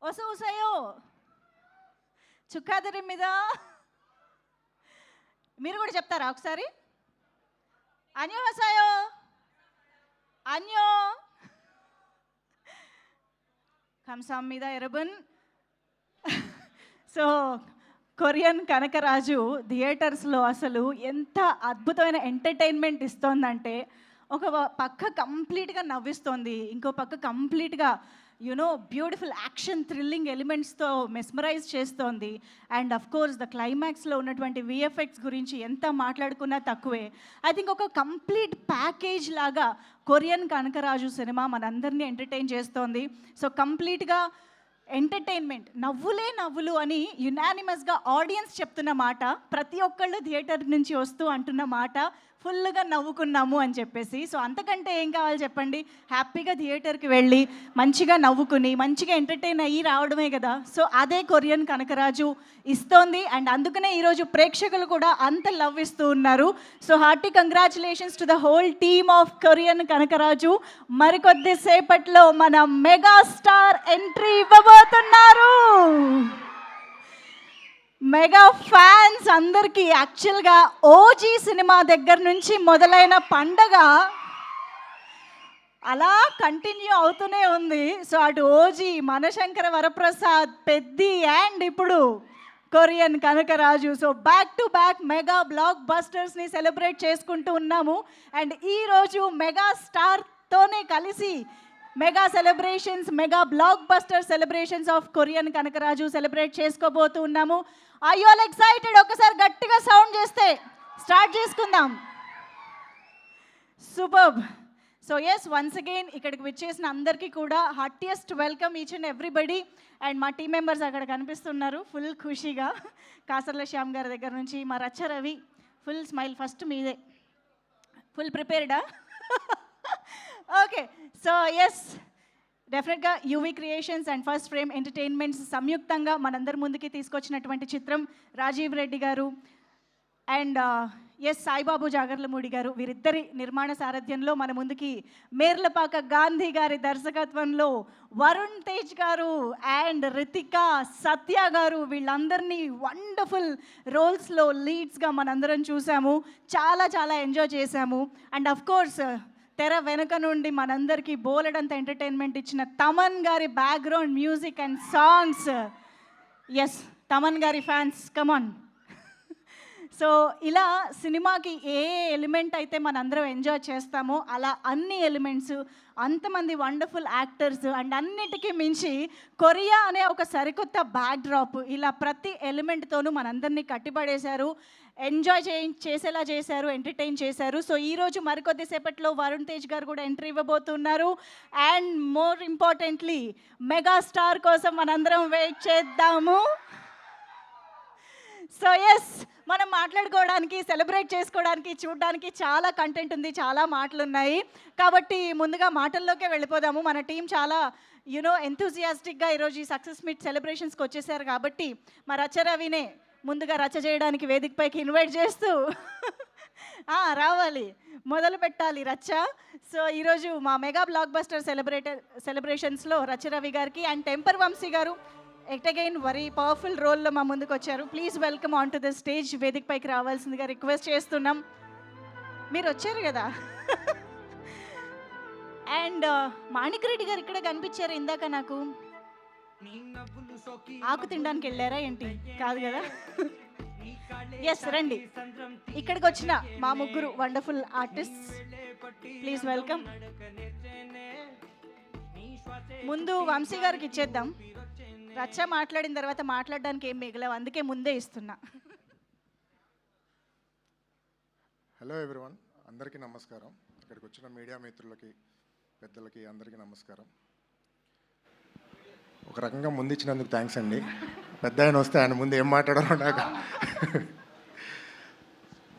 오세요. 축하드립니다. మీరు కూడా చెప్తారా ఒకసారి? 안녕하세요. 안녕. 감사합니다, 여러분. సో కొరియన్ కనకరాజు థియేటర్స్లో అసలు ఎంత అద్భుతమైన ఎంటర్టైన్మెంట్ ఇస్తోందంటే, ఒక పక్క కంప్లీట్గా నవ్విస్తోంది, ఇంకో పక్క కంప్లీట్గా బ్యూటిఫుల్ యాక్షన్ థ్రిల్లింగ్ ఎలిమెంట్స్తో మెస్మరైజ్ చేస్తోంది. అండ్ అఫ్ కోర్స్ ద క్లైమాక్స్లో ఉన్నటువంటి విఎఫ్ఎక్స్ గురించి ఎంత మాట్లాడుకున్నా తక్కువే. ఐ థింక్ ఒక కంప్లీట్ ప్యాకేజ్ లాగా కొరియన్ కనకరాజు సినిమా మనందరినీ ఎంటర్టైన్ చేస్తోంది. సో కంప్లీట్గా ఎంటర్టైన్మెంట్, నవ్వులే నవ్వులు అని యునానిమస్గా ఆడియన్స్ చెప్తున్న మాట, ప్రతి ఒక్కళ్ళు థియేటర్ నుంచి వస్తూ అంటున్న మాట, ఫుల్గా నవ్వుకున్నాము అని చెప్పేసి. సో అంతకంటే ఏం కావాలి చెప్పండి? హ్యాపీగా థియేటర్కి వెళ్ళి మంచిగా నవ్వుకుని మంచిగా ఎంటర్టైన్ అయ్యి రావడమే కదా. సో అదే కొరియన్ కనకరాజు ఇస్తోంది. అండ్ అందుకనే ఈరోజు ప్రేక్షకులు కూడా అంత లవ్ ఇస్తూ ఉన్నారు. So hearty congratulations to the whole team of Korean Kanakaraju. మరికొద్ది సేపట్లో మన మెగా స్టార్ ఎంట్రీ ఇవ్వబోతున్నారు. మెగా ఫ్యాన్స్ అందరికీ యాక్చువల్గా ఓజీ సినిమా దగ్గర నుంచి మొదలైన పండగ అలా కంటిన్యూ అవుతూనే ఉంది. సో అటు ఓజీ, మనశంకర వరప్రసాద్, పెద్ది అండ్ ఇప్పుడు Korean Kanakaraju. So back to back mega బ్లాక్ బస్టర్స్ని సెలబ్రేట్ చేసుకుంటూ ఉన్నాము. అండ్ ఈరోజు మెగా స్టార్తోనే కలిసి mega celebrations, mega block buster celebrations of Korean Kanakaraju celebrate చేసుకోబోతూ ఉన్నాము. Are you all excited? ఒకసారి గట్టిగా సౌండ్ చేస్తే స్టార్ట్ చేసుకుందాం. Superb. So yes, once again ఇక్కడికి విచ్చేసిన అందరికీ కూడా heartiest welcome each and everybody. And మా టీం మెంబర్స్ అక్కడ కనిపిస్తున్నారు ఫుల్ ఖుషీగా. కాసర్ల శ్యామ్ గారి దగ్గర నుంచి మా రచ్చ రవి ఫుల్ స్మైల్. ఫస్ట్ మీదే ఫుల్ ప్రిపేర్డా? ఓకే. సో ఎస్, డెఫినెట్గా UV creations and first frame entertainments సంయుక్తంగా మనందరి ముందుకి తీసుకొచ్చినటువంటి చిత్రం రాజీవ్ రెడ్డి గారు అండ్ ఎస్ సాయిబాబు జాగర్లమూడి గారు, వీరిద్దరి నిర్మాణ సారథ్యంలో మన ముందుకి మేర్లపాక గాంధీ గారి దర్శకత్వంలో వరుణ్ తేజ్ గారు అండ్ రితికా, సత్య గారు, వీళ్ళందరినీ వండర్ఫుల్ రోల్స్లో లీడ్స్గా మనందరం చూసాము. చాలా చాలా ఎంజాయ్ చేశాము. అండ్ అఫ్ కోర్స్ తెర వెనుక నుండి మనందరికీ బోలెడంత ఎంటర్టైన్మెంట్ ఇచ్చిన తమన్ గారి background music and songs. Yes, Thaman గారి ఫ్యాన్స్ కమాన్. సో ఇలా సినిమాకి ఏ ఎలిమెంట్ అయితే మనందరం ఎంజాయ్ చేస్తామో అలా అన్ని ఎలిమెంట్స్, అంతమంది వండర్ఫుల్ యాక్టర్స్ అండ్ అన్నిటికీ మించి కొరియా అనే ఒక సరికొత్త బ్యాక్డ్రాప్, ఇలా ప్రతి ఎలిమెంట్తోనూ మనందరినీ కట్టిపడేశారు, ఎంజాయ్ చేసేలా చేశారు, ఎంటర్టైన్ చేశారు. సో ఈరోజు మరికొద్దిసేపట్లో వరుణ్ తేజ్ గారు కూడా ఎంట్రీ ఇవ్వబోతున్నారు. అండ్ మోర్ ఇంపార్టెంట్లీ మెగాస్టార్ కోసం మనందరం వెయిట్ చేద్దాము. సో ఎస్, మనం మాట్లాడుకోవడానికి, సెలబ్రేట్ చేసుకోవడానికి, చూడడానికి చాలా కంటెంట్ ఉంది, చాలా మాటలు ఉన్నాయి. కాబట్టి ముందుగా మాటల్లోకే వెళ్ళిపోదాము. మన టీం చాలా ఎంతూజియాస్టిక్గా ఈరోజు ఈ సక్సెస్ మీట్ సెలబ్రేషన్స్కి వచ్చేసారు. కాబట్టి మా రచ్చ రవినే ముందుగా రచ్చ చేయడానికి వేదికపైకి ఇన్వైట్ చేస్తూ రావాలి, మొదలు పెట్టాలి రచ్చ. సో ఈరోజు మా మెగా బ్లాక్ బస్టర్ సెలబ్రేషన్స్లో రచ్చ రవి గారికి అండ్ టెంపర్ వంశీ గారు ఎట్ అగైన్ వెరీ పవర్ఫుల్ రోల్లో మా ముందుకు వచ్చారు. Please welcome on to the stage. వేదిక పైకి రావాల్సిందిగా రిక్వెస్ట్ చేస్తున్నాం. మీరు వచ్చారు కదా. అండ్ మాణిక్ రెడ్డి గారు ఇక్కడ కనిపించారు ఇందాక నాకు. ఆకు తినడానికి వెళ్ళారా ఏంటి? కాదు కదా. ఎస్, రండి. ఇక్కడికి వచ్చిన మా ముగ్గురు వండర్ఫుల్ ఆర్టిస్ట్స్, ప్లీజ్ వెల్కమ్. ముందు వంశీ గారికి ఇచ్చేద్దాం. రచ్చ మాట్లాడిన తర్వాత మాట్లాడడానికి ఏం మిగలవు, అందుకే ముందే ఇస్తున్నా. హలో ఎవ్రీవన్, అందరికీ నమస్కారం. ఇక్కడికి వచ్చిన మీడియా మిత్రులకి, పెద్దలకి అందరికీ నమస్కారం. ఒక రకంగా ముందు ఇచ్చినందుకు థ్యాంక్స్ అండి. పెద్ద ఆయన వస్తే ఆయన ముందు ఏం మాట్లాడారో నాకు.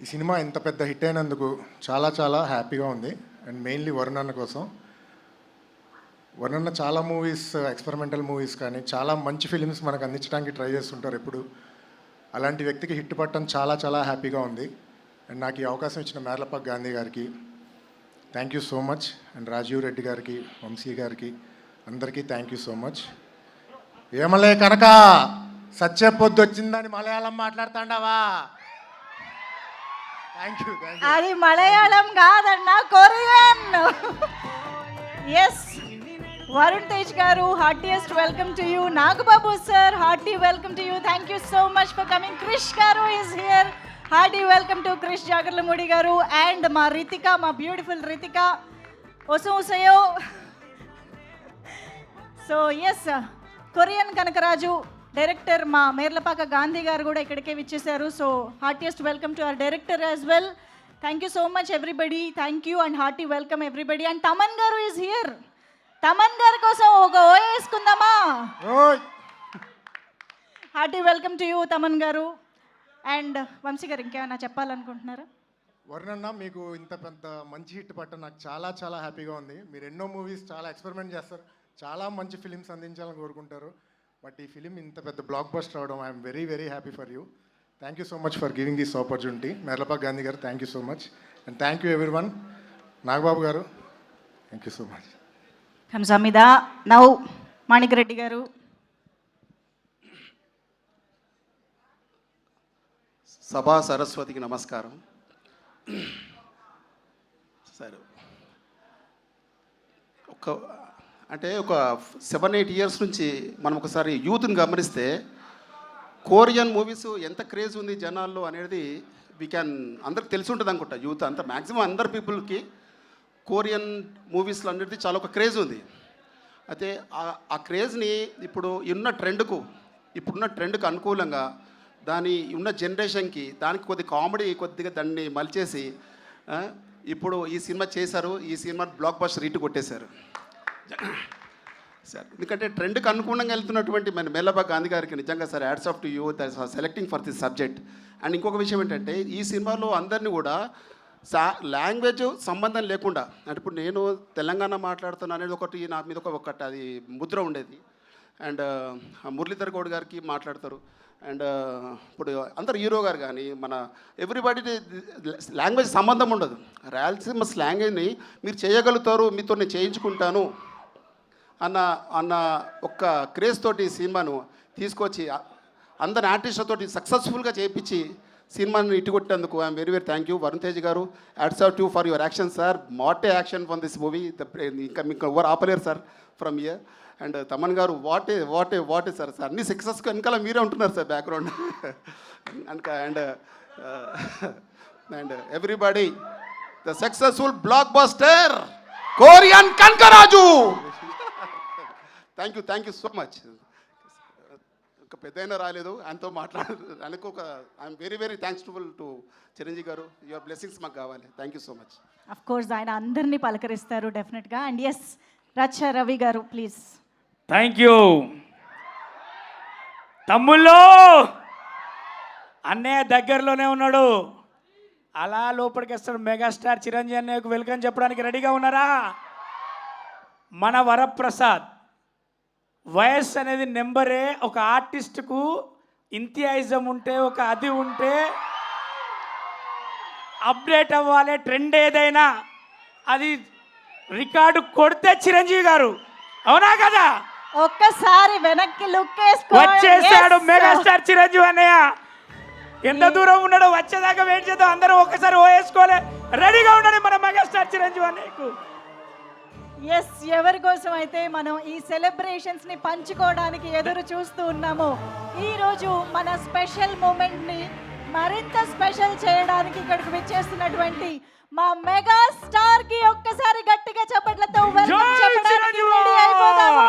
ఈ సినిమా ఇంత పెద్ద హిట్ అయినందుకు చాలా చాలా హ్యాపీగా ఉంది. అండ్ మెయిన్లీ వరుణ్ అన్న కోసం. వరుణ్ అన్న చాలా మూవీస్, ఎక్స్పెరిమెంటల్ మూవీస్ కానీ చాలా మంచి ఫిలిమ్స్ మనకు అందించడానికి ట్రై చేస్తుంటారు ఎప్పుడు. అలాంటి వ్యక్తికి హిట్ పట్టడం చాలా చాలా హ్యాపీగా ఉంది. అండ్ నాకు ఈ అవకాశం ఇచ్చిన మేర్లపాక గాంధీ గారికి thank you so much. And Rajeev Reddy గారికి, వంశీ గారికి, అందరికీ థ్యాంక్ యూ సో మచ్. ఏమలే కనుక సచ్చే పొద్దు వచ్చిందని మలయాళం మాట్లాడుతాండావా? Thank you. అది మలయాళం కాదన్నా, Korean. Yes, Varun Tej garu, heartiest welcome to you. Nagababu sir, hearty welcome to you. Thank you so much for coming. Krish garu is here. Hearty welcome to Krish Jagarlamudi garu. And మా రితిక, మా బ్యూటిఫుల్ రితిక, ఒసోసయో. So yes, Korean Kanakaraju director మా మేర్లపాక గాంధీ గారు కూడా ఇక్కడికే విచ్చేశారు. So heartiest welcome to our director as well. Thank you so much everybody. Thank you and hearty welcome everybody. And Thaman గారు is here. Thaman garu కోసం ఒక ఓ వేసుకుందామా? Hearty welcome to you Thaman garu. And Vamsi గారు ఇంకేమైనా చెప్పాలనుకుంటున్నారా? వరుణన్న, మీకు ఇంత పెద్ద మంచి హిట్ పట్ట నాకు చాలా చాలా హ్యాపీగా ఉంది. మీరు ఎన్నో మూవీస్ చాలా ఎక్స్పెరిమెంట్ చేస్తారు, చాలా మంచి ఫిలిమ్స్ అందించాలని కోరుకుంటారు. బట్ ఈ ఫిలిం ఇంత పెద్ద బ్లాక్ బస్టర్ అవడం I'm very very happy for you. Thank you so much for giving this opportunity. Merlapaka Gandhi garu, thank you so much. And thank you everyone. Nagababu garu, thank you so much. కంసామిదా నౌ మాణిక్ రెడ్డి గారు. సభా సరస్వతికి నమస్కారం. సరే, ఒక 7-8 ఇయర్స్ నుంచి మనం ఒకసారి యూత్ని గమనిస్తే కొరియన్ మూవీస్ ఎంత క్రేజ్ ఉంది జనాల్లో అనేది అందరికి తెలిసి ఉంటుంది అనుకుంటా. యూత్ అంతా మ్యాక్సిమం అందరు పీపుల్కి కొరియన్ మూవీస్లో అనేది చాలా ఒక క్రేజ్ ఉంది. అయితే ఆ క్రేజ్ని ఇప్పుడున్న ట్రెండ్కు అనుకూలంగా దాని ఉన్న జనరేషన్కి దానికి కొద్దిగా దాన్ని మలిచేసి ఇప్పుడు ఈ సినిమా చేశారు. ఈ సినిమా బ్లాక్ బస్టర్ హిట్ కొట్టేశారు సార్. ఎందుకంటే ట్రెండ్కి అనుగుణంగా వెళ్తున్నటువంటి మన మేర్లపాక్ గాంధీ గారికి నిజంగా sir hats off to you selecting for this subject. And ఇంకొక విషయం ఏంటంటే ఈ సినిమాలో అందరినీ కూడా లాంగ్వేజ్ సంబంధం లేకుండా, అంటే ఇప్పుడు నేను తెలంగాణ మాట్లాడుతున్నా అనేది ఒకటి నా మీద ఒకటి అది ముద్ర ఉండేది. అండ్ మురళీధర్ గౌడ్ గారికి మాట్లాడతారు. అండ్ ఇప్పుడు అందరు హీరో గారు కానీ మన ఎవ్రీబడి లాంగ్వేజ్ సంబంధం ఉండదు. రాయలసీమ స్లాంగ్ని మీరు చేయగలుగుతారు, మీతో నేను చేయించుకుంటాను అన్న ఒక్క క్రేజ్ తోటి సినిమాను తీసుకొచ్చి అందరి ఆర్టిస్టులతోటి సక్సెస్ఫుల్గా చేయించి సినిమాని ఇటుకొట్టేందుకు I'm very very thank you. Varun Tej garu, hats off to for your action sir. What a action from this movie. ఇంకా మీకు ఎవరు ఆపలేరు sir from year. And Thaman garu, what a sir అన్ని సక్సెస్కి వెనకాల మీరే ఉంటున్నారు sir background. And everybody the successful బ్లాక్ బస్టర్ Korean Kanakaraju. Thank you so much. ఒక పెద్దయినా రాలేదు ఆయనతో అనుకోక I'm very very thanksful to Chiranjeevi గారు. యువర్ బ్లెస్సింగ్స్ మాకు కావాలి. Thank you so much. Of course ఆయన అందరినీ పలకరిస్తారు డెఫినెట్గా. అండ్ ఎస్, రచ్చ రవి గారు ప్లీజ్. థ్యాంక్ యూ తమ్ముళ్ళు. అన్నయ్య దగ్గరలోనే ఉన్నాడు, అలా లోపలికి వస్తాడు. మెగాస్టార్ చిరంజీవి అన్నయ్యకు వెల్కమ్ చెప్పడానికి రెడీగా ఉన్నారా? మన వరప్రసాద్, వయస్సు అనేది నెంబరే. ఒక ఆర్టిస్ట్కు ఇంతియాయిజం ఉంటే, ఒక అది ఉంటే అప్డేట్ అవ్వాలి. ట్రెండ్ ఏదైనా అది రికార్డు కొడితే చిరంజీవి గారు, అవునా కదా? ఒక్కసారి వెనక్కి లుక్ వచ్చేసాడు మెగాస్టార్ చిరంజీవి అన్నయ్య. ఎంత దూరం ఉన్నాడో వచ్చేదాకా వెయిట్ చేద్దాం. అందరూ ఒక్కసారి ఓవేసుకోవాలి, రెడీగా ఉండండి మన మెగాస్టార్ చిరంజీవి అన్నయ్యకు. ఎస్, ఎవరి కోసం అయితే మనం ఈ సెలబ్రేషన్స్ని పంచుకోవడానికి ఎదురు చూస్తూ ఉన్నామో, ఈరోజు మన స్పెషల్ మూమెంట్ని మరింత స్పెషల్ చేయడానికి ఇక్కడికి విచ్చేస్తున్నటువంటి మా మెగా స్టార్ కి ఒక్కసారి గట్టిగా చప్పట్లతో వెల్కమ్ చెప్పడానికి రెడీ అయిపోదాము.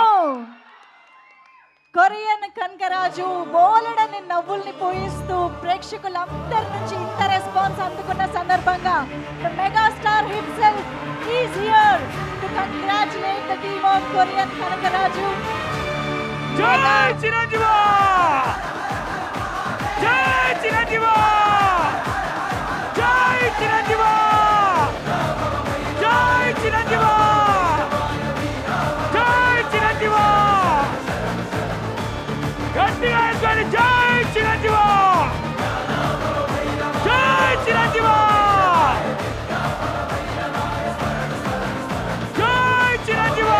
కొరియన్ కనకరాజు బోలెడని నవ్వుల్ని పోయిస్తూ ప్రేక్షకులందరి నుంచి ఇంత రెస్పాన్స్ అందుకున్న సందర్భంగా the mega star himself is here to congratulate the team of Korean Kanakaraju. జై చిరంజీవి, జై చిరంజీవి, జై చిరంజీవి, జై చిరంజీవి, జై చిరంజీవి. గట్టిగా వేసుకోండి. జై చిరంజీవి, జై చిరంజీవి, జై చిరంజీవి.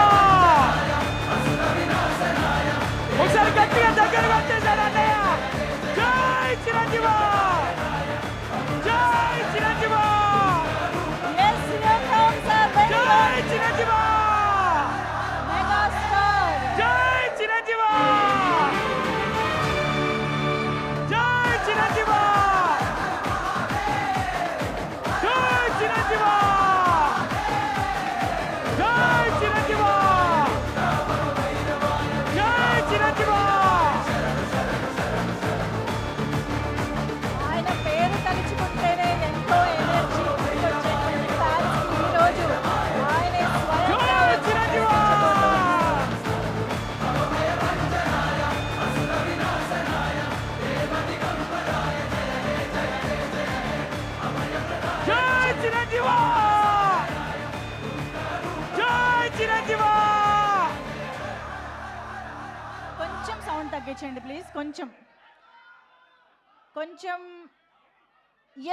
ఒకసారి తగ్గించండి ప్లీజ్, కొంచెం కొంచెం.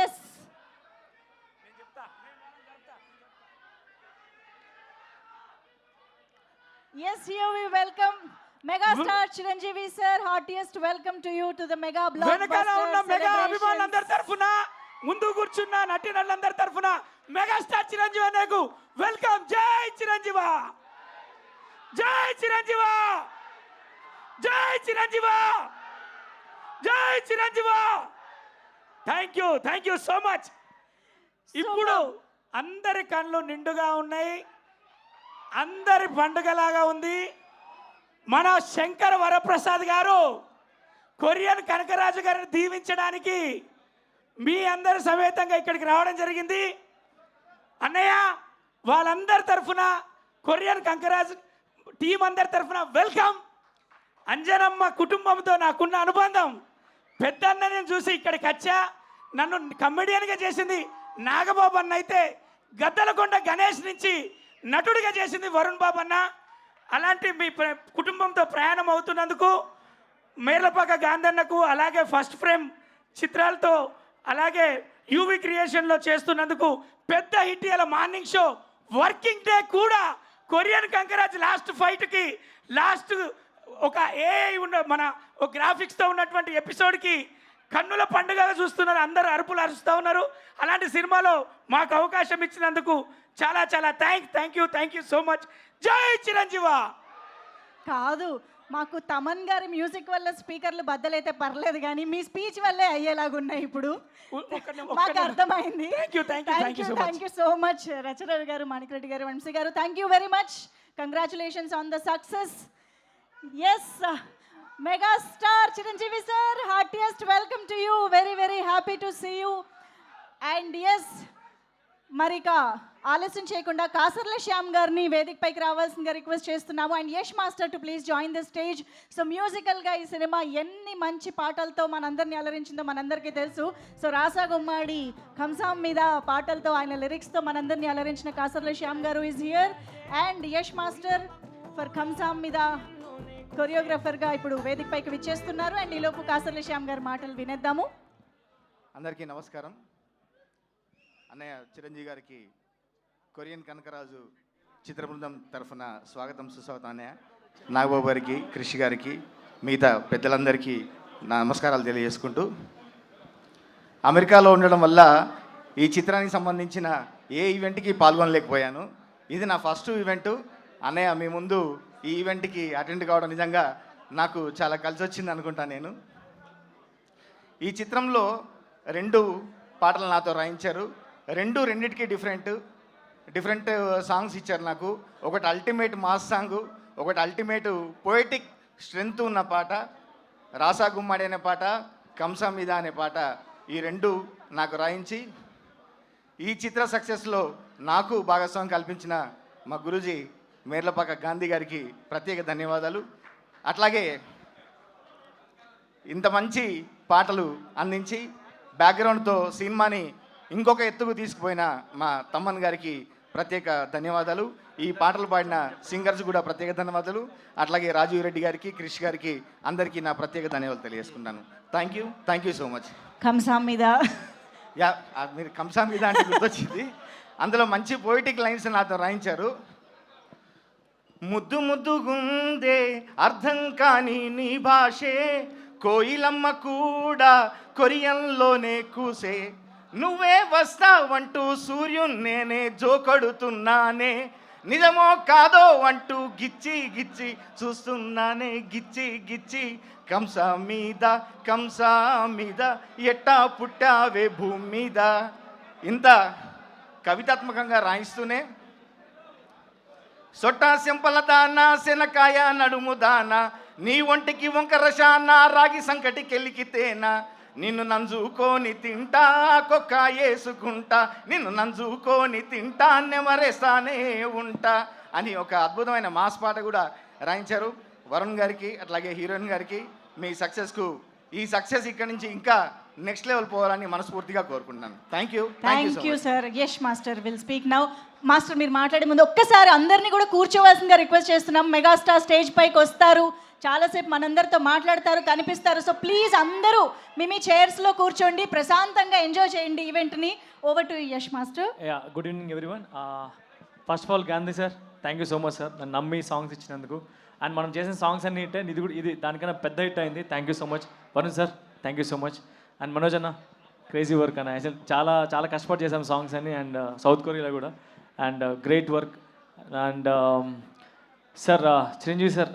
Yes, yes, here we welcome megastar Chiranjeevi sir. Heartiest welcome to you to the mega వెనకాల ఉన్న blockbuster మెగా celebrations. అభిమానులందరి తరఫున, ముందు కూర్చున్న నటీనటులందరి తరఫున మెగాస్టార్ చిరంజీవి అన్నకు వెల్కమ్. జై చిరంజీవ, జై చిరంజీవ, జై చిరంజీవ, జై Chiranjeeva. Thank you so much. ఇప్పుడు అందరి కళ్ళు నిండుగా ఉన్నాయి, అందరి పండుగలాగా ఉంది. మన శంకర్ వరప్రసాద్ గారు కొరియన్ కనకరాజు గారిని దీవించడానికి మీ అందరి సమేతంగా ఇక్కడికి రావడం జరిగింది. అన్నయ్య, వాళ్ళందరి తరఫున, కొరియన్ కనకరాజు టీం అందరి తరఫున వెల్కమ్. అంజనమ్మ కుటుంబంతో నాకున్న అనుబంధం, పెద్దన్నని చూసి ఇక్కడికి వచ్చా. నన్ను కమెడియన్గా చేసింది నాగబాబు అన్న, అయితే గద్దలకొండ గణేష్ నుంచి నటుడిగా చేసింది వరుణ్ బాబు అన్న. అలాంటి మీ కుటుంబంతో ప్రయాణం అవుతున్నందుకు మేర్లపాక గాంధన్నకు, అలాగే ఫస్ట్ ఫ్రేమ్ చిత్రాలతో, అలాగే యూవి క్రియేషన్లో చేస్తున్నందుకు, పెద్ద హిట్ అయ్యేలా మార్నింగ్ షో, వర్కింగ్ డే కూడా, కొరియన్ కంకరాజ్ లాస్ట్ ఫైట్కి, లాస్ట్ ఒక ఏఐ ఉన్న మన ఒక గ్రాఫిక్స్తో ఉన్నటువంటి ఎపిసోడ్కి కన్నుల పండుగగా చూస్తున్నారు, అందరూ అరుపులు అరుస్తూ ఉన్నారు. అలాంటి సినిమాలో మాకు అవకాశం ఇచ్చినందుకు చాలా చాలా థ్యాంక్ యూ సో మచ్. జై చిరంజీవ. కాదు, మాకు తమన్ గారి మ్యూజిక్ వల్ల స్పీకర్లు బద్దలైతే పర్లేదు, కానీ మీ స్పీచ్ వల్లే అయ్యేలాగున్నాయి ఇప్పుడు. మాకు అర్థమైంది. Thank you so much Rachana గారు, మాణిక్రెడ్డి గారు, వంశీ గారు. Thank you very much. Congratulations on the success. Yes, megastar Chiranjeevi sir, heartiest welcome to you. Very happy to see you. And yes, మరిక ఆలస్యం చేయకుండా కాసర్ల శ్యామ్ గారిని వేదికపైకి రావాల్సిందిగా రిక్వెస్ట్ చేస్తున్నాము. And Yash master to please join the stage. So మ్యూజికల్గా ఈ సినిమా ఎన్ని మంచి పాటలతో మనందరినీ అలరించిందో మనందరికీ తెలుసు. సో రాసా గుమ్మాడి, కంసాం మీద పాటలతో, ఆయన లిరిక్స్తో మనందరినీ అలరించిన Kasarla Shyam garu is here. And Yash master for కంసాం మీద కొరియోగ్రాఫర్గా ఇప్పుడు వేదికపైకి విచ్చేస్తున్నారు. అండ్ ఈలోపు కాసర్ల శ్యామ్ గారి మాటలు వినేద్దాము. అందరికీ నమస్కారం. అన్నయ్య చిరంజీవి గారికి కొరియన్ కనకరాజు చిత్ర బృందం తరఫున స్వాగతం సుస్వాగతం. అన్నయ్య నాగబాబు గారికి, కృషి గారికి, మిగతా పెద్దలందరికీ నా నమస్కారాలు తెలియజేసుకుంటూ, అమెరికాలో ఉండడం వల్ల ఈ చిత్రానికి సంబంధించిన ఏ ఈవెంట్కి పాల్గొనలేకపోయాను. ఇది నా ఫస్ట్ ఈవెంటు. అన్నయ్య మీ ముందు ఈ ఈవెంట్కి అటెండ్ కావడం నిజంగా నాకు చాలా కలిసి వచ్చింది అనుకుంటాను. నేను ఈ చిత్రంలో 2 పాటలు నాతో రాయించారు. రెండిటికి డిఫరెంట్ సాంగ్స్ ఇచ్చారు నాకు. ఒకటి అల్టిమేట్ మాస్ సాంగ్, ఒకటి అల్టిమేట్ పోయిటిక్ స్ట్రెంగ్త్ ఉన్న పాట, రాసా గుమ్మడి అనే పాట, కంసా మీద అనే పాట. ఈ 2 నాకు రాయించి ఈ చిత్ర సక్సెస్లో నాకు భాగస్వామ్యం కల్పించిన మా గురూజీ మేర్లపాక గాంధీ గారికి ప్రత్యేక ధన్యవాదాలు. అట్లాగే ఇంత మంచి పాటలు అందించి బ్యాక్గ్రౌండ్తో సినిమాని ఇంకొక ఎత్తుకు తీసుకుపోయిన మా తమ్మన్ గారికి ప్రత్యేక ధన్యవాదాలు. ఈ పాటలు పాడిన సింగర్స్ కూడా ప్రత్యేక ధన్యవాదాలు. అట్లాగే రాజీవ్ రెడ్డి గారికి, క్రిష్ గారికి, అందరికీ నా ప్రత్యేక ధన్యవాదాలు తెలియజేసుకుంటాను. Thank you so much. కంసాం మీద మీరు కంసా మీద అంటే గుర్తొచ్చింది. అందులో మంచి పోయిటిక్ లైన్స్ నాతో రాయించారు. ముద్దు ముద్దుగుందే అర్థం కాని నీ భాషే, కోయిలమ్మ కూడా కొరియన్లోనే కూసే, నువ్వే వస్తావంటూ సూర్యున్నేనే జోకడుతున్నానే, నిజమో కాదో అంటూ గిచ్చి చూస్తున్నానే, గిచ్చి కంసా మీద ఎట్టా పుట్టావే భూమి మీద. ఇంత కవితాత్మకంగా రాయిస్తూనే సొట్టా సింపల దానా, శనకాయ నడుము దానా, నీ ఒంటికి వంకరశానా, రాగి సంకటి కెలికితేనా, నిన్ను నంజుకొని తింటా కొక్క వేసుకుంటా, నిన్ను నంజుకొని తింటా నెమరేస్తానే ఉంటా అని ఒక అద్భుతమైన మాస్ పాట కూడా రాయించారు. వరుణ్ గారికి, అట్లాగే హీరోయిన్ గారికి, మీ సక్సెస్కు ఈ సక్సెస్ ఇక్కడి నుంచి ఇంకా నెక్స్ట్ లెవెల్ పోవాలని మనస్ఫూర్తిగా కోరుకుంటున్నాను. Thank you sir. Yash master will speak now. Master, మీరు మాట్లాడే ముందు ఒక్కసారి అందరినీ కూడా కూర్చోవాల్సిందిగా రిక్వెస్ట్ చేస్తున్నాం. మెగాస్టార్ స్టేజ్ పైకి వస్తారు. చాలాసేపు మనందరితో మాట్లాడతారు, కనిపిస్తారు. సో ప్లీజ్ అందరూ మీ చైర్స్లో కూర్చోండి, ప్రశాంతంగా ఎంజాయ్ చేయండి ఈవెంట్ని. Over to Yash master. Good evening everyone. First of all Gandhi sir, thank you so much sir, నన్ను నమ్మి సాంగ్స్ ఇచ్చినందుకు. అండ్ మనం చేసిన సాంగ్స్ అన్ని హిట్ అయింది, ఇది దానికన్నా పెద్ద హిట్ అయింది. Thank you so much Varun sir, thank you so much. And Manoj అన్న, క్రేజీ వర్క్ అన్న, అసలు చాలా చాలా కష్టపడి చేసాం సాంగ్స్ అన్ని, అండ్ సౌత్ కొరియాలో కూడా. And great work. And sir Chiranjeevi sir,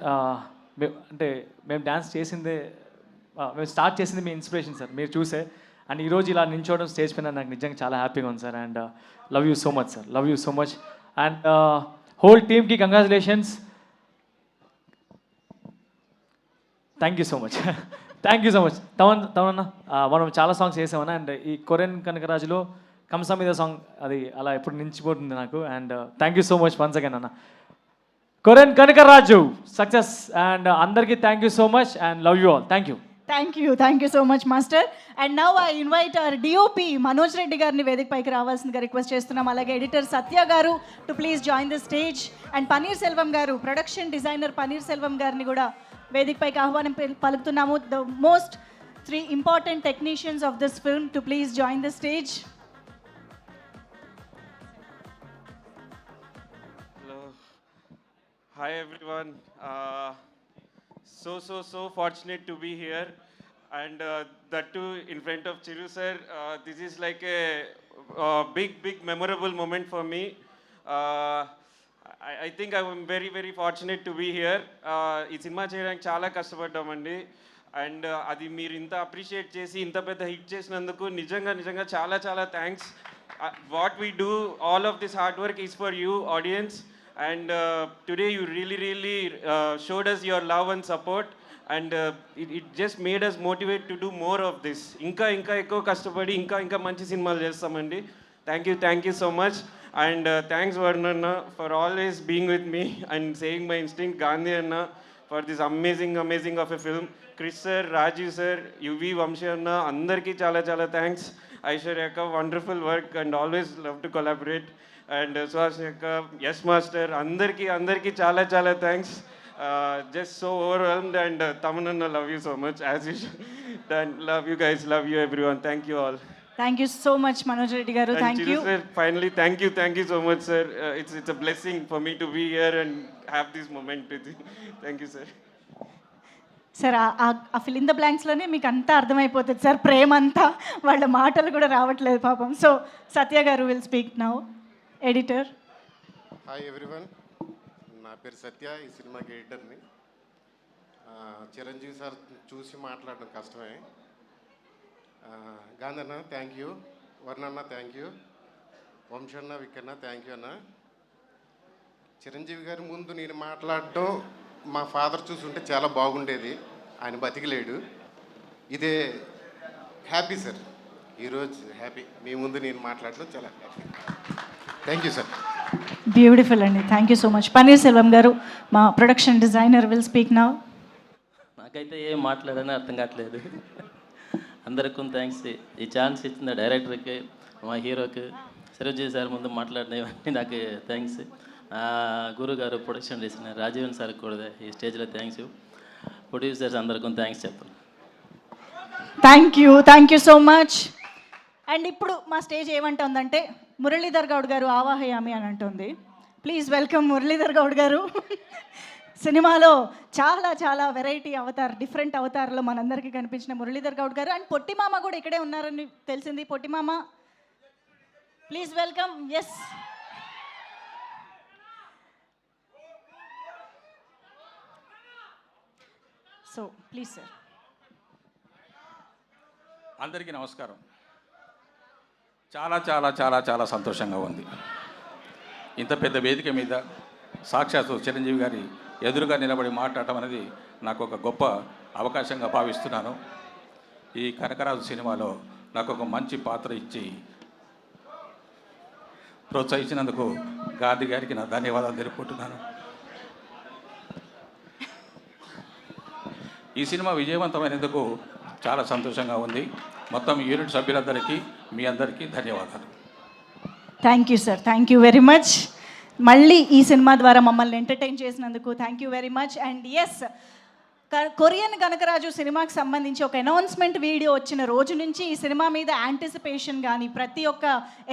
అంటే మేము డ్యాన్స్ చేసిందే, మేము స్టార్ట్ చేసింది మీ ఇన్స్పిరేషన్ సార్, మీరు చూసే. అండ్ ఈరోజు ఇలా నించోవడం స్టేజ్ పైన నాకు నిజంగా చాలా హ్యాపీగా ఉంది sir. And love you so much sir, love you so much. And whole టీమ్కి congratulations. Thank you so much, thank you so much. తమన్నా, మనం చాలా సాంగ్స్ చేసామన్నా. అండ్ ఈ కొరియన్ కనకరాజులో కంసా మీద సాంగ్, అది అలా ఎప్పుడు నిలిచిపోతుంది నాకు. And thank you so much once again అన్న. Korean Kanakaraju success. అండ్ అందరికీ thank you so much and love you all. Thank you. Thank you so much master. And now I invite our DOP Manoj Reddy గారిని వేదిక పైకి రావాల్సిందిగా request చేస్తున్నాం. అలాగే editor సత్య గారు to please join the stage. And paneer Selvam గారు, production designer paneer Selvam గారిని కూడా వేదిక పైకి ఆహ్వానం పలుకుతున్నాము. The most 3 important technicians of this film to please join the stage. Hi everyone. So fortunate to be here, and that too in front of Chiru sir. This is like a big memorable moment for me. I think I am very fortunate to be here. ఈ cinema చేయడానికి చాలా కష్టపడ్డామండి. And అది మీరు ఇంత appreciate చేసి ఇంత పెద్ద hit చేసినందుకు నిజంగా చాలా thanks. What we do, all of this hard work is for you audience. And today you really showed us your love and support, and it just made us motivate to do more of this. Inka ekko kastapadi inka manchi cinemalu chestamandi. Thank you so much. And thanks Varnanna for always being with me and saying my instinct. Gandhi Anna for this amazing of a film. Chris sir, Rajiv sir, UV Vamshi Anna, andarki చాలా thanks. Aishwarya akka, wonderful work and always love to collaborate. And Suhasnika, yes master, andarki చాలా thanks. Just so overwhelmed. And Tamanna, love you so much as usual. And love you guys, love you everyone. Thank you all. Thank you so much Manoj Reddy garu. And Thank Chiru you. Sir, finally thank you so much sir. It's a blessing for me to be here and have this moment with you. Thank you sir. Sir ఆ fill in the బ్లాంక్స్లోనే మీకు అంతా అర్థమైపోతుంది sir, ప్రేమ అంతా. వాళ్ళ మాటలు కూడా రావట్లేదు పాపం. సో సత్య గారు will speak now, editor. Hi everyone, నా పేరు సత్య, ఈ సినిమాకి ఎడిటర్ని. చిరంజీవి సార్ చూసి మాట్లాడడం కష్టమే. గాంధన్న థ్యాంక్ యూ, వర్ణన్న థ్యాంక్ యూ, వంశన్న విక్కన్న థ్యాంక్ యూ అన్న. చిరంజీవి గారి ముందు నేను మాట్లాడడం మా ఫాదర్ చూసుంటే చాలా బాగుండేది, ఆయన బతికిలేడు. ఇదే హ్యాపీ సార్, ఈరోజు హ్యాపీ మీ ముందు నేను మాట్లాడడం చాలా happy. Thank you sir. Beautiful అండి, thank you so much. Panneer Selvam garu, మా production designer, will speak now. నాకైతే ఏం మాట్లాడని అర్థం కావట్లేదు. అందరికీ థ్యాంక్స్. ఈ ఛాన్స్ ఇచ్చిన డైరెక్టర్కి, మా హీరోకి, చిరంజీవి సార్ ముందు మాట్లాడినవన్నీ నాకు థ్యాంక్స్. గురువు గారు, ప్రొడక్షన్ డిజైనర్ రాజీవన్ సార్కి కూడా ఈ స్టేజ్లో థ్యాంక్స్. ప్రొడ్యూసర్స్ అందరికీ థ్యాంక్స్ చెప్పాలి. Thank you so much. And ఇప్పుడు మా స్టేజ్ ఏమంటుందంటే, మురళీధర్ గౌడ్ గారు ఆవాహయామి అని అంటుంది. ప్లీజ్ వెల్కమ్ మురళీధర్ గౌడ్ గారు. సినిమాలో చాలా వెరైటీ అవతార్, డిఫరెంట్ అవతార్లో మనందరికీ కనిపించిన మురళీధర్ గౌడ్ గారు. అండ్ పొట్టిమామ కూడా ఇక్కడే ఉన్నారని తెలిసింది. పొట్టిమామ, please welcome. Yes, so please sir. అందరికీ నమస్కారం. చాలా సంతోషంగా ఉంది. ఇంత పెద్ద వేదిక మీద సాక్షాత్తు చిరంజీవి గారి ఎదురుగా నిలబడి మాట్లాడటం అనేది నాకు ఒక గొప్ప అవకాశంగా భావిస్తున్నాను. ఈ కనకరాజు సినిమాలో నాకు ఒక మంచి పాత్ర ఇచ్చి ప్రోత్సహించినందుకు గాంధీ గారికి నా ధన్యవాదాలు తెలుపుకుంటున్నాను. ఈ సినిమా విజయవంతమైనందుకు చాలా సంతోషంగా ఉంది. మొత్తం యూనిట్ సభ్యులందరికీ, మీ అందరికీ ధన్యవాదాలు. Thank you sir, thank you very much. మళ్ళీ ఈ సినిమా ద్వారా మమ్మల్ని ఎంటర్టైన్ చేసినందుకు thank you very much. And yes, Korean Kanakaraju సినిమాకి సంబంధించి ఒక అనౌన్స్మెంట్ వీడియో వచ్చిన రోజు నుంచి ఈ సినిమా మీద యాంటిసిపేషన్ కానీ ప్రతి ఒక్క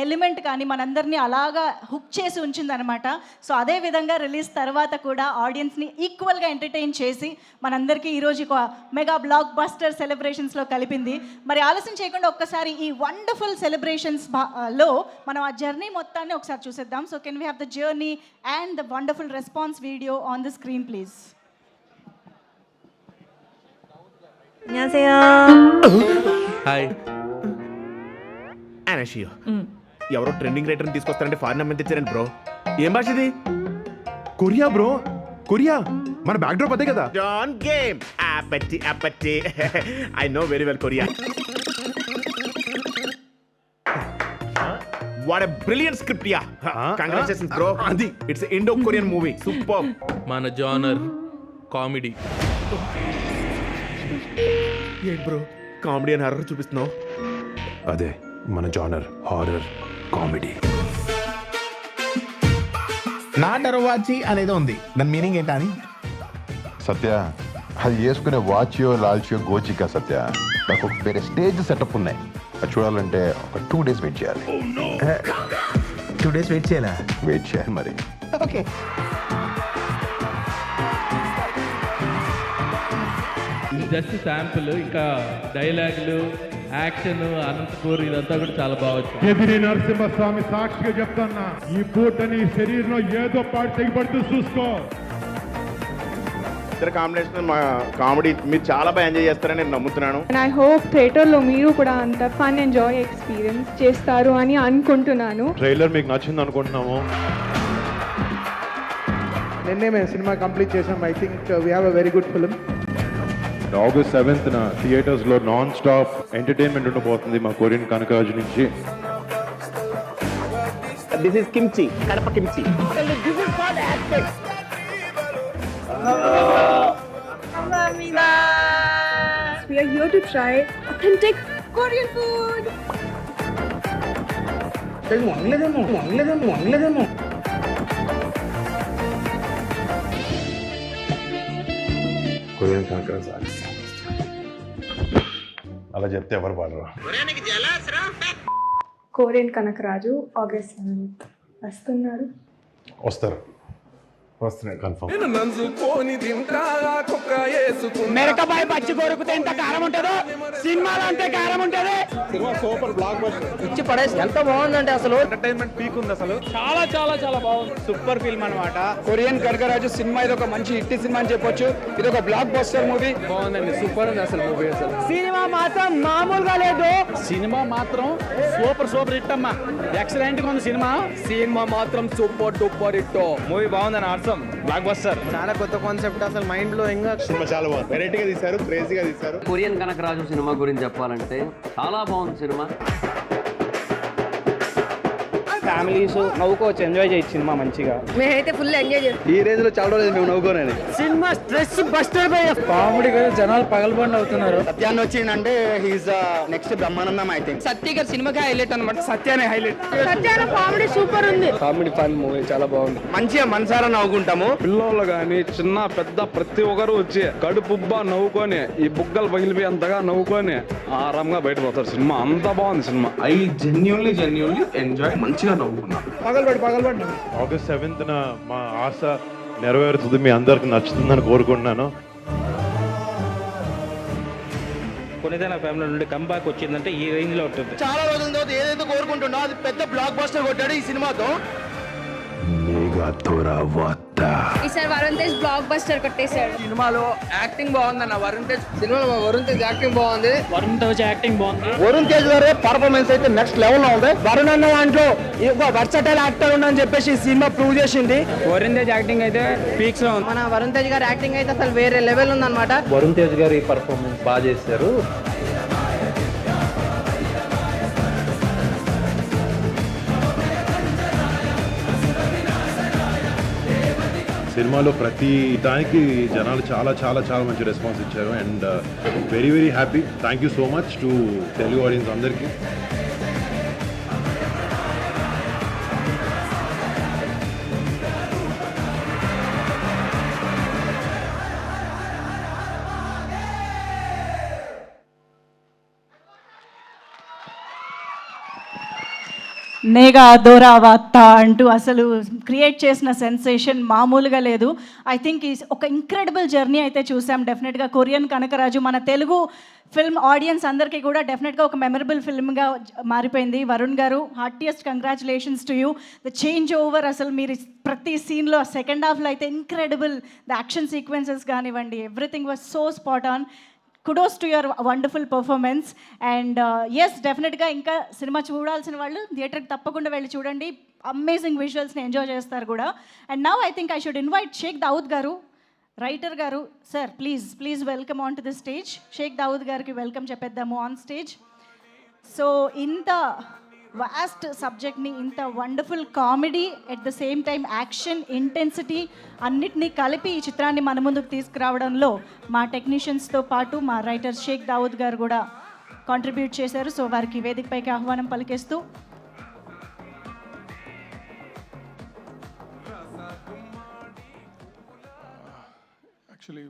ఎలిమెంట్ కానీ మనందరినీ అలాగా హుక్ చేసి ఉంచిందనమాట. సో అదే విధంగా రిలీజ్ తర్వాత కూడా ఆడియన్స్ని ఈక్వల్గా ఎంటర్టైన్ చేసి మనందరికీ ఈరోజు ఒక మెగా బ్లాక్ బస్టర్ సెలబ్రేషన్స్లో కలిపింది. మరి ఆలస్యం చేయకుండా ఒక్కసారి ఈ వండర్ఫుల్ సెలబ్రేషన్స్లో మనం ఆ జర్నీ మొత్తాన్ని ఒకసారి చూసేద్దాం. So can we have the journey and the wonderful response video on the screen please. Hi అనషియో ఎవరో ట్రెండింగ్ రైటర్ని తీసుకొస్తారంటే ఫారిన్ అమ్మని తెచ్చారండి బ్రో. ఏం భాష ఇది? Korea bro, Korea. మన బ్యాక్ డ్రాప్ అదే కదా. జాన్ గేమ్ అపట్టి అపట్టి I know very well Korea. What a brilliant script yeah. Congratulations bro. అది it's Indo Korean movie. Super. మన జానర్ కామెడీ. ఏంటి బ్రో కామెడీ అని హర్రర్ చూపిస్తున్నావు? అదే మన జానర్ హారర్ కామెడీ. నా డరవాచి అనేది ఉంది, దాని మీనింగ్ ఏంటా అని? సత్య అది వేసుకునే వాచియో లాల్చియో గోచికా సత్య. నాకు ఒక వేరే స్టేజ్ సెటప్ ఉన్నాయి, అది చూడాలంటే ఒక 2 days వెయిట్ చేయాలి. 2 days వెయిట్ చేయాలా? వెయిట్ చేయాలి మరి. ఓకే. జస్ట్ శాంపుల్, ఇంకా డైలాగులు, యాక్షన్, అనంతపూర్ ఇదంతా కూడా చాలా బాగుంది. ఎదిరి నరసింహస్వామి సాక్షిగా చెప్తున్నా, ఈ పూటని శరీరంలో ఏదో పాటు తెగిపడుతూ చూసుకో. ఇద్దరు కాంబినేషన్ కామెడీ మీరు చాలా బాగా ఎంజాయ్ చేస్తారని నేను నమ్ముతున్నాను. ఐ హోప్ థియేటర్లో మీరు కూడా అంత ఫన్ ఎంజాయ్ ఎక్స్పీరియన్స్ చేస్తారు అని అనుకుంటున్నాను. ట్రైలర్ మీకు నచ్చింది అనుకుంటున్నాము. నిన్నే మేము సినిమా కంప్లీట్ చేసాం. I think we have a very good film. August 7th థియేటర్స్లో నాన్ స్టాప్ ఎంటర్టైన్మెంట్ ఉండబోతుంది మా కొరియన్ కనకరాజు నుంచి. This is kimchi, Kadapa kimchi. This is called acting. We are here to try authentic Korean food. వంగలేదేమో. Korean Kanakaraju అలా చెప్తే ఎవరు పాడరు. Korean Kanakaraju August 7th వస్తారు confirm. మెరకబాయి పచ్చి కొరుకుతే ఎంత కారం ఉంటుందో సినిమాలో అంతే కారం ఉంటుంది. Cinema super block buster. ఇచ్చి పడేసి ఎంత బాగుందంటే అసలు ఎంటర్టైన్మెంట్ పీక్ ఉంది అసలు. చాలా చాలా చాలా బాగుంది. సూపర్ ఫిల్మ్ అన్నమాట. కొరియన్ కనకరాజు సినిమా ఇది ఒక మంచి హిట్ సినిమా అని చెప్పొచ్చు. ఇది ఒక బ్లాక్ బస్టర్ మూవీ. బాగుందండి, సూపర్ ఉంది అసలు మూవీ. అసలు సినిమా మాత్రం మామూలుగా లేదు. సినిమా మాత్రం సూపర్ హిట్ అమ్మా. ఎక్సలెంట్ గా ఉంది సినిమా. సినిమా మాత్రం సూపర్ డూపర్ హిట్. మూవీ బాగుందని అర్థం. Block buster. చాలా కొత్త కాన్సెప్ట్, అసలు మైండ్ బ్లోయింగ్ గా. సినిమా చాలా బాగుంది, వెరైటీగా తీశారు, క్రేజీగా తీశారు. కొరియన్ కనకరాజు సినిమా గురించి చెప్పాలంటే చాలా బాగుంది సినిమా. ఫ్యామిలీస్ నవ్వుకోవచ్చు, ఎంజాయ్ చేయొచ్చు సినిమా మంచిగా. మేమైతే ఫుల్ ఎంజాయ్ చేస్తాం. ఈ రేంజ్ లో చాలా రోజులు మేము నవ్వుకోనని. సినిమా స్ట్రెస్ బస్టర్ కామెడీ కదా, జనాలు పగలబండి అవుతున్నారు. సత్యాన్ని వచ్చిందంటే he's next Brahmanandam. I think Satya garu సినిమాకి హైలైట్ అనమాట. సత్యానే హైలైట్. సత్యాన కామెడీ సూపర్ ఉంది. కామెడీ ఫన్ మూవీ చాలా బాగుంది. మంచిగా మనసారా నవ్వుకుంటాము. పిల్లలు కానీ చిన్న పెద్ద ప్రతి ఒక్కరు వచ్చి కడుపుబ్బా నవ్వుకొని ఈ బుగ్గలు పగిలిపోయి అంతగా నవ్వుకొని ఆరాంగా బయటపోతారు. సినిమా అంత బాగుంది సినిమా. ఐ జెన్యూన్లీ ఎంజాయ్, మంచిగా నవ్వుకున్నాం. పగలబడి August 7th మా ఆశ నెరవేరుతుంది, మీ అందరికి నచ్చుతుందని కోరుకుంటున్నాను. కొనిదైన ఫ్యామిలీ నుండి కంబ్యాక్ వచ్చిందంటే ఈ రేంజ్ లో ఉంటుంది. చాలా రోజుల తర్వాత ఏదైతే కోరుకుంటున్నా అది పెద్ద బ్లాక్ బస్టర్ కొట్టాడు ఈ సినిమాతో. ఈసారి వరుణ్ తేజ్ బ్లాక్ బస్టర్ కొట్టేశాడు. సినిమాలో యాక్టింగ్ బాగుందన్న వరుణ్ తేజ్. సినిమాలో వరుణ్ తేజ్ యాక్టింగ్ బాగుంది. వరుణ్ తేజ్ యాక్టింగ్ బాగుంది. వరుణ్ తేజ్ గారి పర్ఫార్మెన్స్ అయితే నెక్స్ట్ లెవెల్ లో ఉంది. వరుణ్ అన్న దాంట్లో ఒక వర్సటైల్ యాక్టర్ ఉండని చెప్పేసి ఈ సినిమా ప్రూవ్ చేసింది. వరుణ్ తేజ్ యాక్టింగ్ అయితే పీక్స్ లో ఉంది. మన వరుణ్ తేజ్ గారి యాక్టింగ్ అయితే అసలు వేరే లెవెల్ ఉందన్నమాట. వరుణ్ తేజ్ గారి పర్ఫార్మెన్స్ బాగా చేశారు. సినిమాలో ప్రతి దానికి జనాలు చాలా చాలా చాలా మంచి రెస్పాన్స్ ఇచ్చారు. And very very happy. Thank you so much to Telugu audiences అందరికీ. నేగా దోరావాత్త అంటూ అసలు క్రియేట్ చేసిన సెన్సేషన్ మామూలుగా లేదు. ఐ థింక్ ఈ ఒక ఇంక్రెడిబుల్ జర్నీ అయితే చూసాం. డెఫినెట్గా కొరియన్ కనకరాజు మన తెలుగు ఫిల్మ్ ఆడియన్స్ అందరికీ కూడా డెఫినెట్గా ఒక మెమరబుల్ ఫిల్మ్గా మారిపోయింది. వరుణ్ గారు, heartiest congratulations to you. The change over అసలు మీరు ప్రతి సీన్లో సెకండ్ హాఫ్లో అయితే ఇంక్రెడిబుల్ ద యాక్షన్ సీక్వెన్సెస్ కానివ్వండి, everything was so spot on. Kudos to your wonderful performance. And yes, డెఫినెట్గా ఇంకా సినిమా చూడాల్సిన వాళ్ళు థియేటర్కి తప్పకుండా వెళ్ళి చూడండి. అమేజింగ్ విజువల్స్ని ఎంజాయ్ చేస్తారు కూడా. And now I think I should invite Sheikh Dawood గారు, రైటర్ గారు. Sir please welcome on to the stage. Sheikh Dawood గారికి వెల్కమ్ చెప్పేద్దాము ఆన్ స్టేజ్. సో ఇంత వాస్ట్ సబ్జెక్ట్ని, ఇంత wonderful comedy, at the same time action, intensity అన్నిటినీ కలిపి ఈ చిత్రాన్ని మన ముందుకు తీసుకురావడంలో మా టెక్నీషియన్స్తో పాటు మా రైటర్ షేక్ దావుద్ గారు కూడా కాంట్రిబ్యూట్ చేశారు. సో వారికి వేదికపైకి ఆహ్వానం పలికేస్తూ యాక్చువల్లీ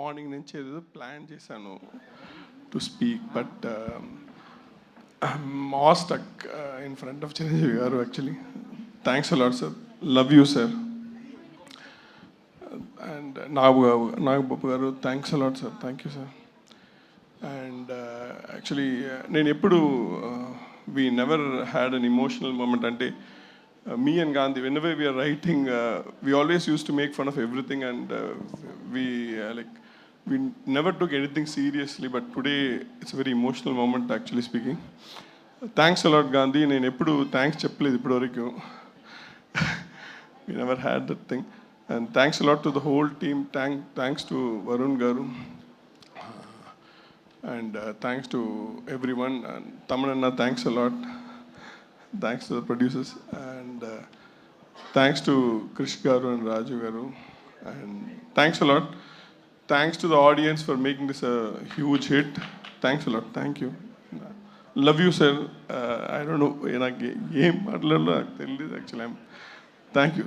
మార్నింగ్ నుంచి ఏదో ప్లాన్ చేశాను to speak, but I'm all stuck in front of Chiranjeevi garu. Actually, thanks a lot, sir. Love you, sir. And Nagababu garu, thanks a lot, sir. Thank you, sir. And actually, we never had an emotional moment. Ante me and Gandhi, whenever we are writing, we always used to make fun of everything, and we never took anything seriously, but today it's a very emotional moment, actually speaking. Thanks a lot, Gandhi. నేను ఎప్పుడు thanks చెప్పలేదు ఇప్పటివరకు. We never had that thing. And thanks a lot to the whole team. Thanks to Varun garu. And thanks to everyone. And Tamananna, thanks a lot. Thanks to the producers. And thanks to Krish garu and Raju garu. And thanks a lot. Thanks to the audience for making this a huge hit. Thanks a lot. Thank you. Love you, sir. I don't know. Actually, thank you.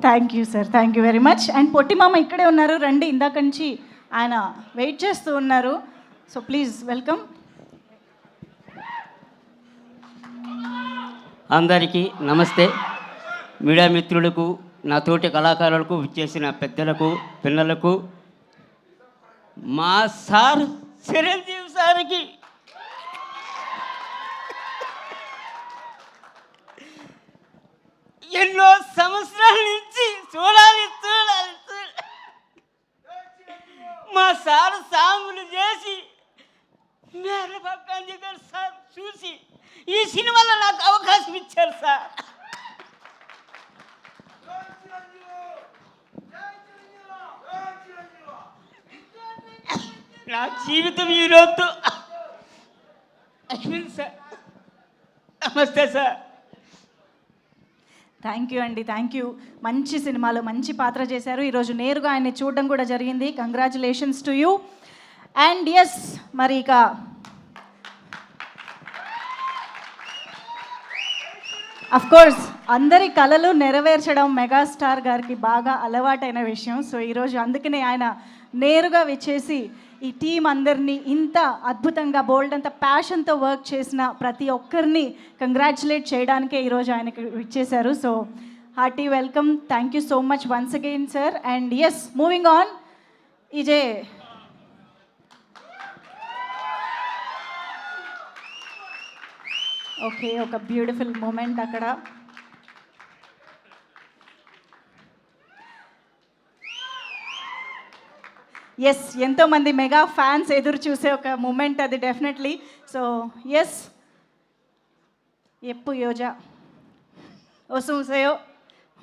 Thank you sir, thank you very much. And పొట్టి మామ ఇక్కడే ఉన్నారు, రండి. ఇందాక నుంచి ఆయన wait చేస్తూ ఉన్నారు. So please welcome. అందరికీ నమస్తే. మీడియా మిత్రులకు, నా తోటి కళాకారులకు, విచ్చేసిన పెద్దలకు, పిల్లలకు, మా సార్ చిరంజీవి సార్కి ఎన్నో సంవత్సరాల నుంచి చూడాలి. మా సార్ సాంగులు చేసి మేరబాబు గారు సార్ చూసి ఈ సినిమాలో నాకు అవకాశం ఇచ్చారు సార్. నా జీవితం ఈరోజు అయిపోయింది సార్. నమస్తే సార్. థ్యాంక్ యూ అండి, థ్యాంక్ యూ. మంచి సినిమాలో మంచి పాత్ర చేశారు. ఈరోజు నేరుగా ఆయన్ని చూడడం కూడా జరిగింది. Congratulations to you. And yes, మరి ఇక అఫ్కోర్స్ అందరి కళలు నెరవేర్చడం మెగాస్టార్ గారికి బాగా అలవాటైన విషయం. సో ఈరోజు అందుకనే ఆయన నేరుగా విచ్చేసి ఈ టీం అందరినీ ఇంత అద్భుతంగా, బోల్డ్ అంత ప్యాషన్తో వర్క్ చేసిన ప్రతి ఒక్కరిని కంగ్రాచులేట్ చేయడానికే ఈరోజు ఆయనకి విచ్చేశారు. So hearty welcome. Thank you so much once again sir. And yes, moving on. ఇజే ఓకే, ఒక బ్యూటిఫుల్ మూమెంట్ అక్కడ. ఎస్, ఎంతోమంది మెగా ఫ్యాన్స్ ఎదురు చూసే ఒక మూమెంట్ అది డెఫినెట్లీ. సో ఎస్, ఎప్పు యోజా ఒసుముసేయో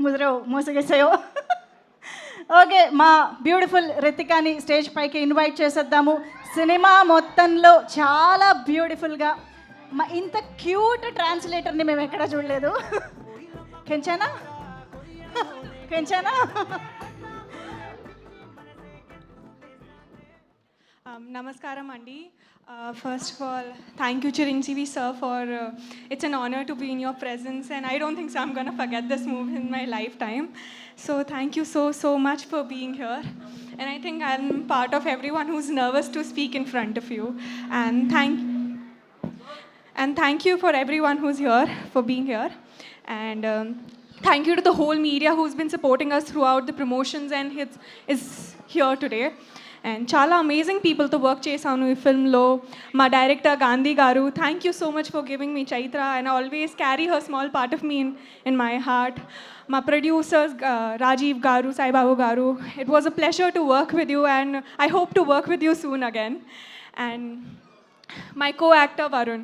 ముద్రో మూసగేసేయో. ఓకే, మా బ్యూటిఫుల్ రితికాని స్టేజ్ పైకి ఇన్వైట్ చేసేద్దాము. సినిమా మొత్తంలో చాలా బ్యూటిఫుల్గా, ఇంత క్యూట్ ట్రాన్స్లేటర్ని మేము ఎక్కడా చూడలేదు. కెంచానా. Namaskaram Andi. First of all, thank you Chiranjeevi sir for it's an honor to be in your presence, and I don't think so I'm going to forget this movie in my lifetime. So thank you so much for being here. And I think I'm part of everyone who's nervous to speak in front of you. And And thank you for everyone who's here, for being here. And thank you to the whole media who's been supporting us throughout the promotions and is here today. And chala amazing people to work chesanu ee film lo. My director Gandhi garu, thank you so much for giving me Chaitra, and I always carry her small part of me in my heart. My producers Rajiv garu, Sai Babu garu, it was a pleasure to work with you, and I hope to work with you soon again. And my co-actor Varun,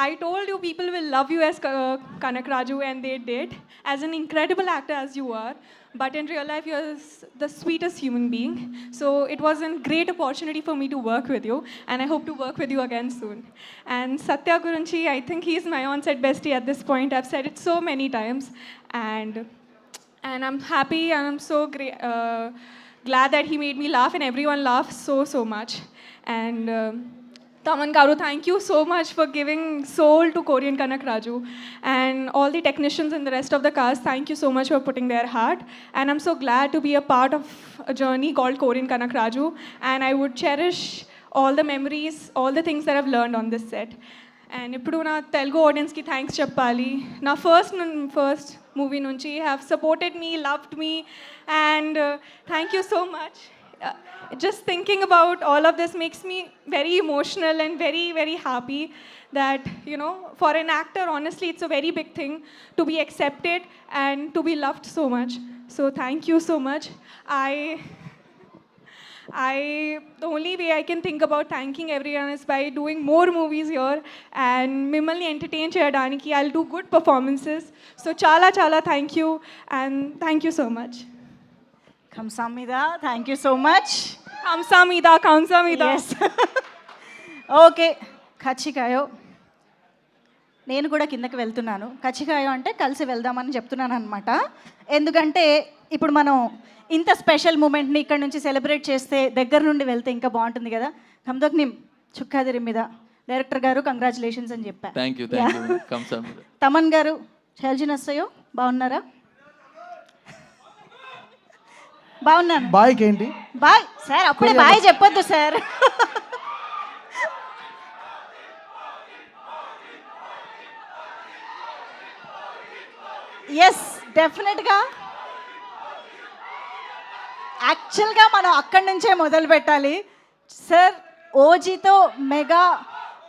I told you people will love you as Kanak Raju, and they did. As an incredible actor as you are, but in real life you're the sweetest human being. So it was a great opportunity for me to work with you, and I hope to work with you again soon. And Satya Gurunchi, I think he's my on-set bestie at this point. I've said it so many times, and I'm happy, and I'm so glad that he made me laugh, and everyone laughed so much. And Taman Garu, thank you so much for giving soul to Korean Kanak Raju. And all the technicians and the rest of the cast, thank you so much for putting their heart. And I'm so glad to be a part of a journey called Korean Kanak Raju. And I would cherish all the memories, all the things that I've learned on this set. And ఇప్పుడు నా తెలుగు ఆడియన్స్కి thanks చెప్పాలి. నా first movie నుంచి have supported me, loved me, and thank you so much. Just thinking about all of this makes me very emotional and very happy that, you know, for an actor, honestly, it's a very big thing to be accepted and to be loved so much. So thank you so much. The only way I can think about thanking everyone is by doing more movies here and mimmalni entertain cheyadaniki. I'll do good performances. So chala thank you, and thank you so much. Kamsamida, thank you so much. Kamsamida. Yes. Okay, కచ్చికాయో నేను కూడా కిందకి వెళ్తున్నాను. కచ్చికాయో అంటే కలిసి వెళ్దామని చెప్తున్నాను అనమాట. ఎందుకంటే ఇప్పుడు మనం ఇంత స్పెషల్ మూమెంట్ని ఇక్కడ నుంచి సెలబ్రేట్ చేస్తే దగ్గర నుండి వెళ్తే ఇంకా బాగుంటుంది కదా. కమ్దోక్ నిమ్ చుక్కాదిరి మీద డైరెక్టర్ గారు కంగ్రాచులేషన్స్ అని చెప్పా. Thank you. తమన్ గారు, శైలజీ నස්සయ్యో బాగున్నారా? బాగున్నాను. బాయ్ ఏంటి బాయ్ సార్, అప్పుడే బాయ్ చెప్పొద్దు సార్. ఎస్, డెఫినెట్గా యాక్చువల్గా మనం అక్కడి నుంచే మొదలు పెట్టాలి సార్. ఓజీతో మెగా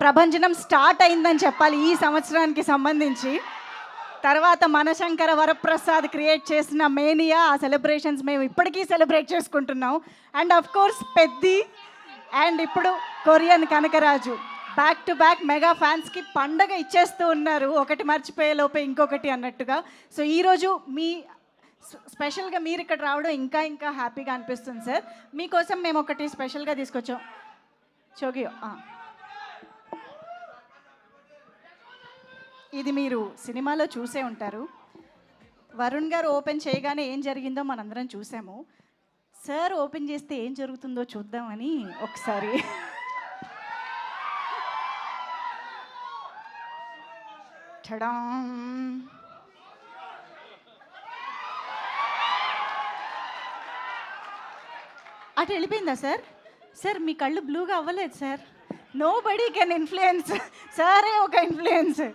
ప్రభంజనం స్టార్ట్ అయిందని చెప్పాలి ఈ సంవత్సరానికి సంబంధించి. తర్వాత మనశంకర వరప్రసాద్ క్రియేట్ చేసిన మేనియా, ఆ సెలబ్రేషన్స్ మేము ఇప్పటికీ సెలబ్రేట్ చేసుకుంటున్నాం. And of course Peddi, and ఇప్పుడు Korean Kanakaraju, back to back mega ఫ్యాన్స్కి పండగ ఇచ్చేస్తూ ఉన్నారు, ఒకటి మర్చిపోయే లోపే ఇంకొకటి అన్నట్టుగా. సో ఈరోజు మీ స్పెషల్గా మీరు ఇక్కడ రావడం ఇంకా హ్యాపీగా అనిపిస్తుంది సార్. మీకోసం మేము ఒకటి స్పెషల్గా తీసుకొచ్చాం. చోగియో, ఇది మీరు సినిమాలో చూసే ఉంటారు. వరుణ్ గారు ఓపెన్ చేయగానే ఏం జరిగిందో మనందరం చూసాము. సార్ ఓపెన్ చేస్తే ఏం జరుగుతుందో చూద్దామని ఒకసారి. అటు వెళ్ళిపోయిందా సార్? సార్ మీ కళ్ళు బ్లూగా అవ్వలేదు sir. Nobody can influence, సారే ఒక ఇన్ఫ్లుయెన్స్.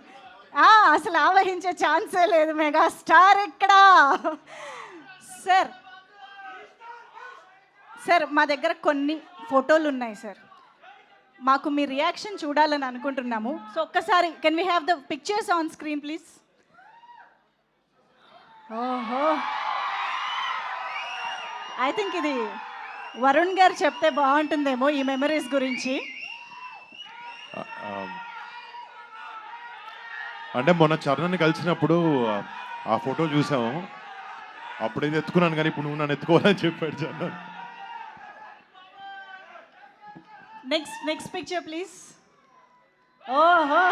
అసలు ఆవహించే ఛాన్సే లేదు. మెగా స్టార్ ఇక్కడ. సార్ మా దగ్గర కొన్ని ఫోటోలు ఉన్నాయి సార్, మాకు మీ రియాక్షన్ చూడాలని అనుకుంటున్నాము. సో ఒక్కసారి can we have the pictures on screen please? ఓహో, ఐ థింక్ ఇది వరుణ్ గారు చెప్తే బాగుంటుందేమో ఈ మెమరీస్ గురించి. అంటే మొన్న చరణ్ని కలిసినప్పుడు ఆ ఫోటో చూసాము, అప్పుడైతే ఎత్తుకున్నాను, కానీ ఇప్పుడు నువ్వు నన్ను ఎత్తుకోవాలని చెప్పాడు చరణ్. Next picture please. ఓహో,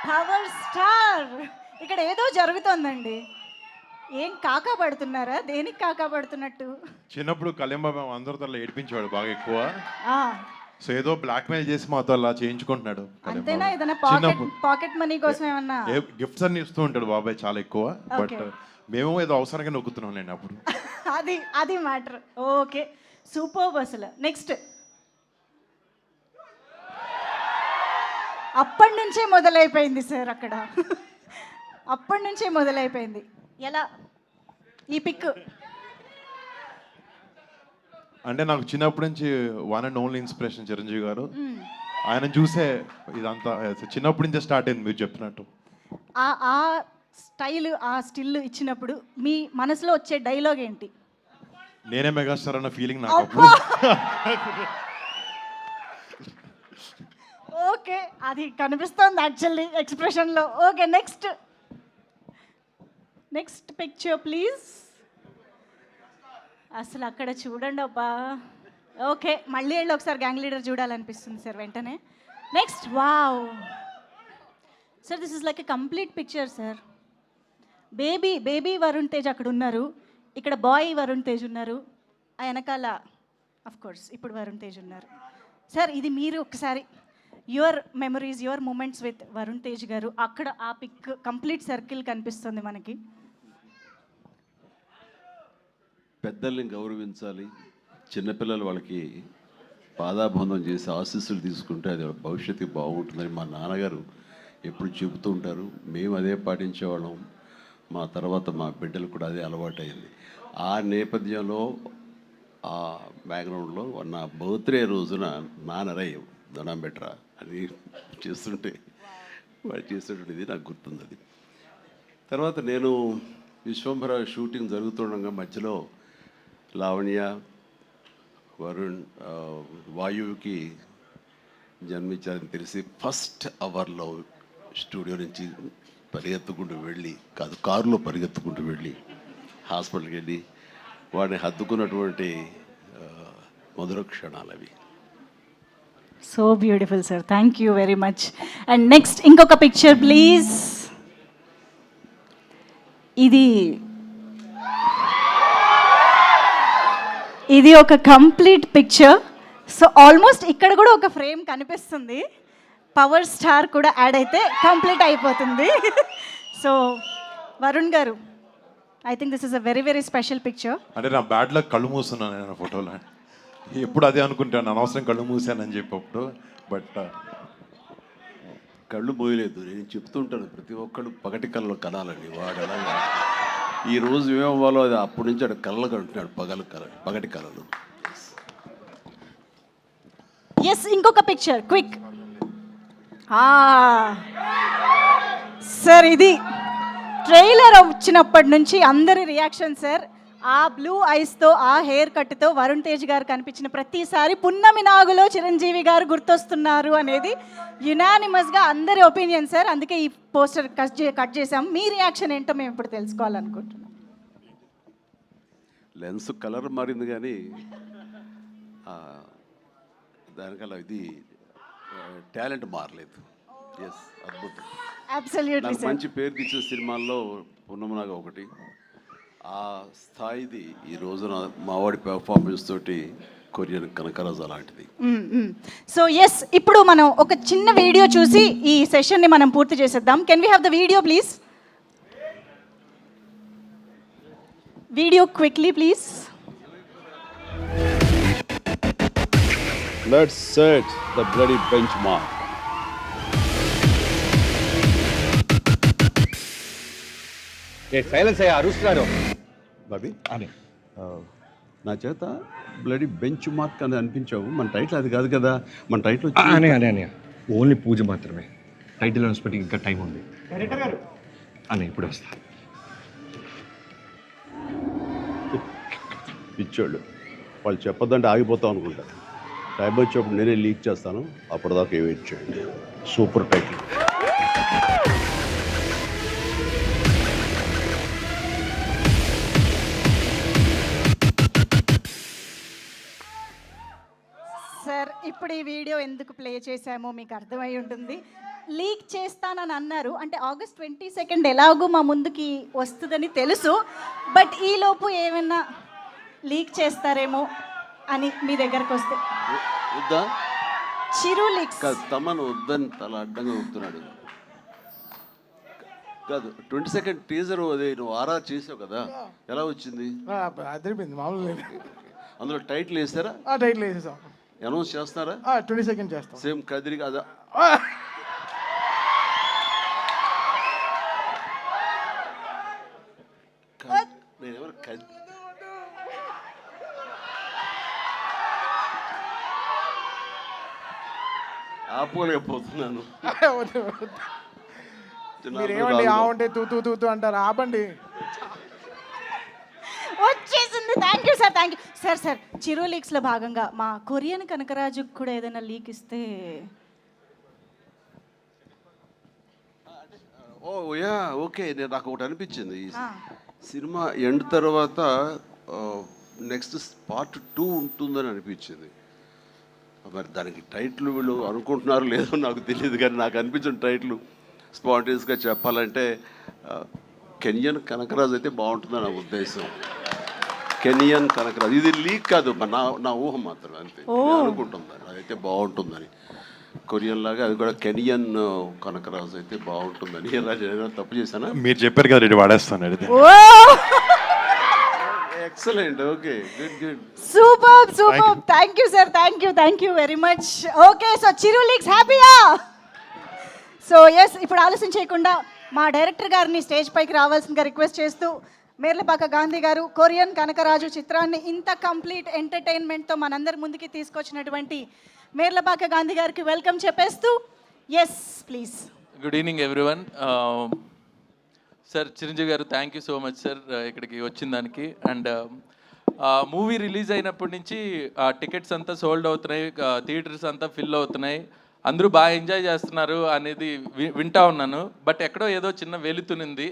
పవర్ స్టార్. ఇక్కడ ఏదో జరుగుతోందండి. ఏం కాకా పడుతున్నారా? దేనికి కాకా పడుతున్నట్టు? చిన్నప్పుడు కళ్యాణ్ బాబు అందరితో అలా ఏడిపించేవాడు బాగా ఎక్కువ. సో ఏదో బ్లాక్ మెయిల్ చేసి మాతో అలా చేయించుకుంటున్నాడు. అంతేనా? ఏదైనా పాకెట్ మనీ కోసం ఏమన్నా గిఫ్ట్స్ అన్ని ఇస్తూ ఉంటాడు బాబాయ్ చాలా ఎక్కువ. బట్ మేము ఏదో అవసరంగా నొక్కుతున్నాం లేండి అప్పుడు. అది మ్యాటర్. Okay, super. అసలు నెక్స్ట్ అప్పటి నుంచే మొదలైపోయింది సార్ అక్కడ. అప్పటి నుంచే మొదలైపోయింది. ఎలా ఈ పిక్? అంటే నాకు చిన్నప్పటి నుంచి one and only inspiration Chiranjeevi గారు. ఆయన చూసే ఇదంతా చిన్నప్పటి నుంచే స్టార్ట్ అయింది మీరు చెప్పినట్టు. ఆ స్టైల్, ఆ స్టిల్ ఇచ్చినప్పుడు మీ మనసులో వచ్చే డైలాగ్ ఏంటి? నేనే మెగాస్టార్ అన్న ఫీలింగ్ నాకు అప్పుడు. ఓకే, అది కనిపిస్తోంది యాక్చువల్లీ ఎక్స్ప్రెషన్లో. Okay, next picture please. అసలు అక్కడ చూడండి అబ్బా. ఓకే, మళ్ళీ వెళ్ళి ఒకసారి గ్యాంగ్ లీడర్ చూడాలనిపిస్తుంది సార్ వెంటనే. Next, wow sir, this is like a complete picture sir. Baby Varun Tej అక్కడ ఉన్నారు, ఇక్కడ బాయ్ వరుణ్ తేజ్ ఉన్నారు, ఆ వెనకాల అఫ్ కోర్స్ ఇప్పుడు వరుణ్ తేజ్ ఉన్నారు. సార్ ఇది మీరు ఒకసారి your memories, your moments with Varun Tej గారు. అక్కడ ఆ పిక్ కంప్లీట్ సర్కిల్ కనిపిస్తుంది మనకి. పెద్దల్ని గౌరవించాలి, చిన్నపిల్లలు వాళ్ళకి పాదాబంధం చేసి ఆశీస్సులు తీసుకుంటే అది భవిష్యత్తుకి బాగుంటుందని మా నాన్నగారు ఎప్పుడు చెబుతూ ఉంటారు. మేము అదే పాటించేవాళ్ళం. మా తర్వాత మా బిడ్డలు కూడా అదే అలవాటైంది. ఆ నేపథ్యంలో ఆ బ్యాక్గ్రౌండ్లో నా బర్త్డే రోజున నాన్నరయ్య దండం బెట్రా అని చేస్తుంటే వాడు చేసేటువంటిది నాకు గుర్తుంది. అది తర్వాత నేను విశ్వంభర షూటింగ్ జరుగుతుండగా మధ్యలో లావణ్య, వరుణ్, వాయువుకి జన్మించారని తెలిసి ఫస్ట్ అవర్లో స్టూడియో నుంచి పరిగెత్తుకుంటూ వెళ్ళి, కారులో పరిగెత్తుకుంటూ వెళ్ళి హాస్పిటల్కి వెళ్ళి వాడిని హత్తుకున్నటువంటి మధుర క్షణాలు అవి. So beautiful sir, thank you very much. And next ఇంకొక పిక్చర్ ప్లీజ్. ఇది ఒక కంప్లీట్ పిక్చర్. సో ఆల్మోస్ట్ ఇక్కడ కూడా ఒక ఫ్రేమ్ కనిపిస్తుంది. పవర్ స్టార్ కూడా యాడ్ అయితే కంప్లీట్ అయిపోతుంది. సో వరుణ్ గారు, I think this is a very very special picture. అంటే నా బ్యాడ్ లక్ కళ్ళు మూస్తున్నాను నేను ఫోటోలో. ఎప్పుడు అదే అనుకుంటాను, అనవసరం కళ్ళు మూసానని చెప్పి అప్పుడు. బట్ కళ్ళు మోయలేదు, నేను చెప్తుంటాను ప్రతి ఒక్కళ్ళు పగటి కళ్ళలో కనాలని. వాడు అలాగా ఈ రోజు ఏమవ్వాలో అది అప్పటి నుంచి అక్కడ కళ్ళలు కంటున్నాడు, పగటి కళలు. ఎస్, ఇంకొక పిక్చర్ క్విక్. సార్ ఇది ట్రైలర్ వచ్చినప్పటి నుంచి అందరి రియాక్షన్ సార్. ఆ బ్లూ ఐస్తో, ఆ హెయిర్ కట్తో వరుణ్ తేజ్ గారు కనిపించిన ప్రతిసారి పున్నమి నాగులో చిరంజీవి గారు గుర్తొస్తున్నారు అనేది యునానిమస్గా అందరి ఒపీనియన్ సార్. అందుకే ఈ పోస్టర్ కట్ చేసాం. మీ రియాక్షన్ ఏంటో మేము ఇప్పుడు తెలుసుకోవాలనుకుంటున్నాం. లెన్స్ కలర్ మారింది కానీ దానికల్లా ఇది టాలెంట్ మారలేదు. ఎస్, అద్భుతం. అబ్సల్యూట్లీ నాకు సార్. మంచి పేరు తెచ్చిన సినిమాల్లో పున్నమనాగా ఒకటి. ఆ స్థాయిది ఈ రోజున మావాడి పెర్ఫార్మెన్స్ తోటి కొరియన్ కనకరాజు అలాంటిది. సో ఎస్, ఇప్పుడు మనం ఒక చిన్న వీడియో చూసి ఈ సెషన్ని మనం పూర్తి చేసేద్దాం. Can we have the video please? Video quickly please. Let's set the bloody benchmark. Silence అయ్యా, అరుస్తున్నారు. బాబీ నా చేత బ్లడీ బెంచ్ మార్క్ అని అనిపించావు. మన టైటిల్ అది కాదు కదా. మన టైటిల్ అనే ఓన్లీ పూజ మాత్రమే. టైటిల్ అనౌన్స్మెంట్కి ఇంకా టైం ఉంది అని ఇప్పుడు వస్తా. పిచ్చోళ్ళు వాళ్ళు చెప్పొద్దంటే ఆగిపోతాం అనుకుంటా. టైం వచ్చేప్పుడు నేనే లీక్ చేస్తాను, అప్పటిదాకా వెయిట్ చేయండి. Super title. సార్, ఇప్పుడు ఈ వీడియో ఎందుకు ప్లే చేశామో మీకు అర్థమై ఉంటుంది. లీక్ చేస్తానని అన్నారు, అంటే August 22 ఎలాగో మా ముందుకి వస్తుందని తెలుసు. బట్ ఈలోపు ఏమైనా లీక్ చేస్తారేమో అని మీ దగ్గరకు వస్తే. వద్దా? చిరు లీక్స్ తమను వద్దని తల అడ్డంగా ఊపుతున్నాడు. కాదు, 22 టీజర్ అదే నువ్వు ఆరా చేసావు కదా, ఎలా వచ్చింది? అదిరిపోయింది, మామూలు. అందులో టైటిల్ వేస్తారా? టైటిల్ వేసేసాం. అనౌన్స్ చేస్తారా? 22 చేస్తాం. సేమ్ కదిరి కదా. నేనేమన్నా ఆపుకోలేకపోతున్నాను. మీరేమండి ఆ ఉంటే తూతూ తూతూ అంటారు, ఆపండి. వచ్చేసింది. Thank you sir, thank you sir. Sir Chiru లీక్స్లో భాగంగా మా కొరియన్ కనకరాజుకు కూడా ఏదైనా లీక్ ఇస్తే. Oh yeah okay. నాకు ఒకటి అనిపించింది, ఈ సినిమా ఎండ్ తర్వాత నెక్స్ట్ పార్ట్ 2 ఉంటుందని అనిపించింది. మరి దానికి టైటిల్ వీళ్ళు అనుకుంటున్నారో లేదో నాకు తెలియదు, కానీ నాకు అనిపించిన టైటిల్ స్పాంటేనియస్గా చెప్పాలంటే కెనియన్ కనకరాజు అయితే బాగుంటుందని నా ఉద్దేశం. కెనియన్ కనకరాజు, ఇది లీక్ కాదు, నా ఊహ మాత్రం అంతే. అనుకుంటున్నాను అదైతే బాగుంటుందని. కొరియన్ లాగా అది కూడా కెనియన్ కనకరాజు అయితే బాగుంటుందని. ఎలా తప్పు చేశానా? మీరు చెప్పారు కదా, రెడీ వాడేస్తాను. Excellent, okay, good good, super super. Thank you sir, thank you very much. Okay, so Chiru leaks హ్యాపీయా? సో ఎస్, ఇప్పుడు ఆలస్యం చేయకుండా మా డైరెక్టర్ గారిని స్టేజ్ పైకి రావాల్సిందిగా రిక్వెస్ట్ చేస్తూ, మేర్లపాక గాంధీ గారు కొరియన్ కనకరాజు చిత్రాన్ని ఇంత కంప్లీట్ ఎంటర్టైన్మెంట్తో మనందరి ముందుకి తీసుకొచ్చినటువంటి మేర్లపాక గాంధీ గారికి వెల్కమ్ చెప్పేస్తూ, yes please. Good evening everyone. Sir Chiranjeevi గారు thank you so much sir ఇక్కడికి వచ్చిన దానికి. అండ్ మూవీ రిలీజ్ అయినప్పటి నుంచి టికెట్స్ అంతా సోల్డ్ అవుతున్నాయి, థియేటర్స్ అంతా ఫిల్ అవుతున్నాయి, అందరూ బాగా ఎంజాయ్ చేస్తున్నారు అనేది వింటా ఉన్నాను. బట్ ఎక్కడో ఏదో చిన్న వెలుతునింది.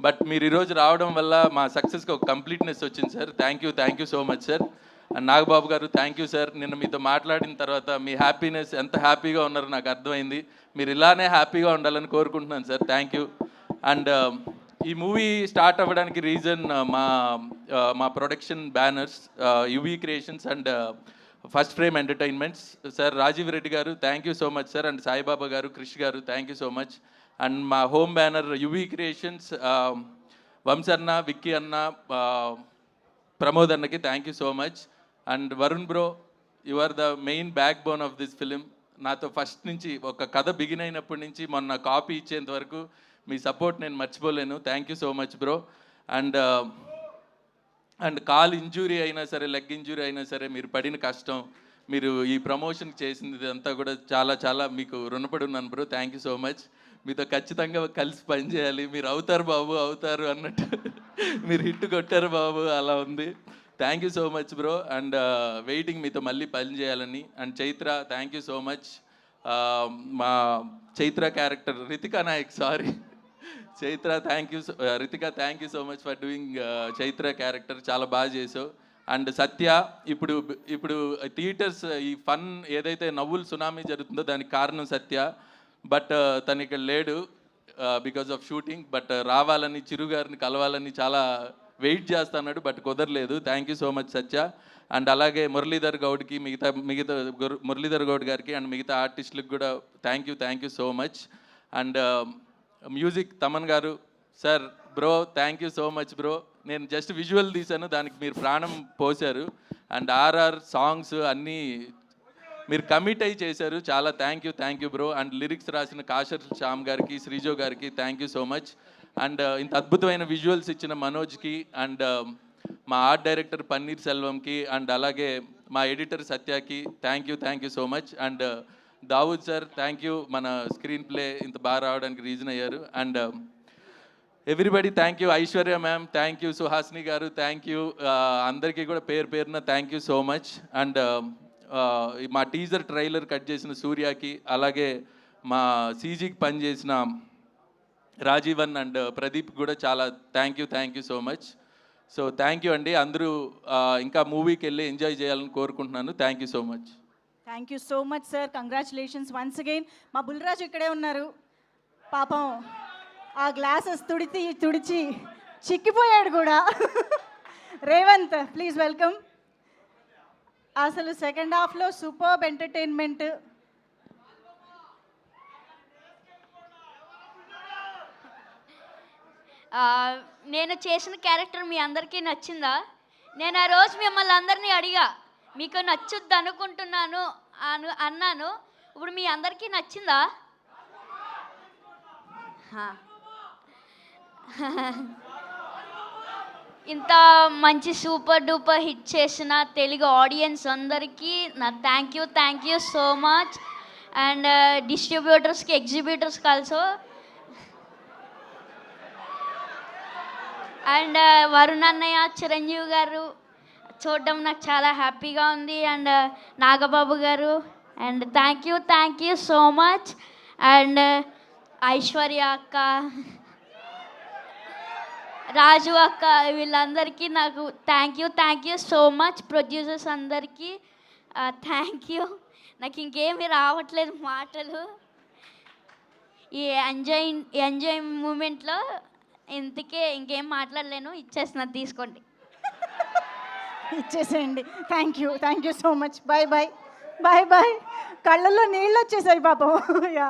బట్ మీరు ఈరోజు రావడం వల్ల మా సక్సెస్కి ఒక కంప్లీట్నెస్ వచ్చింది sir. Thank you so much sir. And Nagababu garu thank you sir. నిన్న మీతో మాట్లాడిన తర్వాత మీ హ్యాపీనెస్ ఎంత హ్యాపీగా ఉన్నారో నాకు అర్థమైంది. మీరు ఇలానే హ్యాపీగా ఉండాలని కోరుకుంటున్నాను సార్. Thank you. అండ్ ఈ మూవీ స్టార్ట్ అవ్వడానికి రీజన్ మా production banners UV Creations and first frame Entertainments. Sir Rajeev Reddy garu thank you so much sir. And Saibaba garu, Krish garu thank you so much. And మా హోమ్ బ్యానర్ యువీ క్రియేషన్స్, వంశన్న, విక్కీ అన్న, ప్రమోద్ అన్నకి thank you so much. And Varun bro, you are the main backbone of this film. నాతో first నుంచి ఒక కథ begin అయినప్పటి నుంచి మొన్న కాపీ ఇచ్చేంత వరకు మీ సపోర్ట్ నేను మర్చిపోలేను. Thank you so much bro. And call injury అయినా సరే, లెగ్ ఇంజూరీ అయినా సరే, మీరు పడిన కష్టం, మీరు ఈ ప్రమోషన్ చేసింది అంతా కూడా చాలా చాలా మీకు రుణపడి ఉన్నాను bro. Thank you so much. మీతో ఖచ్చితంగా కలిసి పనిచేయాలి. మీరు అవుతారు బాబు, అవుతారు అన్నట్టు మీరు హిట్ కొట్టారు బాబు, అలా ఉంది. Thank you so much bro. And waiting మీతో మళ్ళీ పని చేయాలని. And Chaitra thank you so much. మా Chaitra character Ritika Nayak, sorry Chaitra, thank you. Ritika thank you so much for doing Chaitra character, చాలా బాగా చేసావు. అండ్ సత్య, ఇప్పుడు థియేటర్స్ ఈ ఫన్ ఏదైతే నవ్వులు సునామీ జరుగుతుందో దానికి కారణం సత్య. బట్ తను ఇక్కడ లేడు బికాజ్ ఆఫ్ షూటింగ్. బట్ రావాలని, చిరు గారిని కలవాలని చాలా వెయిట్ చేస్తున్నాడు, బట్ కుదరలేదు. Thank you so much Satya. And అలాగే మురళీధర్ గౌడ్కి, మిగతా మురళీధర్ గౌడ్ గారికి అండ్ మిగతా ఆర్టిస్టులకు కూడా thank you so much. And music Thaman garu sir, bro thank you so much bro. నేను జస్ట్ విజువల్ తీశాను, దానికి మీరు ప్రాణం పోశారు. అండ్ ఆర్ఆర్ సాంగ్స్ అన్నీ మీరు కమిట్ అయ్యి చేశారు, చాలా thank you bro. And lyrics రాసిన కాషర్ శ్యామ్ గారికి, శ్రీజో గారికి thank you so much. And ఇంత అద్భుతమైన విజువల్స్ ఇచ్చిన మనోజ్కి, అండ్ మా ఆర్ట్ డైరెక్టర్ పన్నీర్ సెల్వంకి, అండ్ అలాగే మా ఎడిటర్ సత్యకి thank you so much. And Dawood sir thank you, మన స్క్రీన్ ప్లే ఇంత బాగా రావడానికి రీజన్ అయ్యారు. And everybody thank you. Aishwarya ma'am thank you, Suhasini గారు థ్యాంక్ యూ, అందరికీ కూడా పేరున thank you so much. And మా టీజర్ ట్రైలర్ కట్ చేసిన సూర్యకి, అలాగే మా సీజీకి పనిచేసిన రాజీవన్ అండ్ ప్రదీప్ కూడా చాలా thank you so much. So thank you అండి. అందరూ ఇంకా మూవీకి వెళ్ళి ఎంజాయ్ చేయాలని కోరుకుంటున్నాను. Thank you so much. Thank you so much sir. Congratulations once again. మా బుల్రాజు ఇక్కడే ఉన్నారు, పాపం ఆ గ్లాసెస్ తుడిచి చిక్కిపోయాడు కూడా. Revanth please welcome. అసలు సెకండ్ హాఫ్లో సూపర్బ్ ఎంటర్టైన్మెంట్. నేను చేసిన క్యారెక్టర్ మీ అందరికీ నచ్చిందా? నేను ఆ రోజు మిమ్మల్ని అందరినీ అడిగా, మీకు నచ్చుద్ది అనుకుంటున్నాను అన్నాను. ఇప్పుడు మీ అందరికీ నచ్చిందా? ఇంత మంచి సూపర్ డూపర్ హిట్ చేసిన తెలుగు ఆడియన్స్ అందరికీ నా thank you so much. And డిస్ట్రిబ్యూటర్స్కి, ఎగ్జిబ్యూటర్స్కి ఆల్సో. అండ్ వరుణ్ అన్నయ్య, చిరంజీవి గారు చూడడం నాకు చాలా హ్యాపీగా ఉంది. అండ్ నాగబాబు గారు, and thank you so much. And Aishwarya అక్క, రాజు అక్క, వీళ్ళందరికీ నాకు thank you so much. Producers అందరికీ థ్యాంక్ యూ. నాకు ఇంకేమీ రావట్లేదు మాటలు. ఈ ఎంజాయ్ మూమెంట్లో ఇంకేం మాట్లాడలేను. ఇచ్చేసిన, తీసుకోండి. ఇచ్చేసేయండి. Thank you so much. Bye. కళ్ళల్లో నీళ్ళు వచ్చేసాయి పాపం. Yeah,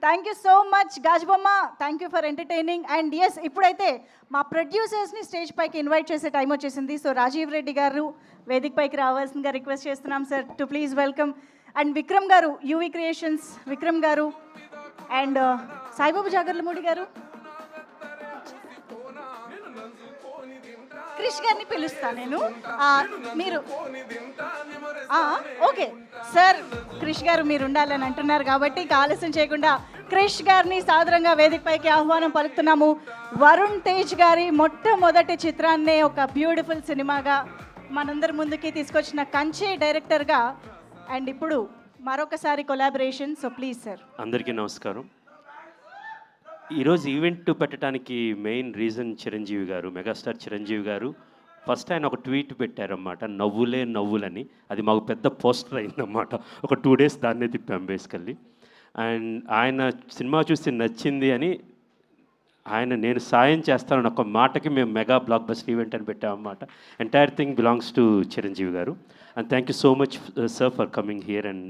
thank you so much గాజుబొమ్మ. Thank you for entertaining. And yes, ఇప్పుడైతే మా ప్రొడ్యూసర్స్ని స్టేజ్ పైకి ఇన్వైట్ చేసే టైం వచ్చేసింది. సో రాజీవ్ రెడ్డి గారు వేదిక పైకి రావాల్సిందిగా రిక్వెస్ట్ చేస్తున్నాం sir to please welcome. And Vikram గారు, యూవి క్రియేషన్స్ విక్రమ్ గారు, అండ్ సాయిబాబు జాగర్లమూడి గారు, క్రిష్ గారిని పిలుస్తా నేను. మీరు ఓకే సార్, క్రిష్ గారు మీరు ఉండాలని అంటున్నారు కాబట్టి ఆలస్యం చేయకుండా క్రిష్ గారిని సాదరంగా వేదికపైకి ఆహ్వానం పలుకుతున్నాము. వరుణ్ తేజ్ గారి మొట్టమొదటి చిత్రాన్నే ఒక బ్యూటిఫుల్ సినిమాగా మనందరి ముందుకి తీసుకొచ్చిన కంచె డైరెక్టర్గా, అండ్ ఇప్పుడు మరొకసారి కొలాబరేషన్. So please sir. అందరికీ నమస్కారం. ఈరోజు ఈవెంట్ పెట్టడానికి మెయిన్ రీజన్ చిరంజీవి గారు, మెగాస్టార్ చిరంజీవి గారు. ఫస్ట్ ఆయన ఒక ట్వీట్ పెట్టారన్నమాట, నవ్వులే నవ్వులని. అది మాకు పెద్ద పోస్టర్ అయిందన్నమాట. ఒక 2 days దాన్నే తిప్పాం బేసికల్లీ. అండ్ ఆయన సినిమా చూసి నచ్చింది అని నేను సాయం చేస్తానని ఒక మాటకి మేము మెగా బ్లాక్ బస్టర్ ఈవెంట్ అని పెట్టామన్నమాట. Entire thing belongs to Chiranjeevi గారు. And thank you so much sir for coming here and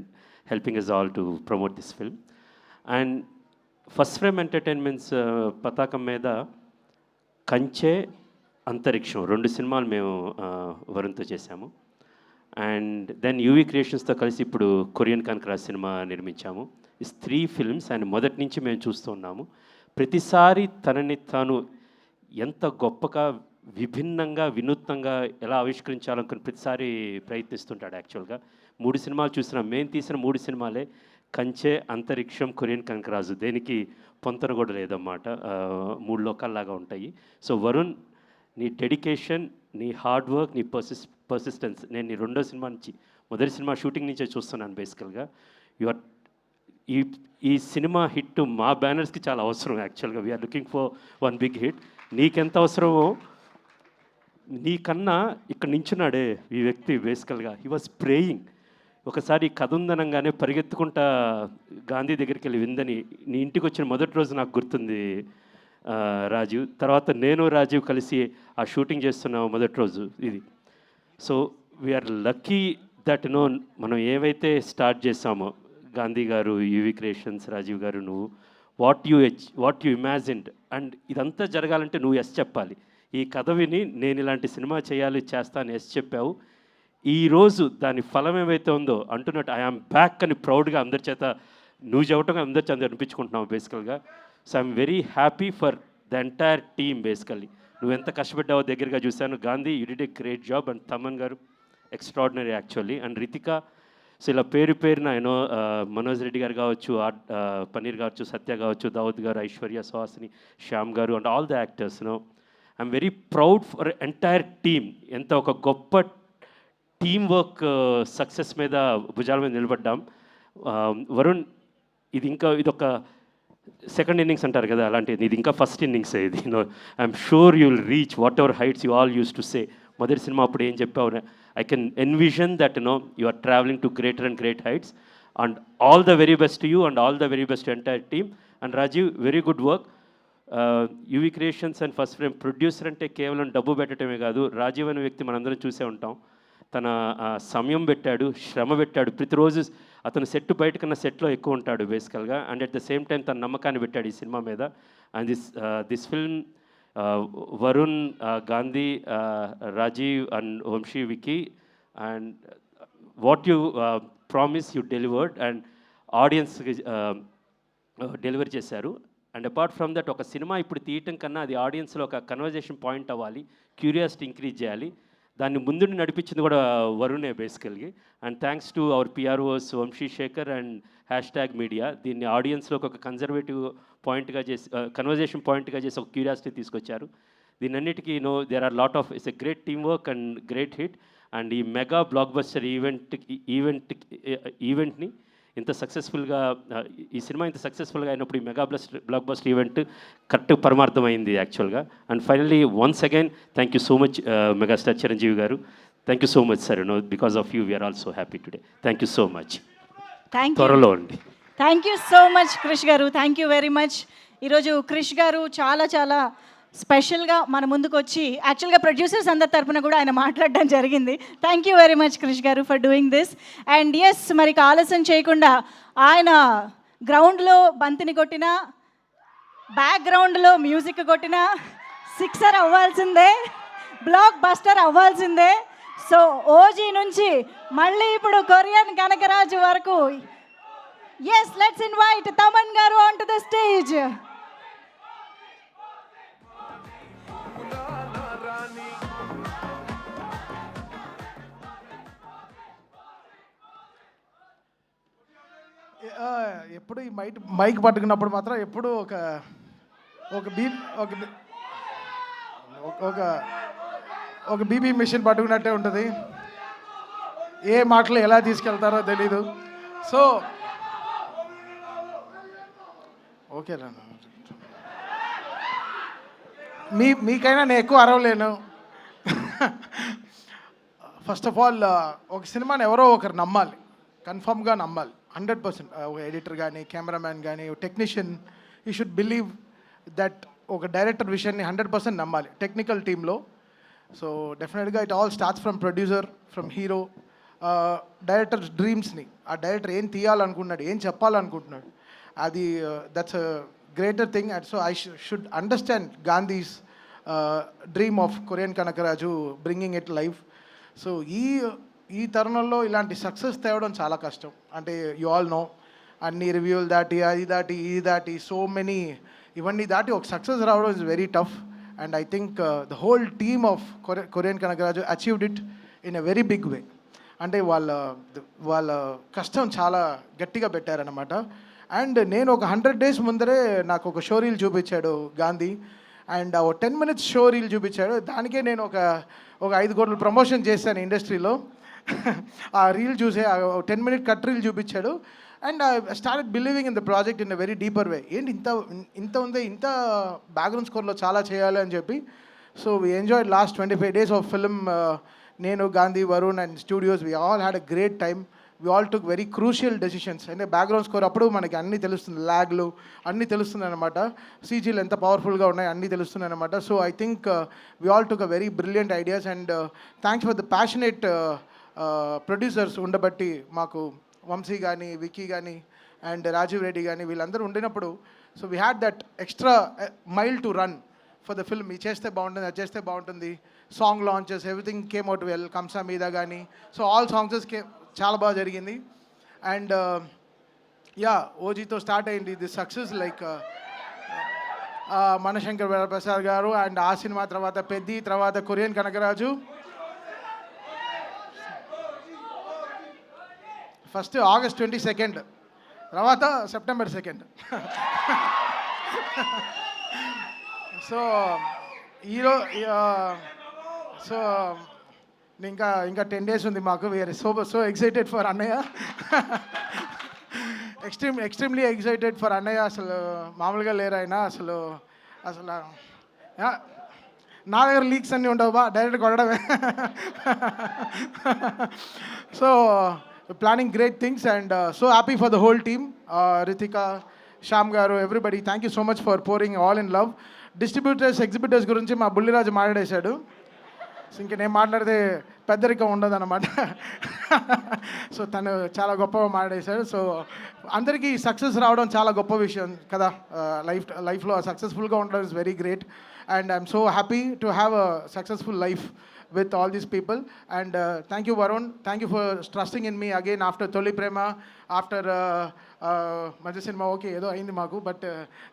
helping us all to promote this film. And first frame Entertainments పతాకం మీద కంచె, అంతరిక్షం 2 సినిమాలు మేము వరుణ్తో చేశాము. అండ్ దెన్ యూవీ క్రియేషన్స్తో కలిసి ఇప్పుడు కొరియన్ కనకరాజ్ సినిమా నిర్మించాము. ఈ 3 films ఆయన మొదటి నుంచి మేము చూస్తూ ఉన్నాము. ప్రతిసారి తనని తాను ఎంత గొప్పగా, విభిన్నంగా, వినూత్నంగా ఎలా ఆవిష్కరించాలనుకుని ప్రతిసారి ప్రయత్నిస్తుంటాడు. యాక్చువల్గా 3 సినిమాలు చూసినాం. మేము తీసిన 3 సినిమాలే కంచె, అంతరిక్షం, కొరియన్ కనకరాజు. దేనికి పొంతన కూడా లేదన్నమాట. 3 లోకాల్లాగా ఉంటాయి. సో వరుణ్, నీ డెడికేషన్, నీ హార్డ్ వర్క్, నీ పర్సిస్టెన్స్ నేను నీ 2వ సినిమా నుంచి, మొదటి సినిమా షూటింగ్ నుంచే చూస్తున్నాను బేసికల్గా. ఈ సినిమా హిట్ మా బ్యానర్స్కి చాలా అవసరం. యాక్చువల్గా we are looking for 1 big hit. నీకెంత అవసరమో నీకన్నా ఇక్కడ నించున్నాడే ఈ వ్యక్తి. బేసికల్గా హీ వాజ్ ప్రేయింగ్. ఒకసారి కథ ఉందనంగానే పరిగెత్తుకుంటా గాంధీ దగ్గరికి వెళ్ళి విందని. నీ ఇంటికి వచ్చిన మొదటి రోజు నాకు గుర్తుంది రాజీవ్. తర్వాత నేను రాజీవ్ కలిసి ఆ షూటింగ్ చేస్తున్నాము మొదటి రోజు ఇది. సో వీఆర్ లక్కీ దట్ మనం ఏవైతే స్టార్ట్ చేసామో, గాంధీ గారు, యూవీ క్రియేషన్స్, రాజీవ్ గారు, నువ్వు వాట్ యు ఇమాజిన్డ్. అండ్ ఇదంతా జరగాలంటే నువ్వు ఎస్ చెప్పాలి. ఈ కథ విని నేను ఇలాంటి సినిమా చేస్తాను ఎస్ చెప్పావు. ఈరోజు దాని ఫలం ఏమైతే ఉందో అంటున్నట్టు ఐఆమ్ బ్యాక్ అని ప్రౌడ్గా అందరి చేత నువ్వు చెప్పటం అందరి చేత అనిపించుకుంటున్నావు బేసికల్గా. So I'm very happy for the entire team. Basically నువ్వు ఎంత కష్టపడ్డావో దగ్గరగా చూశాను. Gandhi, you did a great job. And Thaman గారు ఎక్స్ట్రాడినరీ యాక్చువల్లీ. అండ్ రితిక. సో ఇలా పేరున మనోజ్ రెడ్డి గారు కావచ్చు, పన్నీర్ కావచ్చు, సత్య కావచ్చు, దావుద్ గారు, ఐశ్వర్య, సుహాసిని, శ్యామ్ గారు, and all the actors. I'm very proud for entire team. ఎంత ఒక గొప్ప టీమ్ వర్క్ సక్సెస్ మీద, భుజాల మీద నిలబడ్డాం. వరుణ్, ఇదొక సెకండ్ ఇన్నింగ్స్ అంటారు కదా, అలాంటిది ఇది ఇంకా ఫస్ట్ ఇన్నింగ్స్. ఇది I'm sure you will reach whatever heights you all use to say. మొదటి సినిమా అప్పుడు ఏం చెప్పావు, I can envision that you are travelling to greater and great heights. And all the very best to you and all the very best to entire team. And Rajeev, very good work. UV creations and first frame producer అంటే కేవలం డబ్బు పెట్టడమే కాదు. రాజీవ్ అనే వ్యక్తి మనందరం చూసే ఉంటాం. తన సమయం పెట్టాడు, శ్రమ పెట్టాడు. ప్రతిరోజు అతను సెట్ బయట కన్నా సెట్లో ఎక్కువ ఉంటాడు బేసికల్గా. And at the same time తన నమ్మకాన్ని పెట్టాడు ఈ సినిమా మీద. And this film, Varun, Gandhi, Rajeev and Vamsi, Vicky, and what you promise you delivered. And ఆడియన్స్కి డెలివరీ చేశారు. అండ్ అపార్ట్ ఫ్రమ్ దట్ ఒక సినిమా ఇప్పుడు తీయటం కన్నా అది ఆడియన్స్లో ఒక కన్వర్జేషన్ పాయింట్ అవ్వాలి, క్యూరియాసిటీ ఇంక్రీజ్ చేయాలి. దాన్ని ముందుండి నడిపించింది కూడా వరుణే బేసికల్గా. And thanks to our PROs Vamsi Shekhar and #media. దీన్ని ఆడియన్స్లో ఒక కన్జర్వేటివ్ పాయింట్గా చేసి, కన్వర్జేషన్ పాయింట్గా చేసి ఒక క్యూరియాసిటీ తీసుకొచ్చారు. దీనన్నిటికీ there are lot of it's a great team work and great hit. And ఈ మెగా బ్లాక్ బస్టర్ ఈవెంట్ని ఇంత సక్సెస్ఫుల్గా, ఈ సినిమా ఇంత సక్సెస్ఫుల్గా అయినప్పుడు ఈ mega block buster event correct పరమార్థమైంది యాక్చువల్గా. And finally once again thank you so much megastar Chiranjeevi గారు. Thank you so much sir. Because of you we are also happy today. Thank you so much. త్వరలో అండి. Thank you so much Krish garu. Thank you very much. ఈరోజు క్రిష్ గారు చాలా చాలా స్పెషల్గా మన ముందుకు వచ్చి, యాక్చువల్గా ప్రొడ్యూసర్స్ అందరి తరపున కూడా ఆయన మాట్లాడడం జరిగింది. Thank you very much Krish గారు for doing this. And yes, మరి ఆలస్యం చేయకుండా ఆయన గ్రౌండ్లో బంతిని కొట్టినా, బ్యాక్గ్రౌండ్లో మ్యూజిక్ కొట్టినా సిక్సర్ అవ్వాల్సిందే, బ్లాక్ బస్టర్ అవ్వాల్సిందే. సో ఓజీ నుంచి మళ్ళీ ఇప్పుడు కొరియన్ కనకరాజు వరకు, ఎస్ లెట్స్ ఇన్వైట్ తమన్ గారు ఆన్ టు ద స్టేజ్. ఎప్పుడు ఈ మైక్ పట్టుకున్నప్పుడు మాత్రం ఎప్పుడు ఒక బీబీ మిషన్ పట్టుకున్నట్టే ఉంటుంది. ఏ మాటలు ఎలా తీసుకెళ్తారో తెలీదు. సో ఓకేనా, మీకైనా నేను ఎక్కువ అరవలేను. ఫస్ట్ ఆఫ్ ఆల్ ఒక సినిమాని ఎవరో ఒకరు నమ్మాలి, కన్ఫర్మ్గా నమ్మాలి 100%. ఒక ఎడిటర్ కానీ, కెమెరామ్యాన్ కానీ, technician, you should believe that ఒక డైరెక్టర్ విషయాన్ని 100% నమ్మాలి టెక్నికల్ టీంలో. సో డెఫినెట్గా it all starts from producer, from hero. Director డ్రీమ్స్ని, ఆ డైరెక్టర్ ఏం తీయాలనుకుంటున్నాడు, ఏం చెప్పాలనుకుంటున్నాడు, అది that's a greater thing. And so I should understand Gandhi's dream of Korean Kanakaraju, bringing it life. సో ఈ తరుణంలో ఇలాంటి సక్సెస్ తేవడం చాలా కష్టం. అంటే యు ఆల్ నో, అన్ని రివ్యూలు దాటి, అది దాటి, ఇది దాటి, సో మెనీ, ఇవన్నీ దాటి ఒక సక్సెస్ రావడం is very tough. And I think the whole team of Korean Kanakaraju achieved it in a very big way. అంటే వాళ్ళ కష్టం చాలా గట్టిగా పెట్టారనమాట. అండ్ నేను ఒక 100 days ముందరే నాకు ఒక షో రీల్ చూపించాడు Gandhi. And 10 minutes show reel చూపించాడు. దానికే నేను ఒక 5 కోట్ల ప్రమోషన్ చేశాను ఇండస్ట్రీలో. ఆ రీల్ చూసే 10 minute కట్ రీల్ చూపించాడు. And I started believing in the project in a very deeper way. ఏంటి ఇంత ఉంది, ఇంత బ్యాక్గ్రౌండ్ స్కోర్లో చాలా చేయాలి అని చెప్పి. So we enjoyed last 25 days of film. నేను, Gandhi, Varun and studios, we all had a great time. We all took very crucial decisions. అంటే బ్యాక్గ్రౌండ్ స్కోర్ అప్పుడు మనకి అన్నీ తెలుస్తుంది, ల్యాగ్లు అన్నీ తెలుస్తుంది అనమాట, సీజీలు ఎంత పవర్ఫుల్గా ఉన్నాయి అన్నీ తెలుస్తుంది అనమాట. So I think we all took a very brilliant ideas. And thanks for the passionate producers ఉండబట్టి, మాకు వంశీ కానీ, విక్కీ కానీ అండ్ రాజీవ్ రెడ్డి కానీ వీళ్ళందరూ ఉండినప్పుడు, so we had that extra mile to run for the film. ఇది చేస్తే బాగుంటుంది, అది చేస్తే బాగుంటుంది. Song launches, everything came out well. కంసా మీద కానీ, సో ఆల్ సాంగ్స్ చాలా బాగా జరిగింది. అండ్ యా, ఓజీతో స్టార్ట్ అయింది the success. Like Manashankar Prasad గారు అండ్ ఆ సినిమా తర్వాత పెద్ది, తర్వాత కొరియన్ కనకరాజు. ఫస్ట్ August 22, తర్వాత September 2. సో సో ఇంకా 10 days ఉంది మాకు. వీఆర్ సో ఎక్సైటెడ్ ఫర్ అన్నయ్య, ఎక్స్ట్రీమ్లీ ఎక్సైటెడ్ ఫర్ అన్నయ్య. అసలు మామూలుగా లేరు ఆయన. అసలు నా దగ్గర లీక్స్ అన్నీ ఉండవు బా, డైరెక్ట్ కొట్టడమే. So planning great things and so happy for the whole team. Ritika, Shyam గారు, everybody, thank you so much for pouring all in love. Distributors, exhibitors గురించి మా బుల్లిరాజు మాట్లాడేశాడు. సో ఇంక నేను మాట్లాడితే పెద్దరికం ఉండదు అనమాట. సో తను చాలా గొప్పగా మాట్లాడేశాడు. సో అందరికీ సక్సెస్ రావడం చాలా గొప్ప విషయం కదా. లైఫ్లో సక్సెస్ఫుల్గా ఉండడం is very great. and I'm so happy to have a successful life with all these people. And thank you, Varun. Thank you for trusting in me again after Toli Prema, after Manju Cinema. Okay, edo ayindi maaku, but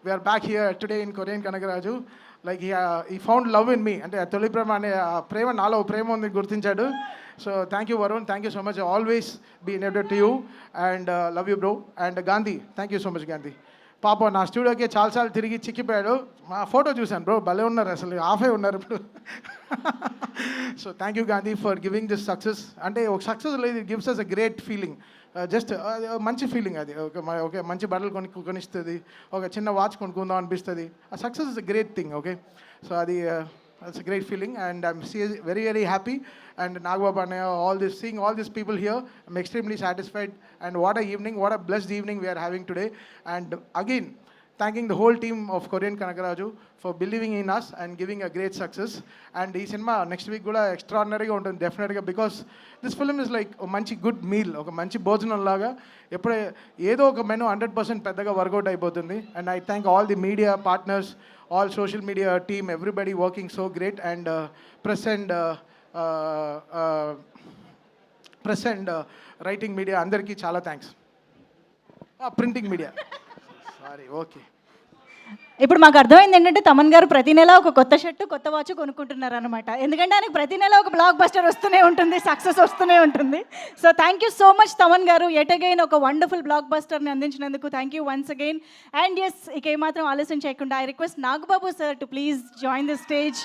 we are back here today in Korean Kanagaraju. Like he found love in me. Ante Toli Prema ane prema nalo prema undi gurtinchadu. So thank you, Varun. Thank you so much. I always be indebted to you, and love you, bro. And Gandhi, thank you so much, Gandhi. పాప నా స్టూడియోకి చాలాసార్లు తిరిగి చిక్కిపోయాడు. మా photo చూశాను bro, భలే ఉన్నారు, అసలు హాఫే ఉన్నారు ఇప్పుడు. So thank you Gandhi for giving this success. అంటే ఒక సక్సెస్ లేదు, it gives us a great feeling. Just మంచి ఫీలింగ్ అది. ఓకే మంచి బట్టలు కొనిస్తుంది, ఒక చిన్న వాచ్ కొనుక్కుందాం అనిపిస్తుంది. ఆ success is a great thing. Okay, so అది that's a great feeling, and I'm very, very happy. And Nagababa, seeing all these people here, I'm extremely satisfied. And what a evening, what a blessed evening we are having today. And again, thanking the whole team of Korean Kanagaraju for believing in us and giving a great success. And this cinema next week kuda extraordinary ga untundi definitely, because this film is like a manchi good meal, oka manchi bhojanam laga eppude edo oka menu 100% peddaga workout అయిపోతుంది. And I thank all the media partners, all social media team, everybody working so great, and press and writing media andarki chala thanks. Printing media sorry. Okay, ఇప్పుడు మాకు అర్థమైంది ఏంటంటే తమన్ గారు ప్రతి నెల ఒక కొత్త షర్టు కొత్త వాచ్ కొనుక్కుంటున్నారు అనమాట. ఎందుకంటే ఆయనకు ప్రతి నెల ఒక బ్లాక్ బస్టర్ వస్తూనే ఉంటుంది, సక్సెస్ వస్తూనే ఉంటుంది. So thank you so much Thaman గారు, ఎట్ అగైన్ ఒక వండర్ఫుల్ బ్లాక్ బస్టర్ని అందించినందుకు thank you once again. And yes, ఇక ఏమాత్రం ఆలస్యం చేయకుండా I request Nagababu sir to please join the stage.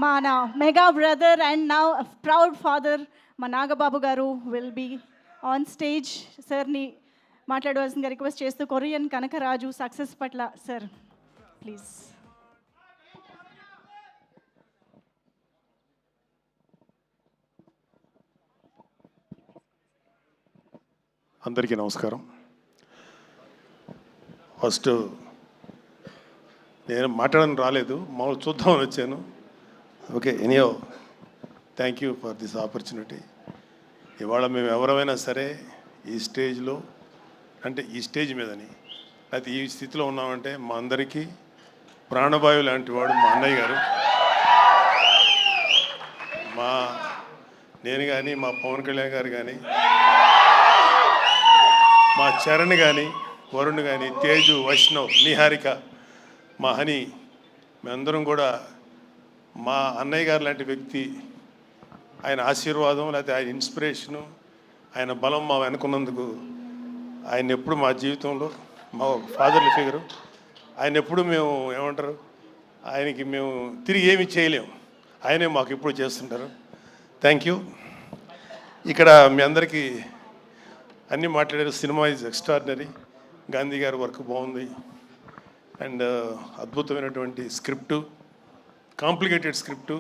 మా నా mega brother and now proud father మా నాగబాబు గారు విల్ బీ ఆన్ స్టేజ్. సార్ని మాట్లాడవలసిందిగా రిక్వెస్ట్ చేస్తూ కొరియన్ కనకరాజు సక్సెస్ పట్ల సార్ ప్లీజ్. అందరికీ నమస్కారం. ఫస్ట్ నేను మాట్లాడని రాలేదు, మామూలు చూద్దామని వచ్చాను. Okay, anyhow thank you for this opportunity. ఇవాళ మేము ఎవరైనా సరే ఈ స్టేజ్లో, అంటే ఈ స్టేజ్ మీదని అయితే ఈ స్థితిలో ఉన్నామంటే మా అందరికీ ప్రాణవాయువు లాంటి వాడు మా అన్నయ్య గారు. నేను కానీ, మా పవన్ కళ్యాణ్ గారు కానీ, మా చరణ్ కానీ, వరుణ్ కానీ, తేజు, వైష్ణవ్, నిహారిక, మా హని, మేమందరం కూడా మా అన్నయ్య గారు లాంటి వ్యక్తి, ఆయన ఆశీర్వాదం లేకపోతే ఆయన ఇన్స్పిరేషను, ఆయన బలం మా వెనుకున్నందుకు ఆయన ఎప్పుడు మా జీవితంలో మా ఫాదర్ల ఫిగరు. ఆయన ఎప్పుడు మేము ఏమంటారు, ఆయనకి మేము తిరిగి ఏమి చేయలేము, ఆయనే మాకు ఎప్పుడు చేస్తుంటారు. Thank you. ఇక్కడ మీ అందరికీ అన్నీ మాట్లాడారు. Cinema is extraordinary. గాంధీ గారి వర్క్ బాగుంది, అండ్ అద్భుతమైనటువంటి script, complicated script,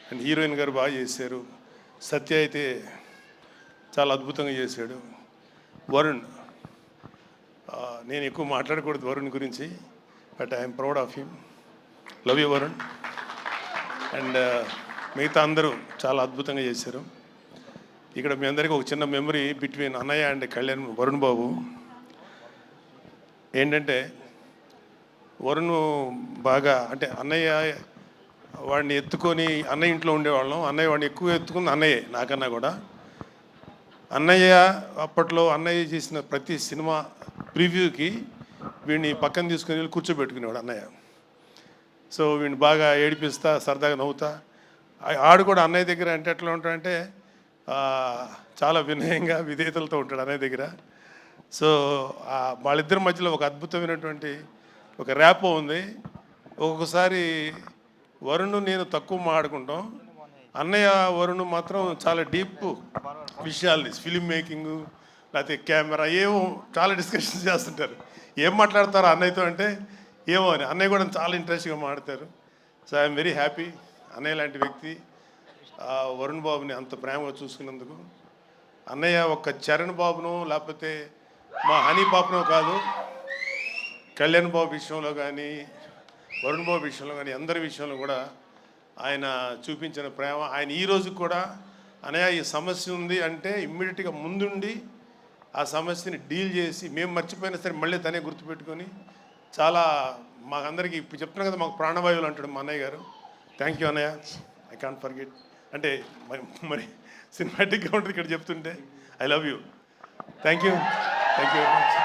and heroine గారు బాగా చేశారు. సత్య అయితే చాలా అద్భుతంగా చేశాడు. వరుణ్, నేను ఎక్కువ మాట్లాడకూడదు వరుణ్ గురించి, but I'm proud of him. Love you Varun. And మిగతా అందరూ చాలా అద్భుతంగా చేశారు. ఇక్కడ మీ అందరికీ ఒక చిన్న మెమరీ బిట్వీన్ అన్నయ్య అండ్ కళ్యాణ్, వరుణ్ బాబు. ఏంటంటే వరుణ్ బాగా, అంటే అన్నయ్య వాడిని ఎత్తుకొని, అన్నయ్య ఇంట్లో ఉండేవాళ్ళం, అన్నయ్య వాడిని ఎక్కువ ఎత్తుకుంది అన్నయ్యే నాకన్నా కూడా. అన్నయ్య అప్పట్లో అన్నయ్య చేసిన ప్రతి సినిమా ప్రివ్యూకి వీడిని పక్కన తీసుకుని వెళ్ళి కూర్చోబెట్టుకునేవాడు అన్నయ్య. సో వీడిని బాగా ఏడిపిస్తా, సరదాగా నవ్వుతా. ఆడు కూడా అన్నయ్య దగ్గర అంటే ఎట్లా ఉంటాడంటే చాలా వినయంగా, విధేయతలతో ఉంటాడు అన్నయ్య దగ్గర. సో వాళ్ళిద్దరి మధ్యలో ఒక అద్భుతమైనటువంటి ఒక ర్యాపో ఉంది. ఒక్కొక్కసారి వరుణ్ నేను తక్కువ మాట్లాడుకుంటాం, అన్నయ్య వరుణ్ మాత్రం చాలా డీప్ విషయాలు, ఫిలిం మేకింగ్ లేకపోతే కెమెరా, ఏమో చాలా డిస్కషన్స్ చేస్తుంటారు. ఏం మాట్లాడతారు అన్నయ్యతో అంటే ఏమో అని. అన్నయ్య కూడా చాలా ఇంట్రెస్ట్గా మాట్లాడతారు. సో ఐఎమ్ వెరీ హ్యాపీ అన్నయ్య లాంటి వ్యక్తి వరుణ్ బాబుని అంత ప్రేమగా చూసుకున్నందుకు. అన్నయ్య ఒక్క చరణ్ బాబును లేకపోతే మా హనీ పాపనో కాదు, కళ్యాణ్ బాబు విషయంలో కానీ, వరుణ్ బాబు విషయంలో కానీ, అందరి విషయంలో కూడా ఆయన చూపించిన ప్రేమ. ఆయన ఈ రోజు కూడా అన్నయ్య ఈ సమస్య ఉంది అంటే ఇమ్మీడియట్గా ముందుండి ఆ సమస్యని డీల్ చేసి, మేము మర్చిపోయినా సరే మళ్ళీ తనే గుర్తుపెట్టుకొని చాలా మాకందరికీ ఇప్పుడు చెప్తున్నాను కదా, మాకు ప్రాణవాయువులు అంటాడు మా అన్నయ్య గారు. థ్యాంక్ యూ అన్నయ్య, ఐ కాంట్ ఫర్గెట్. అంటే మరి సినిమాటిక్గా ఉంటుంది ఇక్కడ చెప్తుంటే. I love you, thank you very much.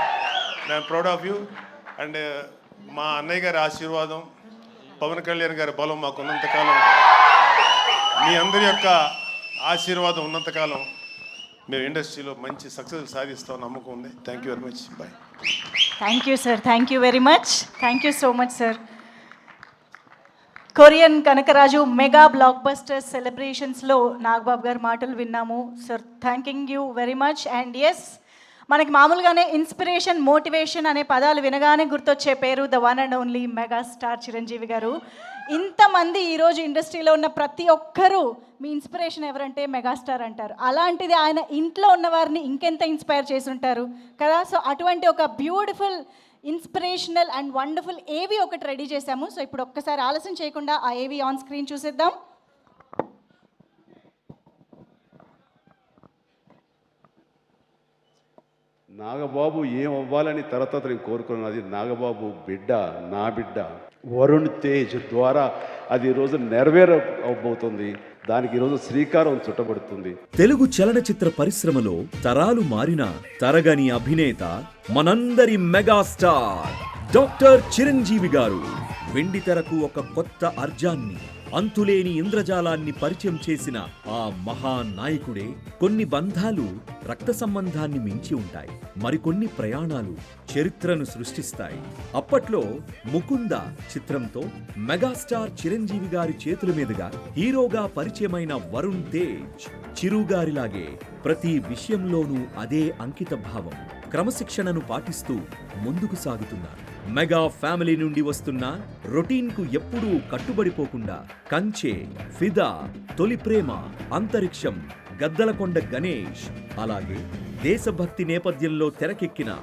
I'm proud of you. And మా అన్నయ్య గారి ఆశీర్వాదం, పవన్ కళ్యాణ్ గారి బలం మాకు ఉన్నంతకాలం, మీ అందరి యొక్క ఆశీర్వాదం ఉన్నంతకాలం మేము ఇండస్ట్రీలో మంచి సక్సెస్ సాధిస్తాం నమ్మకం ఉంది. Thank you very much. Bye. Thank you sir, thank you very much, thank you so much sir. Korean Kanakaraju mega block buster సెలబ్రేషన్స్లో నాగబాబు గారి మాటలు విన్నాము sir. Thanking you very much. And yes, మనకి మామూలుగానే ఇన్స్పిరేషన్, మోటివేషన్ అనే పదాలు వినగానే గుర్తొచ్చే పేరు the one and only megastar Chiranjeevi గారు. ఇంతమంది ఈరోజు ఇండస్ట్రీలో ఉన్న ప్రతి ఒక్కరూ మీ ఇన్స్పిరేషన్ ఎవరంటే మెగాస్టార్ అంటారు. అలాంటిది ఆయన ఇంట్లో ఉన్న వారిని ఇంకెంత ఇన్స్పైర్ చేసి ఉంటారు కదా. సో అటువంటి ఒక బ్యూటిఫుల్, ఇన్స్పిరేషనల్ అండ్ వండర్ఫుల్ ఏవి ఒకటి రెడీ చేశాము. సో ఇప్పుడు ఒక్కసారి ఆలస్యం చేయకుండా ఆ ఏవి ఆన్ స్క్రీన్ చూసేద్దాం. నాగబాబు ఏం అవ్వాలని తర్వాత నేను కోరుకున్నది, నాగబాబు బిడ్డ, నా బిడ్డ వరుణ్ తేజ్ ద్వారా అది ఈరోజు నెరవేరబోతుంది. దానికి ఈరోజు శ్రీకారం చుట్టబడుతుంది. తెలుగు చలనచిత్ర పరిశ్రమలో తరాలు మారిన తరగని అభినేత, మనందరి మెగాస్టార్ డాక్టర్ చిరంజీవి గారు వెండితెరకు ఒక కొత్త అర్జాన్ని, అంతులేని ఇంద్రజాలాన్ని పరిచయం చేసిన ఆ మహానాయకుడే. కొన్ని బంధాలు రక్త సంబంధాన్ని మించి ఉంటాయి, మరికొన్ని ప్రయాణాలు చరిత్రను సృష్టిస్తాయి. అప్పట్లో ముకుంద చిత్రంతో మెగాస్టార్ చిరంజీవి గారి చేతుల మీదుగా హీరోగా పరిచయమైన వరుణ్ తేజ్ చిరుగారిలాగే ప్రతి విషయంలోనూ అదే అంకిత భావం, క్రమశిక్షణను పాటిస్తూ ముందుకు సాగుతున్నారు. మెగా ఫ్యామిలీ నుండి వస్తున్న రొటీన్కు ఎప్పుడూ కట్టుబడిపోకుండా కంచె, ఫిదా, తొలి ప్రేమ, అంతరిక్షం, గద్దలకొండ గణేష్, అలాగే దేశభక్తి నేపథ్యంలో తెరకెక్కిన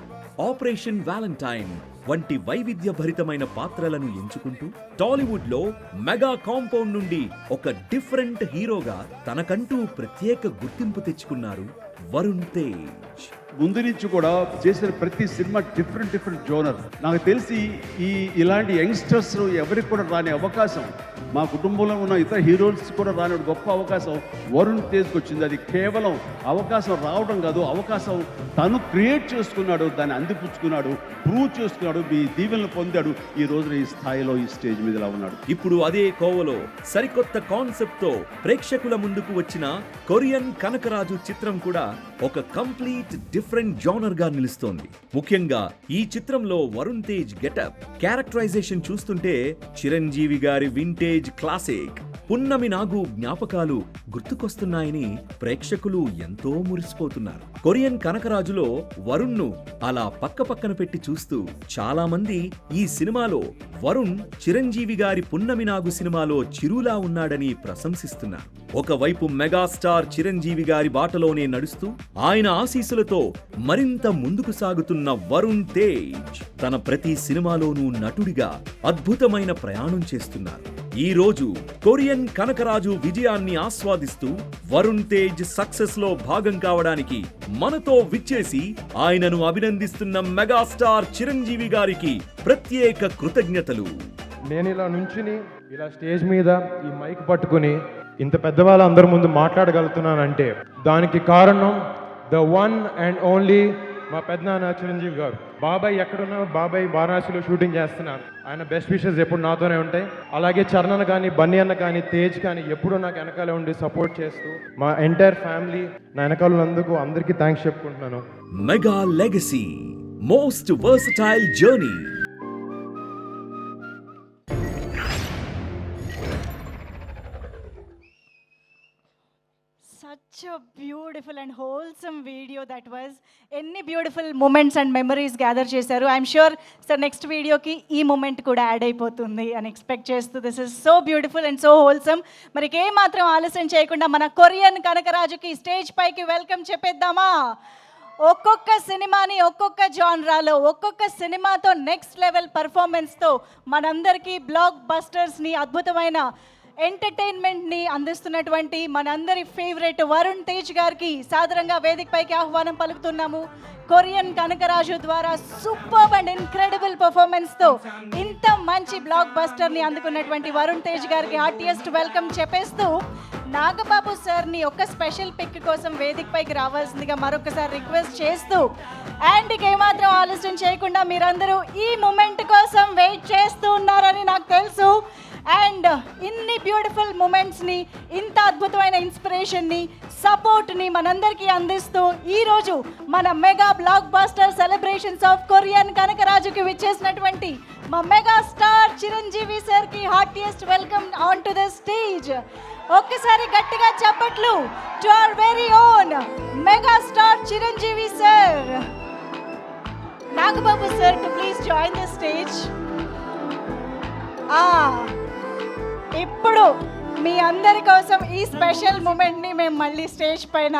ఆపరేషన్ వ్యాలంటైన్ వంటి వైవిధ్యభరితమైన పాత్రలను ఎంచుకుంటూ టాలీవుడ్లో మెగా కాంపౌండ్ నుండి ఒక డిఫరెంట్ హీరోగా తనకంటూ ప్రత్యేక గుర్తింపు తెచ్చుకున్నారు వరుణ్ తేజ్. ముందు నుంచి కూడా చేసిన ప్రతి సినిమా డిఫరెంట్ జోనర్. నాకు తెలిసి ఇలాంటి యంగ్స్టర్స్ ఎవరికి కూడా రాని అవకాశం, మా కుటుంబంలో ఉన్న ఇతర హీరోస్ కూడా రాని గొప్ప అవకాశం వరుణ్ తేజ్కి వచ్చింది. అది కేవలం అవకాశం రావడం కాదు, అవకాశం తను క్రియేట్ చేసుకున్నాడు, దాన్ని అందిపుచ్చుకున్నాడు, ప్రూవ్ చేసుకున్నాడు, మీ దీవెనలు పొందాడు. ఈ రోజున ఈ స్థాయిలో, ఈ స్టేజ్ మీద ఇలా ఉన్నాడు. ఇప్పుడు అదే కోవలో సరికొత్త కాన్సెప్ట్ తో ప్రేక్షకుల ముందుకు వచ్చిన కొరియన్ కనకరాజు చిత్రం కూడా ఒక కంప్లీట్ డిఫరెంట్ జానర్ గా నిలుస్తోంది. ముఖ్యంగా ఈ చిత్రంలో వరుణ్ తేజ్ గెటప్, క్యారెక్టరైజేషన్ చూస్తుంటే చిరంజీవి గారి వింటేజ్ క్లాసిక్ పున్నమి నాగు జ్ఞాపకాలు గుర్తుకొస్తున్నాయని ప్రేక్షకులు ఎంతో మురిసిపోతున్నారు. కొరియన్ కనకరాజులో వరుణ్ను అలా పక్కన పెట్టి చూస్తూ చాలా మంది ఈ సినిమాలో వరుణ్ చిరంజీవి గారి పున్నమి నాగు సినిమాలో చిరులా ఉన్నాడని ప్రశంసిస్తున్నారు. ఒకవైపు మెగాస్టార్ చిరంజీవి గారి బాటలోనే నడుస్తూ ఆయన ఆశీస్సులతో మరింత ముందుకు సాగుతున్న వరుణ్ తేజ్ తన ప్రతి సినిమాలోనూ నటుడిగా అద్భుతమైన ప్రయాణం చేస్తున్నారు. ఈ రోజు కొరియన్ కనకరాజు విజయాన్ని ఆస్వాదిస్తూ వరుణ్ తేజ్ సక్సెస్ లో భాగం కావడానికి మనతో విచ్చేసి ఆయనను అభినందిస్తున్న మెగాస్టార్ చిరంజీవి గారికి ప్రత్యేక కృతజ్ఞతలు. నేను ఇలా నుంచుని ఇలా స్టేజ్ మీద ఈ మైక్ పట్టుకుని ఇంత పెద్దవాళ్ళ అందరి ముందు మాట్లాడగలుగుతున్నానంటే దానికి కారణం ద వన్ అండ్ ఓన్లీ మా పెద్దనాన్న చిరంజీవి గారు. బాబాయ్ ఎక్కడున్నా, బాబాయ్ వారణాసిలో షూటింగ్ చేస్తున్నారు. ఆయన బెస్ట్ విషెస్ ఎప్పుడు నాతోనే ఉంటాయి. అలాగే చరణ్ కానీ, బన్నీ అన్న కానీ, తేజ్ కానీ ఎప్పుడూ నాకు వెనకాలే ఉండి సపోర్ట్ చేస్తూ మా ఎంటైర్ ఫ్యామిలీ నా వెనకాలందుకు అందరికీ థ్యాంక్స్ చెప్పుకుంటున్నాను. Mega legacy, most versatile journey. Such a beautiful and wholesome video that was. ఎన్ని beautiful moments and memories gather చేశారు. ఐఎమ్ ష్యూర్ సార్ నెక్స్ట్ వీడియోకి ఈ మూమెంట్ కూడా యాడ్ అయిపోతుంది అని ఎక్స్పెక్ట్ చేస్తూ this is so beautiful and so wholesome. మరి ఏమాత్రం ఆలస్యం చేయకుండా మన కొరియన్ కనకరాజుకి స్టేజ్ పైకి వెల్కమ్ చెప్పేద్దామా? ఒక్కొక్క సినిమాని ఒక్కొక్క జాన్రాలో, ఒక్కొక్క సినిమాతో నెక్స్ట్ లెవెల్ పర్ఫార్మెన్స్తో మనందరికీ బ్లాక్ బస్టర్స్ని, అద్భుతమైన ఎంటర్టైన్మెంట్ని అందిస్తున్నటువంటి మనందరి ఫేవరెట్ వరుణ్ తేజ్ గారికి సాదరంగా వేదికపైకి ఆహ్వానం పలుకుతున్నాము. కొరియన్ కనకరాజు ద్వారా సూపర్ అండ్ ఇన్క్రెడిబుల్ పర్ఫార్మెన్స్తో ఇంత మంచి బ్లాక్ బస్టర్ని అందుకున్నటువంటి వరుణ్ తేజ్ గారికి హార్టియెస్ట్ వెల్కమ్ చెప్పేస్తూ నాగబాబు సార్ని ఒక స్పెషల్ పిక్ కోసం వేదికపైకి రావాల్సిందిగా మరొకసారి రిక్వెస్ట్ చేస్తూ అండ్ ఏమాత్రం ఆలస్యం చేయకుండా మీరందరూ ఈ మూమెంట్ కోసం వెయిట్ చేస్తూ ఉన్నారని నాకు తెలుసు. అండ్ ఇన్ని బ్యూటిఫుల్ మూమెంట్స్ని, ఇంత అద్భుతమైన ఇన్స్పిరేషన్ని, సపోర్ట్ని మనందరికీ అందిస్తూ ఈరోజు మన mega block buster celebrations of Korean కనకరాజుకి విచ్చేసినటువంటి మా మెగా స్టార్ చిరంజీవి సార్కి heartiest welcome on to the stage. ఒక్కసారి గట్టిగా చప్పట్లు to our very own mega star Chiranjeevi sir. Nagababu sir to please join the stage. ఇప్పుడు మీ అందరి కోసం ఈ స్పెషల్ మూమెంట్ని మేము మళ్ళీ స్టేజ్ పైన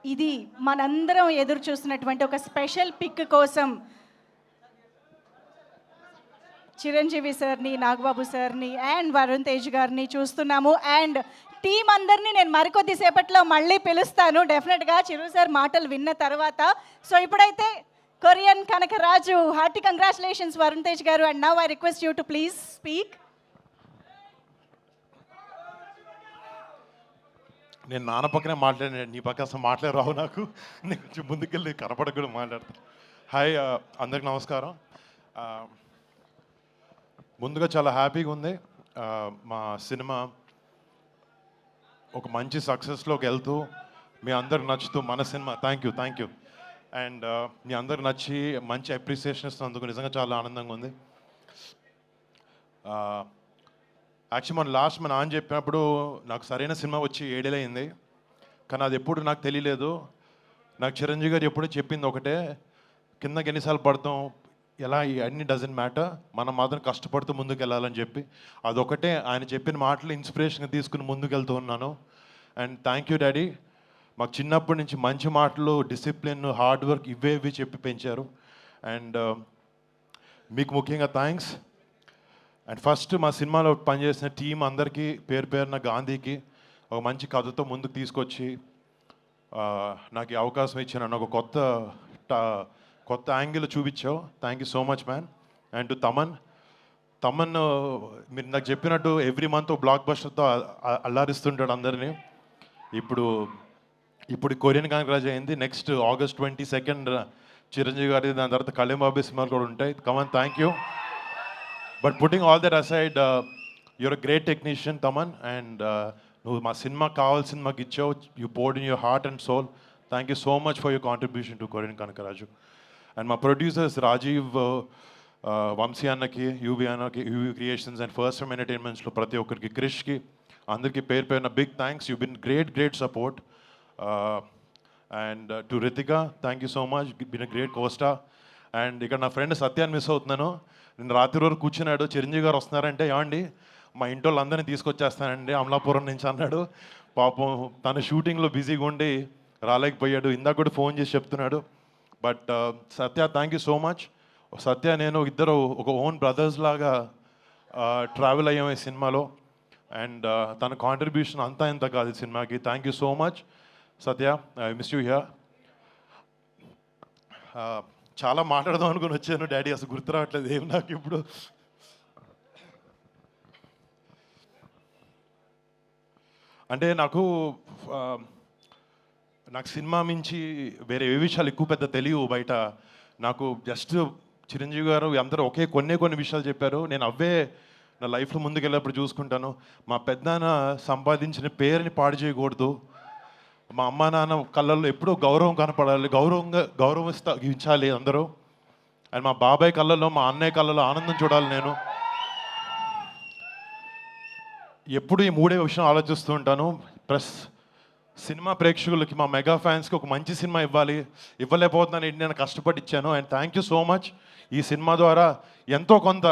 ఇది మనందరం ఎదురు చూస్తున్నటువంటి ఒక స్పెషల్ పిక్ కోసం చిరంజీవి సార్ని, నాగబాబు సార్ని అండ్ వరుణ్ తేజ్ గారిని చూస్తున్నాము. అండ్ టీం అందరినీ నేను మరికొద్ది సేపట్లో మళ్ళీ పిలుస్తాను డెఫినెట్గా చిరు సార్ మాటలు విన్న తర్వాత. సో ఇప్పుడైతే Korean Kanakaraju hearty congratulations Varun Tej గారు. And now I request you to please speak. నేను నాన్న పక్కనే మాట్లాడాను, నీ పక్క అసలు మాట్లాడి రావు నాకు. నేను కొంచెం ముందుకెళ్ళి కనపడక కూడా మాట్లాడతాను. హాయ్ అందరికి నమస్కారం. ముందుగా చాలా హ్యాపీగా ఉంది. మా సినిమా ఒక మంచి సక్సెస్లోకి వెళ్తూ మీ అందరికి నచ్చుతూ మన సినిమా థ్యాంక్ యూ అండ్ మీ అందరికి నచ్చి మంచి అప్రిసియేషన్ ఇస్తున్నందుకు నిజంగా చాలా ఆనందంగా ఉంది. యాక్చువల్లీ మన లాస్ట్ మన నాన్న చెప్పినప్పుడు నాకు సరైన సినిమా వచ్చి 7 ఏళ్ళు అయింది, కానీ అది ఎప్పుడు నాకు తెలియలేదు. నాకు చిరంజీవి గారు ఎప్పుడూ చెప్పింది ఒకటే, కిందకి ఎన్నిసార్లు పడతాం ఎలా అన్ని డజంట్ మ్యాటర్, మనం మాత్రం కష్టపడుతూ ముందుకు వెళ్ళాలని చెప్పి అదొకటే ఆయన చెప్పిన మాటలు ఇన్స్పిరేషన్గా తీసుకుని ముందుకు వెళ్తూ ఉన్నాను. అండ్ థ్యాంక్ యూ డాడీ, మాకు చిన్నప్పటి నుంచి మంచి మాటలు, డిసిప్లిన్, హార్డ్ వర్క్ ఇవి చెప్పి పెంచారు. అండ్ మీకు ముఖ్యంగా థ్యాంక్స్. అండ్ ఫస్ట్ మా సినిమాలో పనిచేసిన టీం అందరికీ పేరున గాంధీకి ఒక మంచి కథతో ముందుకు తీసుకొచ్చి నాకు ఈ అవకాశం ఇచ్చిన ఒక కొత్త యాంగిల్ చూపించావు. Thank you so much man. And to Thaman మీరు నాకు చెప్పినట్టు ఎవ్రీ మంత్ బ్లాక్ బస్టర్తో అల్లారిస్తుంటాడు అందరినీ. ఇప్పుడు కొరియన్ కనకరాజు అయింది, నెక్స్ట్ August 22 చిరంజీవి గారి, దాని తర్వాత కళ్యాణ్ బాబు సినిమాలు కూడా ఉంటాయి. Come on, thank you. But putting all that aside, you're a great technician Thaman. And నువ్వు మా సినిమాకి కావాల్సింది మాకు ఇచ్చావు. You poured in your heart and soul. Thank you so much for your contribution to కొరియన్ కనకరాజు. అండ్ మా ప్రొడ్యూసర్స్ రాజీవ్, వంశీ అన్నకి, యూవి అన్నకి, UV creations and first time ఎంటర్టైన్మెంట్స్లో ప్రతి ఒక్కరికి, క్రిష్కి, అందరికీ పేరున big thanks. You been great support. And to Ritika, thank you so much, been a great కోస్టా. అండ్ ఇక్కడ నా ఫ్రెండ్ సత్యాన్ని మిస్ అవుతున్నాను. నేను రాత్రి వరకు కూర్చున్నాడు, చిరంజీవి గారు వస్తున్నారంటే ఏమండి మా ఇంటి వాళ్ళందరినీ తీసుకొచ్చేస్తానండి అమలాపురం నుంచి అన్నాడు. పాపం తన షూటింగ్లో బిజీగా ఉండి రాలేకపోయాడు. ఇందాక కూడా ఫోన్ చేసి చెప్తున్నాడు. But Satya, thank you so much. Satya నేను ఇద్దరు ఒక ఓన్ బ్రదర్స్ లాగా ట్రావెల్ అయ్యాం ఈ సినిమాలో. అండ్ తన కాంట్రిబ్యూషన్ అంతా ఇంత కాదు ఈ సినిమాకి. Thank you so much Satya, I miss you here. చాలా మాట్లాడదాం అనుకుని వచ్చాను డాడీ, అసలు గుర్తు రావట్లేదు ఏం నాకు ఇప్పుడు. అంటే నాకు సినిమా మించి వేరే ఏ విషయాలు ఎక్కువ పెద్ద తెలియవు బయట. నాకు జస్ట్ చిరంజీవి గారు అందరూ కొన్ని విషయాలు చెప్పారు. నేను అవే నా లైఫ్లో ముందుకెళ్ళినప్పుడు చూసుకుంటాను. మా పెద్దనాన్న సంపాదించిన పేరుని పాడు చేయకూడదు. మా అమ్మ నాన్న కళ్ళల్లో ఎప్పుడూ గౌరవం కనపడాలి, గౌరవించాలి అందరూ. అండ్ మా బాబాయ్ కళ్ళల్లో, మా అన్నయ్య కళ్ళల్లో ఆనందం చూడాలి. నేను ఎప్పుడు ఈ మూడే విషయం ఆలోచిస్తూ ఉంటాను. ప్లస్ సినిమా ప్రేక్షకులకి, మా మెగా ఫ్యాన్స్కి ఒక మంచి సినిమా ఇవ్వాలి, ఇవ్వలేకపోతున్నాను, నేను కష్టపడి ఇచ్చాను. And thank you so much. ఈ సినిమా ద్వారా ఎంతో కొంత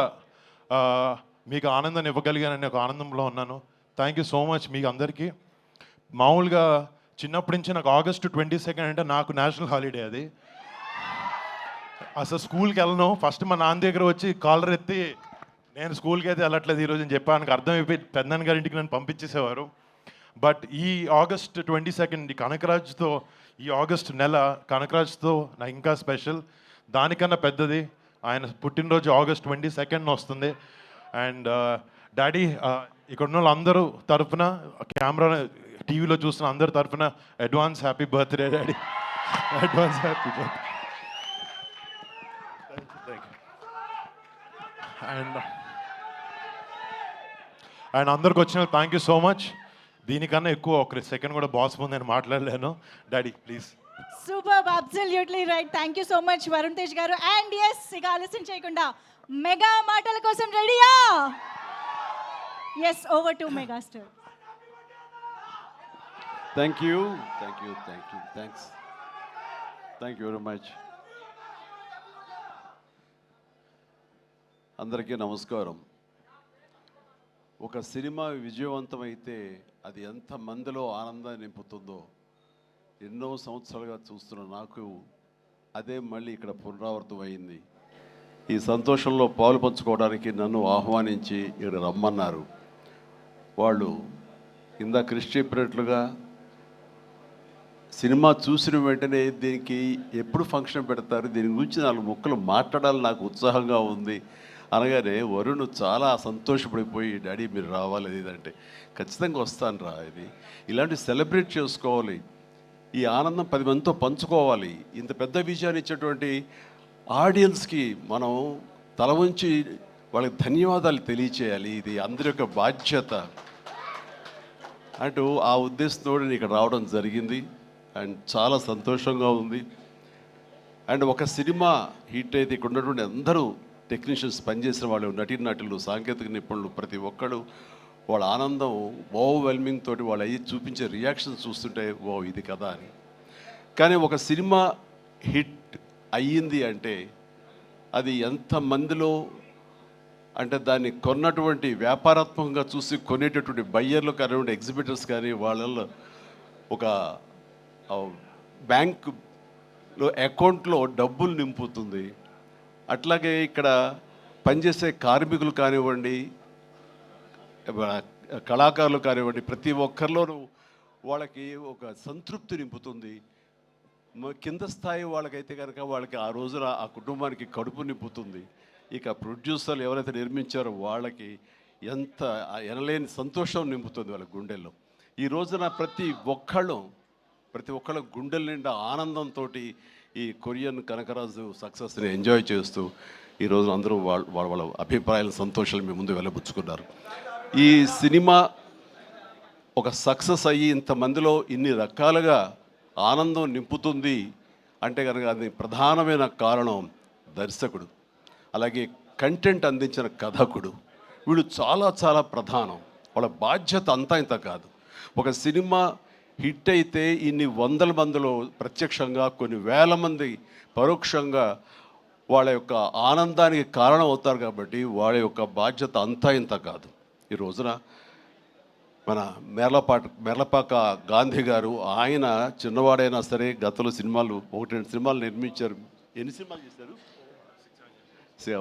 మీకు ఆనందాన్ని ఇవ్వగలిగానని ఒక ఆనందంలో ఉన్నాను. థ్యాంక్ యూ సో మచ్ మీకు అందరికీ. మామూలుగా చిన్నప్పటి నుంచి నాకు August 22 అంటే నాకు నేషనల్ హాలిడే. అది అసలు స్కూల్కి వెళ్ళను. ఫస్ట్ మా నాన్న దగ్గర వచ్చి కాలర్ ఎత్తి నేను స్కూల్కి అయితే వెళ్ళట్లేదు ఈరోజు అని చెప్పాను. అర్థమైపోయి పెద్దనాన్న గారి ఇంటికి నన్ను పంపించేసేవారు. బట్ ఈ August 22 కనకరాజ్తో, ఈ ఆగస్ట్ నెల కనకరాజ్తో నాకు ఇంకా స్పెషల్. దానికన్నా పెద్దది ఆయన పుట్టినరోజు August 22 వస్తుంది. అండ్ డాడీ, ఇక్కడ ఉన్న వాళ్ళందరూ తరఫున, కెమెరా టీవీలో చూస్తున్న అందరి తరఫున advance happy birthday daddy. Advance happy birthday. And అందరికి వచ్చిన థ్యాంక్ యూ సో మచ్. దీనికన్నా ఎక్కువ ఒక సెకండ్ కూడా బాస్ ముందు నేను మాట్లాడలేను. Daddy please. Super, absolutely right. Thank you so much Varun Tej గారు. అండ్ ఎస్, ఇక ఆలస్యం చేయకుండా మెగా మాటల కోసం రెడీయా? Yes, over to megastar. Thank you, thank you, thank you, thanks, thank you very much. అందరికీ నమస్కారం. ఒక సినిమా విజయవంతమైతే అది ఎంత మందిలో ఆనందాన్ని నింపుతుందో ఎన్నో సంవత్సరాలుగా చూస్తున్న నాకు అదే మళ్ళీ ఇక్కడ పునరావృతం అయింది. ఈ సంతోషంలో పాలు పంచుకోవడానికి నన్ను ఆహ్వానించి ఇక్కడ రమ్మన్నారు. వాళ్ళు ఇందా కృషి చెప్పినట్లుగా సినిమా చూసిన వెంటనే దీనికి ఎప్పుడు ఫంక్షన్ పెడతారు, దీని గురించి 4 ముక్కలు మాట్లాడాలని నాకు ఉత్సాహంగా ఉంది అనగానే వరుణ్ చాలా సంతోషపడిపోయి, డాడీ మీరు రావాలి ఇదంటే, ఖచ్చితంగా వస్తాను రా, ఇది ఇలాంటి సెలబ్రేట్ చేసుకోవాలి, ఈ ఆనందం 10 మందితో పంచుకోవాలి. ఇంత పెద్ద విజయాన్ని ఇచ్చేటువంటి ఆడియన్స్కి మనం తల వంచి వాళ్ళకి ధన్యవాదాలు తెలియచేయాలి. ఇది అందరి యొక్క బాధ్యత అంటూ ఆ ఉద్దేశంతో నేను ఇక్కడ రావడం జరిగింది. అండ్ చాలా సంతోషంగా ఉంది. అండ్ ఒక సినిమా హిట్ అయితే ఇక్కడ ఉన్నటువంటి అందరూ టెక్నీషియన్స్, పనిచేసిన వాళ్ళు, నటీనటులు, సాంకేతిక నిపుణులు, ప్రతి ఒక్కరు వాళ్ళ ఆనందం ఓవర్వెల్మింగ్ తోటి వాళ్ళు అయ్యి చూపించే రియాక్షన్స్ చూస్తుంటే ఓ ఇది కదా అని. కానీ ఒక సినిమా హిట్ అయ్యింది అంటే అది ఎంతమందిలో, అంటే దాన్ని కొన్నటువంటి వ్యాపారాత్మకంగా చూసి కొనేటటువంటి బయ్యర్లు కానివ్వండి, ఎగ్జిబిటర్స్ కానీ, వాళ్ళల్లో ఒక బ్యాంకులో అకౌంట్లో డబ్బులు నింపుతుంది. అట్లాగే ఇక్కడ పనిచేసే కార్మికులు కానివ్వండి, కళాకారులు కానివ్వండి, ప్రతి ఒక్కరిలోనూ వాళ్ళకి ఒక సంతృప్తి నింపుతుంది. కింద స్థాయి వాళ్ళకైతే కనుక వాళ్ళకి ఆ రోజున ఆ కుటుంబానికి కడుపు నింపుతుంది. ఇక ప్రొడ్యూసర్లు ఎవరైతే నిర్మించారో వాళ్ళకి ఎంత ఎనలేని సంతోషం నింపుతుంది వాళ్ళ గుండెల్లో. ఈ రోజున ప్రతి ఒక్కళ్ళ గుండెల నిండా ఆనందంతో ఈ కొరియన్ కనకరాజు సక్సెస్ని ఎంజాయ్ చేస్తూ ఈరోజు అందరూ వాళ్ళ అభిప్రాయాల సంతోషాలు మీ ముందు వెళ్ళబుచ్చుకున్నారు. ఈ సినిమా ఒక సక్సెస్ అయ్యి ఇంతమందిలో ఇన్ని రకాలుగా ఆనందం నింపుతుంది అంటే కనుక అది ప్రధానమైన కారణం దర్శకుడు, అలాగే కంటెంట్ అందించిన కథకుడు. వీళ్ళు చాలా చాలా ప్రధానం. వాళ్ళ బాధ్యత అంతా ఇంత కాదు. ఒక సినిమా హిట్ అయితే ఇన్ని వందల మందిలో ప్రత్యక్షంగా, కొన్ని వేల మంది పరోక్షంగా వాళ్ళ యొక్క ఆనందానికి కారణం అవుతారు. కాబట్టి వాళ్ళ యొక్క బాధ్యత అంతా ఇంత కాదు. ఈ రోజున మన మేర్లపాక గాంధీ గారు, ఆయన చిన్నవాడైనా సరే గతంలో సినిమాలు 1-2 సినిమాలు నిర్మించారు. ఎన్ని సినిమాలు చేశారు?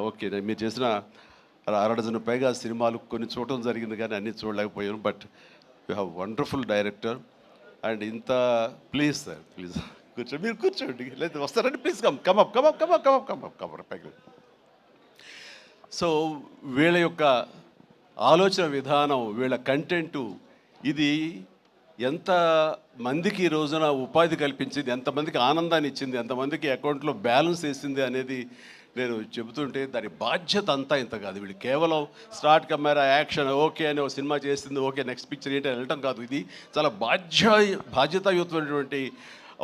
ఓకే, మీరు చేసిన 6 డజన్ పైగా సినిమాలు కొన్ని చూడటం జరిగింది కానీ అన్నీ చూడలేకపోయాను. But you have wonderful director. And ఇంత ప్లీజ్ సార్, ప్లీజ్ కూర్చోండి, మీరు కూర్చోండి, లేదా వస్తారండి, ప్లీజ్ కమ్ పైకి. సో వీళ్ళ యొక్క ఆలోచన విధానం, వీళ్ళ కంటెంటు, ఇది ఎంత మందికి ఈ రోజున ఉపాధి కల్పించింది, ఎంతమందికి ఆనందాన్ని ఇచ్చింది, ఎంతమందికి అకౌంట్లో బ్యాలెన్స్ వేసింది అనేది నేను చెబుతుంటే దాని బాధ్యత అంతా ఇంత కాదు. వీళ్ళు కేవలం స్టార్ట్ కెమెరా యాక్షన్ ఓకే అని ఒక సినిమా చేసింది, ఓకే నెక్స్ట్ పిక్చర్ ఏంటి అని వెళ్ళటం కాదు. ఇది చాలా బాధ్యతాయుతమైనటువంటి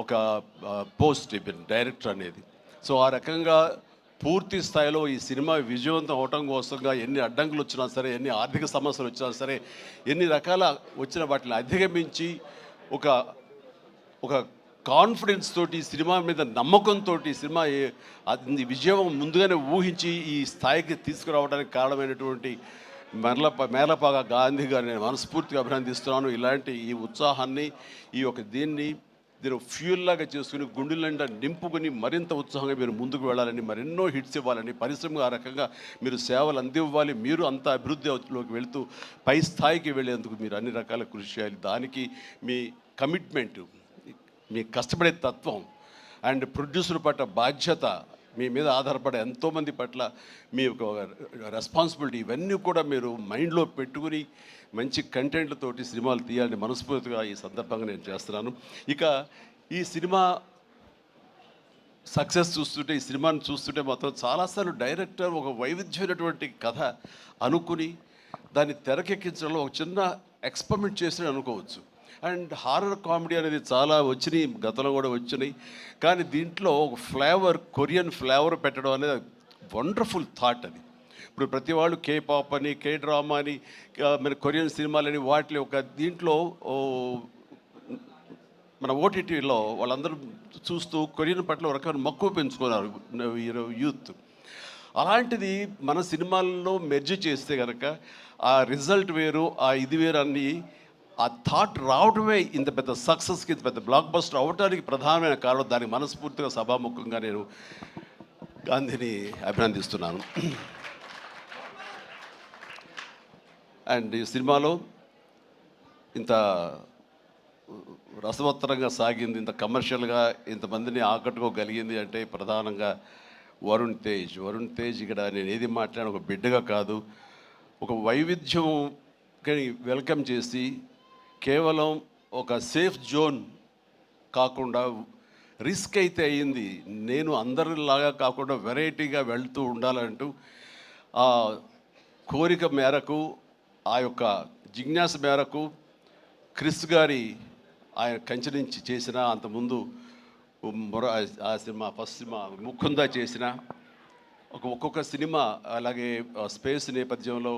ఒక పోస్ట్ డైరెక్టర్ అనేది. సో ఆ రకంగా పూర్తి స్థాయిలో ఈ సినిమా విజయవంతం అవటం కోసంగా ఎన్ని అడ్డంకులు వచ్చినా సరే, ఎన్ని ఆర్థిక సమస్యలు వచ్చినా సరే, ఎన్ని రకాల వచ్చిన వాటిని అధిగమించి ఒక కాన్ఫిడెన్స్ తోటి, సినిమా మీద నమ్మకంతో, సినిమా అది విజయం ముందుగానే ఊహించి ఈ స్థాయికి తీసుకురావడానికి కారణమైనటువంటి మేర్లపాక గాంధీ గారిని నేను మనస్ఫూర్తిగా అభినందిస్తున్నాను. ఇలాంటి ఈ ఉత్సాహాన్ని, ఈ యొక్క దీన్ని ఫ్యూల్ లాగా చేసుకుని గుండెల నిండా నింపుకొని మరింత ఉత్సాహంగా మీరు ముందుకు వెళ్ళాలని, మరెన్నో హిట్స్ ఇవ్వాలని, పరిశ్రమ ఆ రకంగా మీరు సేవలు అందివ్వాలి. మీరు అంత అభివృద్ధిలోకి వెళుతూ పై స్థాయికి వెళ్ళేందుకు మీరు అన్ని రకాల కృషి చేయాలి. దానికి మీ కమిట్మెంటు, మీ కష్టపడే తత్వం అండ్ ప్రొడ్యూసర్ పట్ల బాధ్యత, మీ మీద ఆధారపడే ఎంతోమంది పట్ల మీ యొక్క రెస్పాన్సిబిలిటీ, ఇవన్నీ కూడా మీరు మైండ్లో పెట్టుకుని మంచి కంటెంట్లతోటి సినిమాలు తీయాలని మనస్ఫూర్తిగా ఈ సందర్భంగా నేను చేస్తున్నాను. ఇక ఈ సినిమా సక్సెస్ చూస్తుంటే, ఈ సినిమాని చూస్తుంటే మాత్రం చాలాసార్లు డైరెక్టర్ ఒక వైవిధ్యమైనటువంటి కథ అనుకుని దాన్ని తెరకెక్కించడంలో ఒక చిన్న ఎక్స్పెరిమెంట్ చేసి అనుకోవచ్చు. అండ్ హారర్ కామెడీ అనేది చాలా వచ్చినాయి, గతంలో కూడా వచ్చినాయి. కానీ దీంట్లో ఒక ఫ్లేవర్, కొరియన్ ఫ్లేవర్ పెట్టడం అనేది వండర్ఫుల్ థాట్. అది ఇప్పుడు ప్రతి వాళ్ళు కే పాప్ అని, కే డ్రామా అని, మన కొరియన్ సినిమాలని, వాటి ఒక దీంట్లో మన ఓటీటీలో వాళ్ళందరూ చూస్తూ కొరియన్ పట్ల ఒక రకమైన మక్కువ పెంచుకున్నారు యూత్. అలాంటిది మన సినిమాల్లో మెర్జ్ చేస్తే కనుక ఆ రిజల్ట్ వేరు, ఆ ఇది వేరు అన్నీ, ఆ థాట్ రావడమే ఇంత పెద్ద సక్సెస్కి, ఇంత పెద్ద బ్లాక్ బస్టర్ అవడానికి ప్రధానమైన కారణం. దానికి మనస్ఫూర్తిగా సభాముఖంగా నేను గాంధీని అభినందిస్తున్నాను. అండ్ ఈ సినిమాలో ఇంత రసవత్తరంగా సాగింది, ఇంత కమర్షియల్గా ఇంతమందిని ఆకట్టుకోగలిగింది అంటే ప్రధానంగా వరుణ్ తేజ్ ఇక్కడ నేను ఏది మాట్లాడిన ఒక బిడ్డగా కాదు, ఒక వైవిధ్యం వెల్కమ్ చేసి కేవలం ఒక సేఫ్ జోన్ కాకుండా, రిస్క్ అయితే అయ్యింది, నేను అందరిలాగా కాకుండా వెరైటీగా వెళ్తూ ఉండాలంటూ ఆ కోరిక మేరకు, ఆ యొక్క జిజ్ఞాస మేరకు క్రిస్ గారి ఆయన కంచె నుంచి చేసిన, అంతకుముందు ఆ సినిమా ఫస్ట్ సినిమా ముకుందా చేసిన ఒక్కొక్క సినిమా, అలాగే స్పేస్ నేపథ్యంలో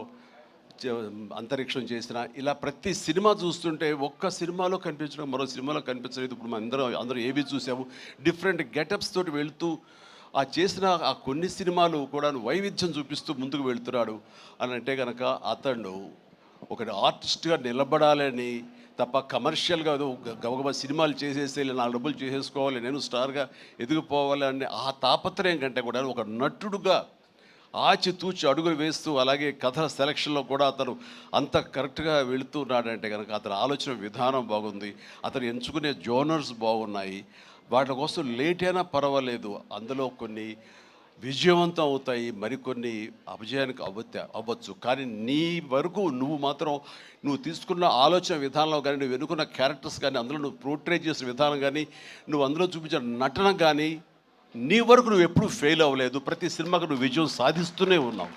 అంతరిక్షం చేసిన, ఇలా ప్రతి సినిమా చూస్తుంటే ఒక్క సినిమాలో కనిపించడం మరో సినిమాలో కనిపించలేదు. ఇప్పుడు అందరూ ఏవి చూసాము, డిఫరెంట్ గెటప్స్ తోటి వెళుతూ ఆ చేసిన ఆ కొన్ని సినిమాలు కూడా వైవిధ్యం చూపిస్తూ ముందుకు వెళ్తున్నాడు అని అంటే కనుక అతను ఒక ఆర్టిస్ట్గా నిలబడాలని తప్ప కమర్షియల్గా గబగబా సినిమాలు చేసేసి 4 డబ్బులు చేసేసుకోవాలి, నేను స్టార్గా ఎదిగిపోవాలి అనే ఆ తాపత్రయం కంటే కూడా ఒక నటుడుగా ఆచితూచి అడుగులు వేస్తూ, అలాగే కథ సెలక్షన్లో కూడా అతను అంత కరెక్ట్గా వెళుతున్నాడంటే కనుక అతని ఆలోచన విధానం బాగుంది, అతను ఎంచుకునే జోనర్స్ బాగున్నాయి. వాటి కోసం లేట్ అయినా పర్వాలేదు, అందులో కొన్ని విజయవంతం అవుతాయి, మరికొన్ని అపజయానికి అవ్వచ్చు. కానీ నీ వరకు నువ్వు మాత్రం నువ్వు తీసుకున్న ఆలోచన విధానంలో కానీ, నువ్వు ఎన్నుకున్న క్యారెక్టర్స్ కానీ, అందులో నువ్వు పోర్ట్రే చేసిన విధానం కానీ, నువ్వు అందులో చూపించిన నటన కానీ, నీ వరకు నువ్వు ఎప్పుడూ ఫెయిల్ అవ్వలేదు. ప్రతి సినిమాకు నువ్వు విజయం సాధిస్తూనే ఉన్నావు.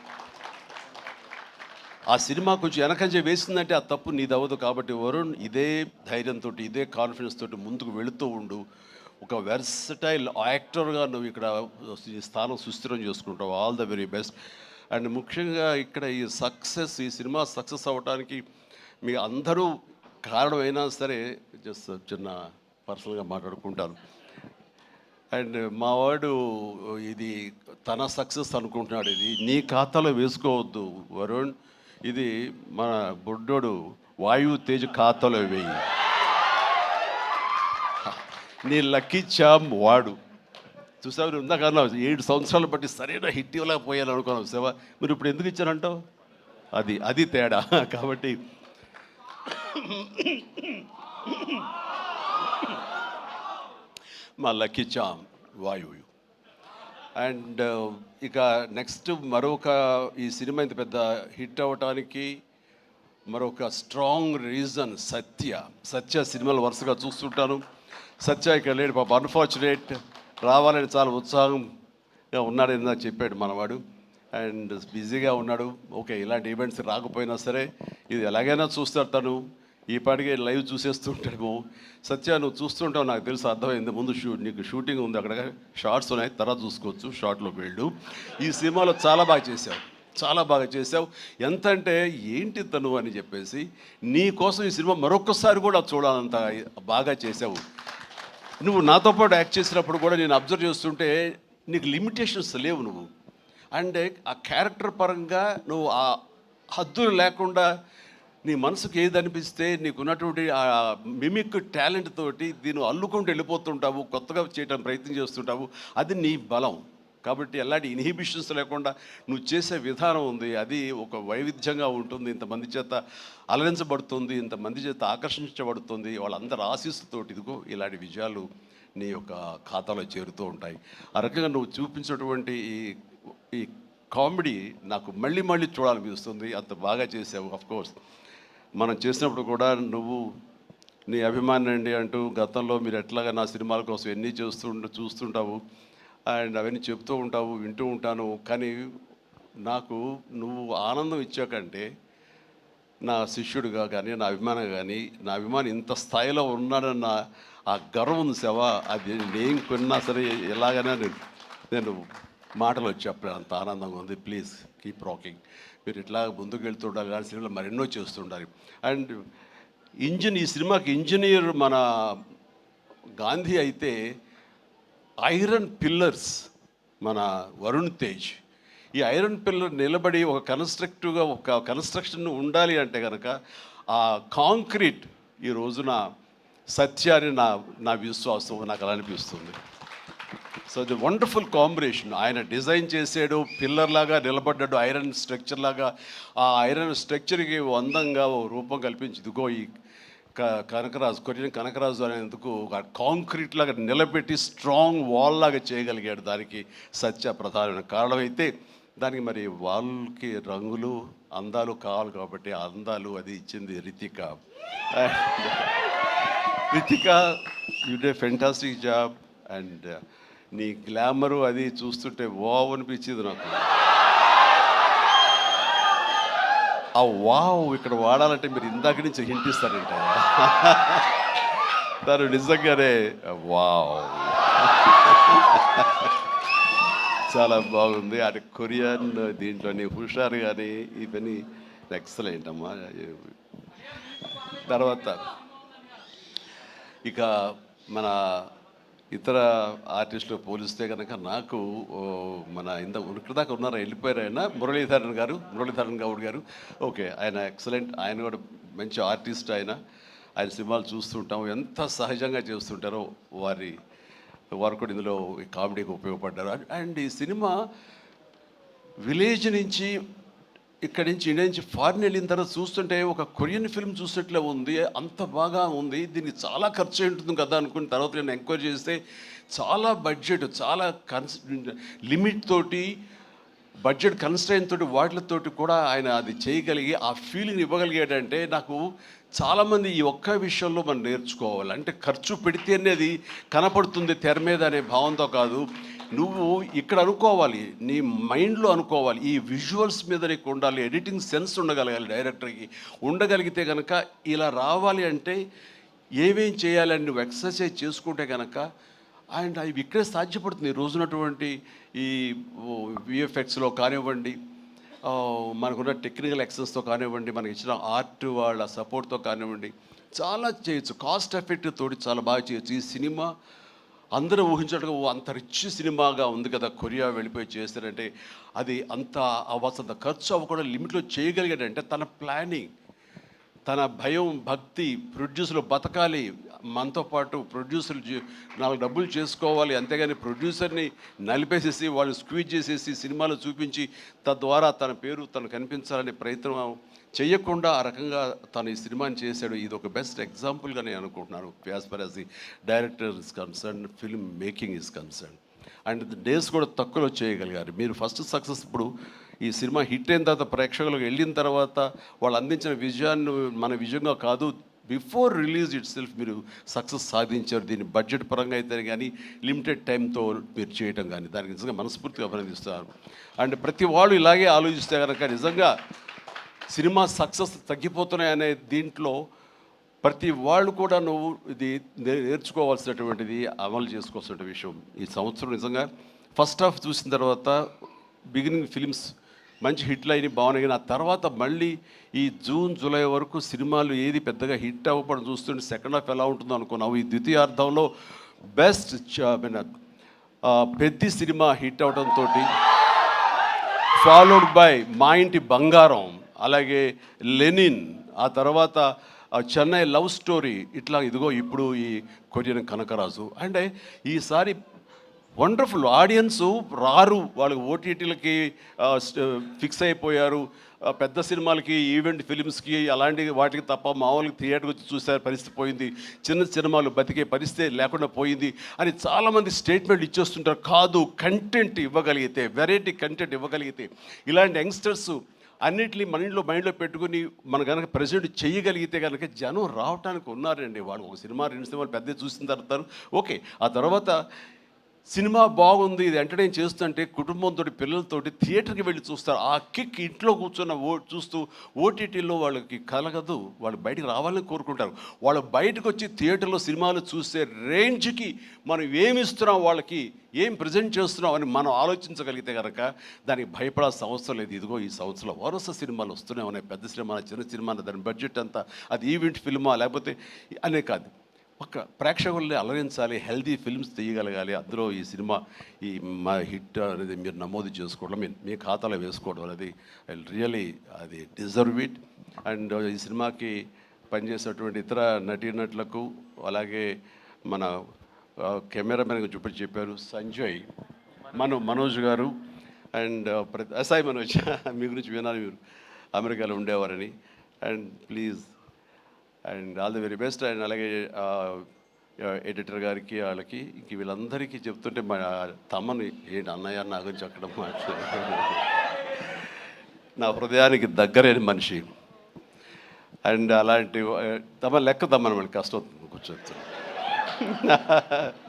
ఆ సినిమా కొంచెం వెనకంజ వేసిందంటే ఆ తప్పు నీదవ్వదు. కాబట్టి వరుణ్ ఇదే ధైర్యంతో, ఇదే కాన్ఫిడెన్స్ తోటి ముందుకు వెళుతూ ఉండు. ఒక వెర్సటైల్ యాక్టర్గా నువ్వు ఇక్కడ ఈ స్థానం సుస్థిరం చేసుకుంటావు. All the very best. And ముఖ్యంగా ఇక్కడ ఈ సినిమా సక్సెస్ అవ్వడానికి మీ అందరూ కారణమైనా సరే, జస్ట్ చిన్న పర్సనల్గా మాట్లాడుకుంటాను. అండ్ మావాడు ఇది తన సక్సెస్ అనుకుంటున్నాడు, ఇది నీ ఖాతాలో వేసుకోవద్దు వరుణ్, ఇది మన బుడ్డోడు వాయువు తేజ్ ఖాతాలో వేయి. నీ లక్కీ చామ్ వాడు చూసావు, ఉందా కానీ 7 సంవత్సరాలు బట్టి సరైన హిట్ ఇవ్వలేకపోయాను అనుకున్నావు సేవ, మీరు ఇప్పుడు ఎందుకు ఇచ్చారంటావు? అది తేడా. కాబట్టి మా లక్కీ చామ్ వాయువు. అండ్ ఇక నెక్స్ట్ మరొక ఈ సినిమా ఇంత పెద్ద హిట్ అవ్వటానికి మరొక స్ట్రాంగ్ రీజన్ సత్య సినిమాలు వరుసగా చూస్తుంటాను. సత్య ఇక్కడ లేడు పాప, అన్ఫార్చునేట్. రావాలని చాలా ఉత్సాహంగా ఉన్నాడని నాకు చెప్పాడు మనవాడు. అండ్ బిజీగా ఉన్నాడు. ఓకే, ఇలాంటి ఈవెంట్స్ రాకపోయినా సరే ఇది ఎలాగైనా చూస్తాడు తను. ఈ పాటికి లైవ్ చూసేస్తుంటాడు. సత్య నువ్వు చూస్తుంటావు, నాకు తెలుసు, అర్థమైంది. ముందు నీకు షూటింగ్ ఉంది, అక్కడ షార్ట్స్ ఉన్నాయి, తర్వాత చూసుకోవచ్చు, షార్ట్లోకి వెళ్ళు. ఈ సినిమాలో చాలా బాగా చేసావు. ఎంత అంటే ఏంటి తను అని చెప్పేసి నీ కోసం ఈ సినిమా మరొకసారి కూడా చూడాలంత బాగా చేసావు. నువ్వు నాతో పాటు యాక్ట్ చేసినప్పుడు కూడా నేను అబ్జర్వ్ చేస్తుంటే నీకు లిమిటేషన్స్ లేవు నువ్వు. అండ్ ఆ క్యారెక్టర్ పరంగా నువ్వు ఆ హద్దులు లేకుండా నీ మనసుకు ఏది అనిపిస్తే నీకున్నటువంటి ఆ మిమిక్ టాలెంట్ తోటి దీన్ని అల్లుకుంటూ వెళ్ళిపోతుంటావు, కొత్తగా చేయడం ప్రయత్నం చేస్తుంటావు. అది నీ బలం. కాబట్టి ఎలాంటి ఇన్హిబిషన్స్ లేకుండా నువ్వు చేసే విధానం ఉంది, అది ఒక వైవిధ్యంగా ఉంటుంది. ఇంతమంది చేత అలరించబడుతుంది, ఇంతమంది చేత ఆకర్షించబడుతుంది. వాళ్ళందరి ఆశీస్సుతోటి ఇదిగో ఇలాంటి విజయాలు నీ యొక్క ఖాతాలో చేరుతూ ఉంటాయి. ఆ రకంగా నువ్వు చూపించినటువంటి ఈ కామెడీ నాకు మళ్ళీ మళ్ళీ చూడాలనిపిస్తుంది. అంత బాగా చేసావు. అఫ్కోర్స్ మనం చేసినప్పుడు కూడా నువ్వు నీ అభిమాని అండి అంటూ గతంలో మీరు ఎట్లాగా నా సినిమాల కోసం ఎన్ని చూస్తుంటావు అండ్ అవన్నీ చెప్తూ ఉంటావు, వింటూ ఉంటాను. కానీ నాకు నువ్వు ఆనందం ఇచ్చాకంటే నా శిష్యుడిగా కానీ నా అభిమాని ఇంత స్థాయిలో ఉన్నాడన్న ఆ గర్వం ఉంది సేవా. అది నేను కొన్నా సరే ఎలాగైనా నేను మాటలు చెప్పాను, అంత ఆనందంగా ఉంది. Please keep rocking. మీరు ఇట్లా ముందుకు వెళ్తుండాలి, కానీ సినిమాలు మరెన్నో చేస్తుండాలి. అండ్ ఈ సినిమాకి ఇంజనీర్ మన గాంధీ అయితే ఐరన్ పిల్లర్స్ మన వరుణ్ తేజ్. ఈ ఐరన్ పిల్లర్ నిలబడి ఒక కన్స్ట్రక్షన్ ఉండాలి అంటే కనుక ఆ కాంక్రీట్ ఈ రోజున సత్యాన్ని నా విశ్వాసం, నాకు అలా అనిపిస్తుంది. So the wonderful combination. ఆయన డిజైన్ చేసాడు, పిల్లర్ లాగా నిలబడ్డాడు, ఐరన్ స్ట్రక్చర్ లాగా. ఆ ఐరన్ స్ట్రక్చర్కి అందంగా ఓ రూపం కల్పించి ఇదిగో ఈ కొరియన్ కనకరాజు అనేందుకు కాంక్రీట్ లాగా నిలబెట్టి స్ట్రాంగ్ వాల్ లాగా చేయగలిగాడు. దానికి సత్య ప్రధానమైన కారణం అయితే దానికి మరి వాళ్ళకి రంగులు అందాలు కావాలి కాబట్టి ఆ అందాలు అది ఇచ్చింది Ritika. You day fantastic job. And నీ గ్లామరు అది చూస్తుంటే వావ్ అనిపించింది నాకు. ఆ వావ్ ఇక్కడ వాడాలంటే మీరు ఇందాక నుంచి హింట్ ఇస్తారంట. తను నిజంగానే వావ్ చాలా బాగుంది. అది కొరియన్ దీంట్లోని హుషారు కానీ ఇవన్నీ ఎక్సలెంట్ అమ్మా. తర్వాత ఇక మన ఇతర ఆర్టిస్టులు పోలిస్తే కనుక నాకు మన ఉనికిదాకా ఉన్నారా, వెళ్ళిపోయారు ఆయన, మురళీధరన్ గౌడ్ గారు. ఓకే, ఆయన ఎక్సలెంట్. ఆయన కూడా మంచి ఆర్టిస్ట్. ఆయన సినిమాలు చూస్తుంటాం, ఎంత సహజంగా చేస్తుంటారో వారు కూడా ఇందులో కామెడీకి ఉపయోగపడ్డారు. అండ్ ఈ సినిమా విలేజ్ నుంచి ఇక్కడి నుంచి ఇండియా నుంచి ఫారిన్ వెళ్ళిన తర్వాత చూస్తుంటే ఒక కొరియన్ ఫిల్మ్ చూసినట్లే ఉంది, అంత బాగా ఉంది. దీనికి చాలా ఖర్చు ఉంటుంది కదా అనుకున్న తర్వాత నేను ఎంక్వైరీ చేస్తే చాలా బడ్జెట్, చాలా లిమిట్ తోటి, బడ్జెట్ కన్స్ట్రైన్ తోటి వాటితోటి కూడా ఆయన అది చేయగలిగి ఆ ఫీలింగ్ ఇవ్వగలిగాడంటే నాకు చాలామంది ఈ ఒక్క విషయంలో మనం నేర్చుకోవాలి. అంటే ఖర్చు పెడితేనే అది కనపడుతుంది తెర మీద అనే భావంతో కాదు, నువ్వు ఇక్కడ అనుకోవాలి, నీ మైండ్లో అనుకోవాలి. ఈ విజువల్స్ మీద నీకు ఉండాలి, ఎడిటింగ్ సెన్స్ ఉండగలగాలి డైరెక్టర్కి. ఉండగలిగితే కనుక ఇలా రావాలి అంటే ఏమేం చేయాలని నువ్వు ఎక్సర్సైజ్ చేసుకుంటే కనుక అండ్ అవి ఇక్కడే సాధ్యపడుతుంది. ఈ రోజునటువంటి ఈ విఎఫ్ఎక్స్లో కానివ్వండి, మనకున్న టెక్నికల్ ఎక్సెస్తో కానివ్వండి, మనకి ఇచ్చిన ఆర్ట్ వాళ్ళ సపోర్ట్తో కానివ్వండి, చాలా చేయొచ్చు. కాస్ట్ ఎఫెక్ట్ తోటి చాలా బాగా చేయొచ్చు. ఈ సినిమా అందరూ ఊహించడం అంత రిచ్ సినిమాగా ఉంది కదా, కొరియా వెళ్ళిపోయి చేస్తారంటే అది అంత అవ్వాల్సినంత ఖర్చు అవ్వకుండా లిమిట్లో చేయగలిగాడంటే తన ప్లానింగ్, తన భయం, భక్తి, ప్రొడ్యూసర్లు బతకాలి, మనతో పాటు ప్రొడ్యూసర్లు 4 డబ్బులు చేసుకోవాలి, అంతేగాని ప్రొడ్యూసర్ని నలిపేసేసి వాళ్ళు స్క్వీజ్ చేసేసి సినిమాలో చూపించి తద్వారా తన పేరు తను కనిపించాలనే ప్రయత్నం చేయకుండా ఆ రకంగా తను ఈ సినిమాని చేశాడు. ఇది ఒక బెస్ట్ ఎగ్జాంపుల్గా నేను అనుకుంటున్నాను as for as the director is concern, film making is concern. And days కూడా తక్కువలో చేయగలిగారు మీరు. ఫస్ట్ సక్సెస్ ఇప్పుడు ఈ సినిమా హిట్ అయిన తర్వాత ప్రేక్షకులకు వెళ్ళిన తర్వాత వాళ్ళు అందించిన విజయాన్ని మన విజయంగా కాదు, బిఫోర్ రిలీజ్ ఇట్ సెల్ఫ్ మీరు సక్సెస్ సాధించారు. దీన్ని బడ్జెట్ పరంగా అయితే కానీ లిమిటెడ్ టైంతో మీరు చేయటం కానీ దానికి నిజంగా మనస్ఫూర్తిగా అభినందిస్తున్నారు. అండ్ ప్రతి వాళ్ళు ఇలాగే ఆలోచిస్తే కనుక నిజంగా సినిమా సక్సెస్ తగ్గిపోతున్నాయనే దీంట్లో ప్రతి వాళ్ళు కూడా నువ్వు ఇది నేర్చుకోవాల్సినటువంటిది, అమలు చేసుకోవాల్సిన విషయం. ఈ సంవత్సరం నిజంగా ఫస్ట్ హాఫ్ చూసిన తర్వాత బిగినింగ్ ఫిలిమ్స్ మంచి హిట్లు అయినాయి, బాగున్నాయి. ఆ తర్వాత మళ్ళీ ఈ జూన్ జూలై వరకు సినిమాలు ఏది పెద్దగా హిట్ అవ్వడం చూస్తుంటే సెకండ్ హాఫ్ ఎలా ఉంటుందో అనుకున్నావు. ఈ ద్వితీయార్థంలో బెస్ట్ పెద్ద సినిమా హిట్ అవడంతో ఫాలోడ్ బై మా ఇంటి బంగారం, అలాగే లెనిన్, ఆ తర్వాత చెన్నై లవ్ స్టోరీ, ఇట్లా ఇదిగో ఇప్పుడు ఈ కొరియన్ కనకరాజు. అండ్ ఈసారి వండర్ఫుల్ ఆడియన్స్ రారు, వాళ్ళకి ఓటీటీలకి ఫిక్స్ అయిపోయారు. పెద్ద సినిమాలకి, ఈవెంట్ ఫిలిమ్స్కి, అలాంటి వాటికి తప్ప మామూలుగా థియేటర్కి వచ్చి చూసే పరిస్థితి పోయింది, చిన్న సినిమాలు బతికే పరిస్థితి లేకుండా పోయింది అని చాలామంది స్టేట్మెంట్ ఇచ్చేస్తుంటారు. కాదు, కంటెంట్ ఇవ్వగలిగితే, వెరైటీ కంటెంట్ ఇవ్వగలిగితే, ఇలాంటి యంగ్స్టర్స్ అన్నిటినీ మైండ్లో పెట్టుకుని మనం కనుక ప్రెజెంట్ చేయగలిగితే కనుక జనం రావడానికి ఉన్నారండి. వాళ్ళు ఒక సినిమా 2 సినిమాలు పెద్ద చూసిన తర్వాత ఓకే, ఆ తర్వాత సినిమా బాగుంది, ఇది ఎంటర్టైన్ చేస్తుంటే కుటుంబంతో పిల్లలతోటి థియేటర్కి వెళ్ళి చూస్తారు. ఆ కిక్ ఇంట్లో కూర్చున్న చూస్తూ ఓటీటీలో వాళ్ళకి కలగదు, వాళ్ళు బయటికి రావాలని కోరుకుంటారు. వాళ్ళు బయటకు వచ్చి థియేటర్లో సినిమాలు చూసే రేంజ్కి మనం ఏమి ఇస్తున్నాం, వాళ్ళకి ఏం ప్రజెంట్ చేస్తున్నాం అని మనం ఆలోచించగలిగితే కనుక దానికి భయపడాల్సిన అవసరం లేదు. ఇదిగో ఈ సంవత్సరంలో వరుస సినిమాలు వస్తూనే ఉన్నాయి, పెద్ద సినిమా, చిన్న సినిమా, దాని బడ్జెట్ అంతా అది ఈవెంట్ ఫిల్మా లేకపోతే అనే కాదు, ఒక ప్రేక్షకుల్ని అలరించాలి, హెల్దీ ఫిల్మ్స్ తీయగలగాలి. అందులో ఈ సినిమా ఈ మా హిట్ అనేది మీరు నమోదు చేసుకోవడం, మీ ఖాతాలో వేసుకోవడం అనేది రియలీ అది డిజర్వ్ ఇట్. అండ్ ఈ సినిమాకి పనిచేసేటువంటి ఇతర నటీనటులకు, అలాగే మన కెమెరామెన్గా చెప్పారు సంజయ్, మనోజ్ గారు, అండ్ ఎస్ఐ మనోజ్, మీ గురించి వినాలి, మీరు అమెరికాలో ఉండేవారని. And please and all the very best. And అలాగే ఎడిటర్ గారికి, వాళ్ళకి, ఇంక వీళ్ళందరికీ చెప్తుంటే మా తమ్మని ఏంటి అన్నయ్య నా గురించి అక్కడ మాట్లాడారు. నా హృదయానికి దగ్గరైన మనిషి. అండ్ అలాంటి తమ లెక్క తమ్మని మళ్ళీ కష్టం అవుతుంది కూర్చొని.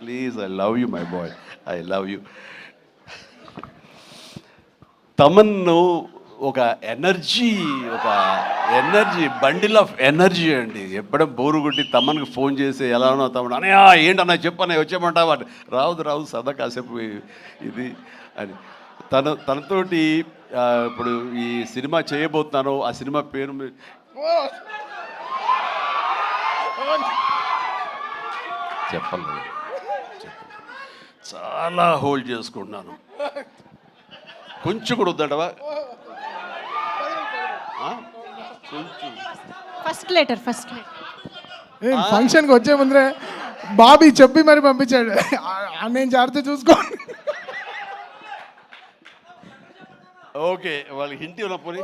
Please, I love you my boy, I love you. తమన్ను ఒక ఎనర్జీ బండిల్ ఆఫ్ ఎనర్జీ అండి. ఎప్పుడో బోరు కొట్టి తమ్మనికి ఫోన్ చేసి ఎలా ఉన్నావు తమ్ముడు, అన్నయ్య ఏంటన్నా చెప్పన్నయ్య వచ్చేయమంటావా, రావు సదా కాసేపు ఇది అని. తనతోటి ఇప్పుడు ఈ సినిమా చేయబోతున్నాను, ఆ సినిమా పేరు చెప్పలేదు, చాలా హోల్డ్ చేసుకుంటున్నాను. కొంచెం కూడా వద్దంటవా, ఫస్ట్ లెటర్ ఫంక్షన్కి వచ్చే ముందరే బాబీ చెప్పి మరి పంపించాడు, నేను జాగ్రత్త చూసుకోండి. ఓకే, వాళ్ళకి హింట్ ఉన్నప్పుడు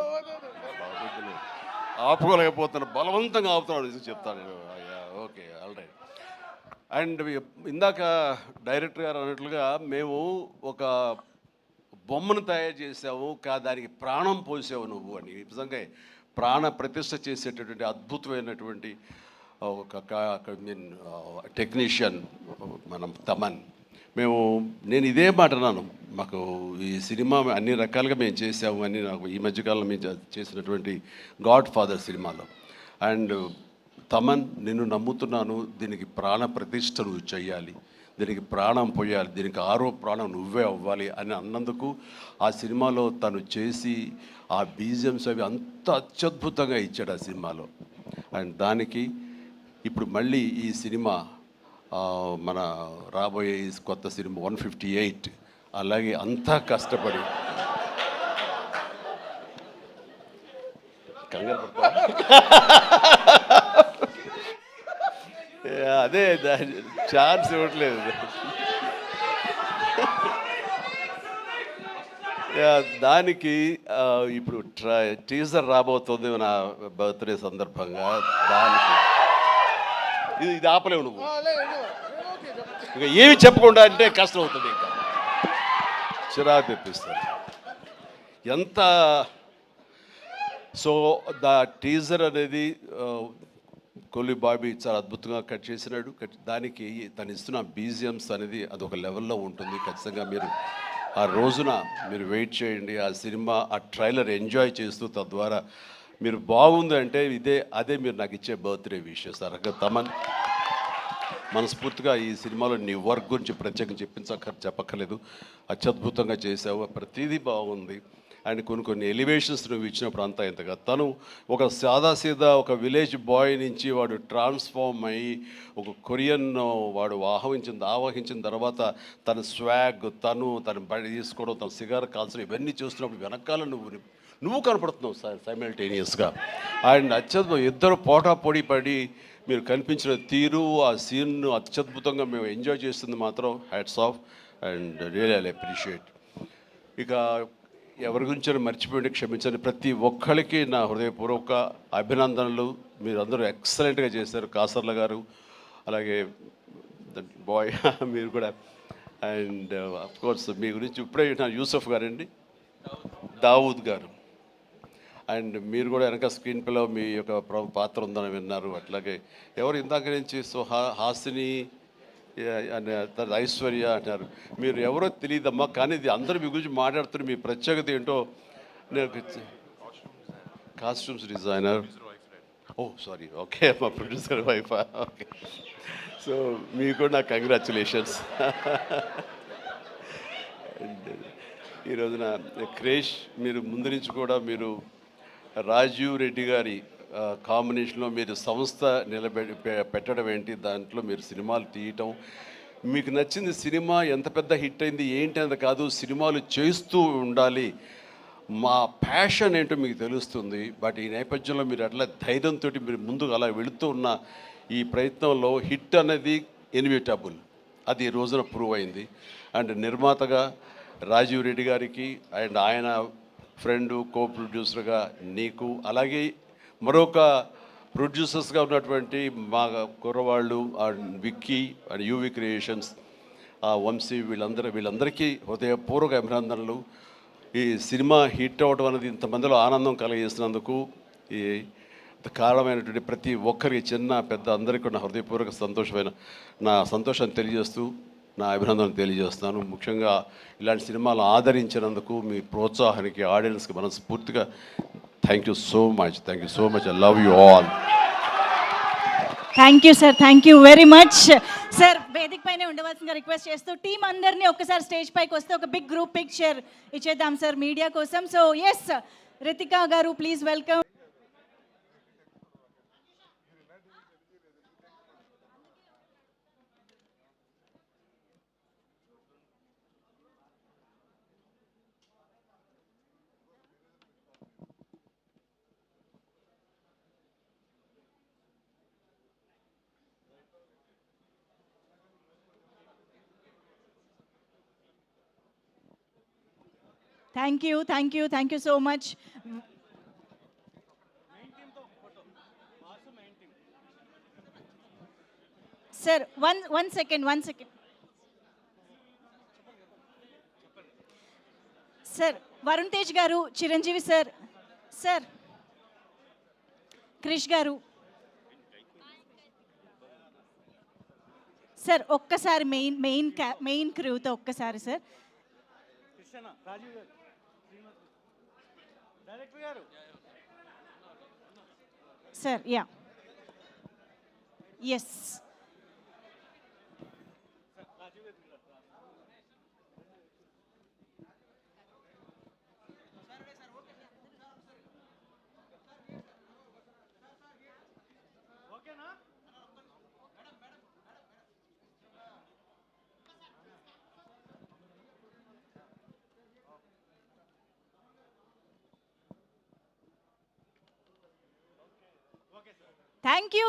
ఆపుకోలేకపోతున్నాను, బలవంతంగా ఆపుతున్నాను చెప్తాను నేను. Okay, all right. అండ్ ఇందాక డైరెక్టర్ గారు అన్నట్లుగా మేము ఒక బొమ్మను తయారు చేసావు, దానికి ప్రాణం పోసావు నువ్వు అని. నిజంగా ప్రాణ ప్రతిష్ఠ చేసేటటువంటి అద్భుతమైనటువంటి ఒక టెక్నీషియన్ మనం తమన్. నేను ఇదే మాట అన్నాను, మాకు ఈ సినిమా అన్ని రకాలుగా మేము చేసాము అని. నాకు ఈ మధ్యకాలంలో మేము చేసినటువంటి గాడ్ ఫాదర్ సినిమాలో, అండ్ తమన్ నిన్ను నమ్ముతున్నాను, దీనికి ప్రాణ ప్రతిష్ఠ నువ్వు చెయ్యాలి, దీనికి ప్రాణం పోయాలి, దీనికి ఆరో ప్రాణం నువ్వే అవ్వాలి అని అన్నందుకు ఆ సినిమాలో తను చేసి ఆ బీజిఎమ్స్ అవి అంత అత్యద్భుతంగా ఇచ్చాడు ఆ సినిమాలో. అండ్ దానికి ఇప్పుడు మళ్ళీ ఈ సినిమా మన రాబోయే కొత్త సినిమా 158 అలాగే అంతా కష్టపడి కంగారు అదే ఛాన్స్ ఇవ్వట్లేదు. దానికి ఇప్పుడు టీజర్ రాబోతుంది నా బర్త్డే సందర్భంగా. దానికి ఇది ఆపలేవు నువ్వు, ఇంకా ఏమి చెప్పకుండా అంటే కష్టం అవుతుంది, ఇంకా చిరాకు తెప్పిస్తారు ఎంత. సో దా టీజర్ అనేది కొల్లి బాబీ చాలా అద్భుతంగా కట్ చేసినాడు. దానికి తను ఇస్తున్న బీజిఎమ్స్ అనేది అదొక లెవెల్లో ఉంటుంది. ఖచ్చితంగా మీరు ఆ రోజున మీరు వెయిట్ చేయండి. ఆ సినిమా ఆ ట్రైలర్ ఎంజాయ్ చేస్తూ తద్వారా మీరు బాగుంది అంటే అదే మీరు నాకు ఇచ్చే బర్త్డే విషెస్. తమన్ మనస్ఫూర్తిగా ఈ సినిమాలో నీ వర్క్ గురించి ప్రత్యేకంగా చెప్పక్కర్లేదు, అత్యద్భుతంగా చేసావు, ప్రతిదీ బాగుంది. అండ్ కొన్ని ఎలివేషన్స్ నువ్వు ఇచ్చినప్పుడు అంతా ఇంతగా తను ఒక సాదాసీదా ఒక విలేజ్ బాయ్ నుంచి వాడు ట్రాన్స్ఫార్మ్ అయ్యి ఒక కొరియన్ వాడు ఆవహించిన తర్వాత తన స్వాగ్ తన బడి తీసుకోవడం తన సిగార్ కాల్చడం ఇవన్నీ చూస్తున్నప్పుడు వెనకాల నువ్వు కనపడుతున్నావు సైమల్టేనియస్గా. అండ్ అత్యద్భుతం ఇద్దరు పోటాపోటీ పడి మీరు కనిపించిన తీరు ఆ సీన్ను అత్యద్భుతంగా మేము ఎంజాయ్ చేస్తుంది మాత్రం hats off and really I appreciate. ఇక ఎవరి గురించి మర్చిపోయింది క్షమించండి. ప్రతి ఒక్కరికి నా హృదయపూర్వక అభినందనలు. మీరందరూ ఎక్సలెంట్గా చేశారు. కాసర్ల గారు అలాగే బాయ్ మీరు కూడా. అండ్ కోర్స్ మీ గురించి ఇప్పుడే నా యూసఫ్ గారండి, దావూద్ గారు. అండ్ మీరు కూడా వెనక స్క్రీన్ ప్లేలో మీ యొక్క పాత్ర ఉందని విన్నారు. అట్లాగే ఎవరు ఇందాక నుంచి హాసిని ఐశ్వర్య అంటారు. మీరు ఎవరో తెలియదమ్మా, కానీ ఇది అందరూ మీ గురించి మాట్లాడుతున్నారు. మీ ప్రత్యేకత ఏంటో నేను కాస్ట్యూమ్స్ డిజైనర్. ఓ సారీ, ఓకే, మా ప్రొడ్యూసర్ వైఫ్. ఓకే, సో మీకు కూడా నాకు కంగ్రాచులేషన్స్. అండ్ ఈ రోజున క్రేష్ మీరు ముందు నుంచి కూడా మీరు రాజీవ్ రెడ్డి గారి కాంబినేషన్లో మీరు సంస్థ పెట్టడం ఏంటి, దాంట్లో మీరు సినిమాలు తీయటం, మీకు నచ్చింది సినిమా ఎంత పెద్ద హిట్ అయింది ఏంటి అంత కాదు, సినిమాలు చేస్తూ ఉండాలి, మా ప్యాషన్ ఏంటో మీకు తెలుస్తుంది. బట్ ఈ నేపథ్యంలో మీరు అట్లా ధైర్యంతో మీరు ముందుకు అలా వెళుతూ ఉన్న ఈ ప్రయత్నంలో హిట్ అనేది ఇన్విటబుల్, అది ఈ రోజున ప్రూవ్ అయింది. అండ్ నిర్మాతగా రాజీవ్ రెడ్డి గారికి అండ్ ఆయన ఫ్రెండు కో ప్రొడ్యూసర్గా నీకు, అలాగే మరొక ప్రొడ్యూసర్స్గా ఉన్నటువంటి మా కుర్రవాళ్ళు Vicky and UV Creations, Vamsi, వీళ్ళందరికీ హృదయపూర్వక అభినందనలు. ఈ సినిమా హిట్ అవ్వడం అనేది ఇంతమందిలో ఆనందం కలిగిస్తున్నందుకు ఈ కారణమైనటువంటి ప్రతి ఒక్కరికి చిన్న పెద్ద అందరికీ నా హృదయపూర్వక నా సంతోషాన్ని తెలియజేస్తూ నా అభినందనలు తెలియజేస్తున్నాను. ముఖ్యంగా ఇలాంటి సినిమాలు ఆదరించినందుకు మీ ప్రోత్సాహానికి ఆడియన్స్కి మనస్ఫూర్తిగా thank you so much. I love you all. Thank you sir, thank you very much sir. వేదిక పైన ఉండవలసిందిగా రిక్వెస్ట్ చేస్తూ టీం అందరినీ ఒక్కసారి స్టేజ్ పైకి వస్తే ఒక బిగ్ గ్రూప్ పిక్చర్ ఇచ్చేద్దాం సార్ మీడియా కోసం. సో ఎస్, రితికా గారు please welcome. Thank you so much. Sir one second sir. Varun Tej గారు, చిరంజీవి సార్, క్రిష్ గారు సార్, ఒక్కసారి మెయిన్ క్రూతో ఒక్కసారి sir. Sir yeah yes.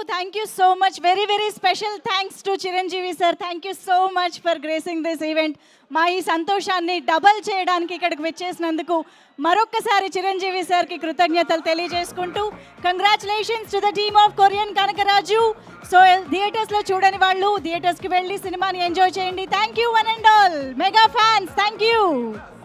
Thank you so much. Very special thanks to Chiranjeevi sir. Thank you so much for gracing this event. మా ఈ సంతోషాన్ని double చేయడానికి ఇక్కడికి వచ్చేసినందుకు మరొక్కసారి చిరంజీవి సార్కి కృతజ్ఞతలు తెలియజేసుకుంటూ congratulations to the team of Korean Kanakaraju. So థియేటర్స్లో చూడని వాళ్ళు థియేటర్స్కి వెళ్ళి సినిమాని ఎంజాయ్ చేయండి. Thank you one and all mega fans. Thank you.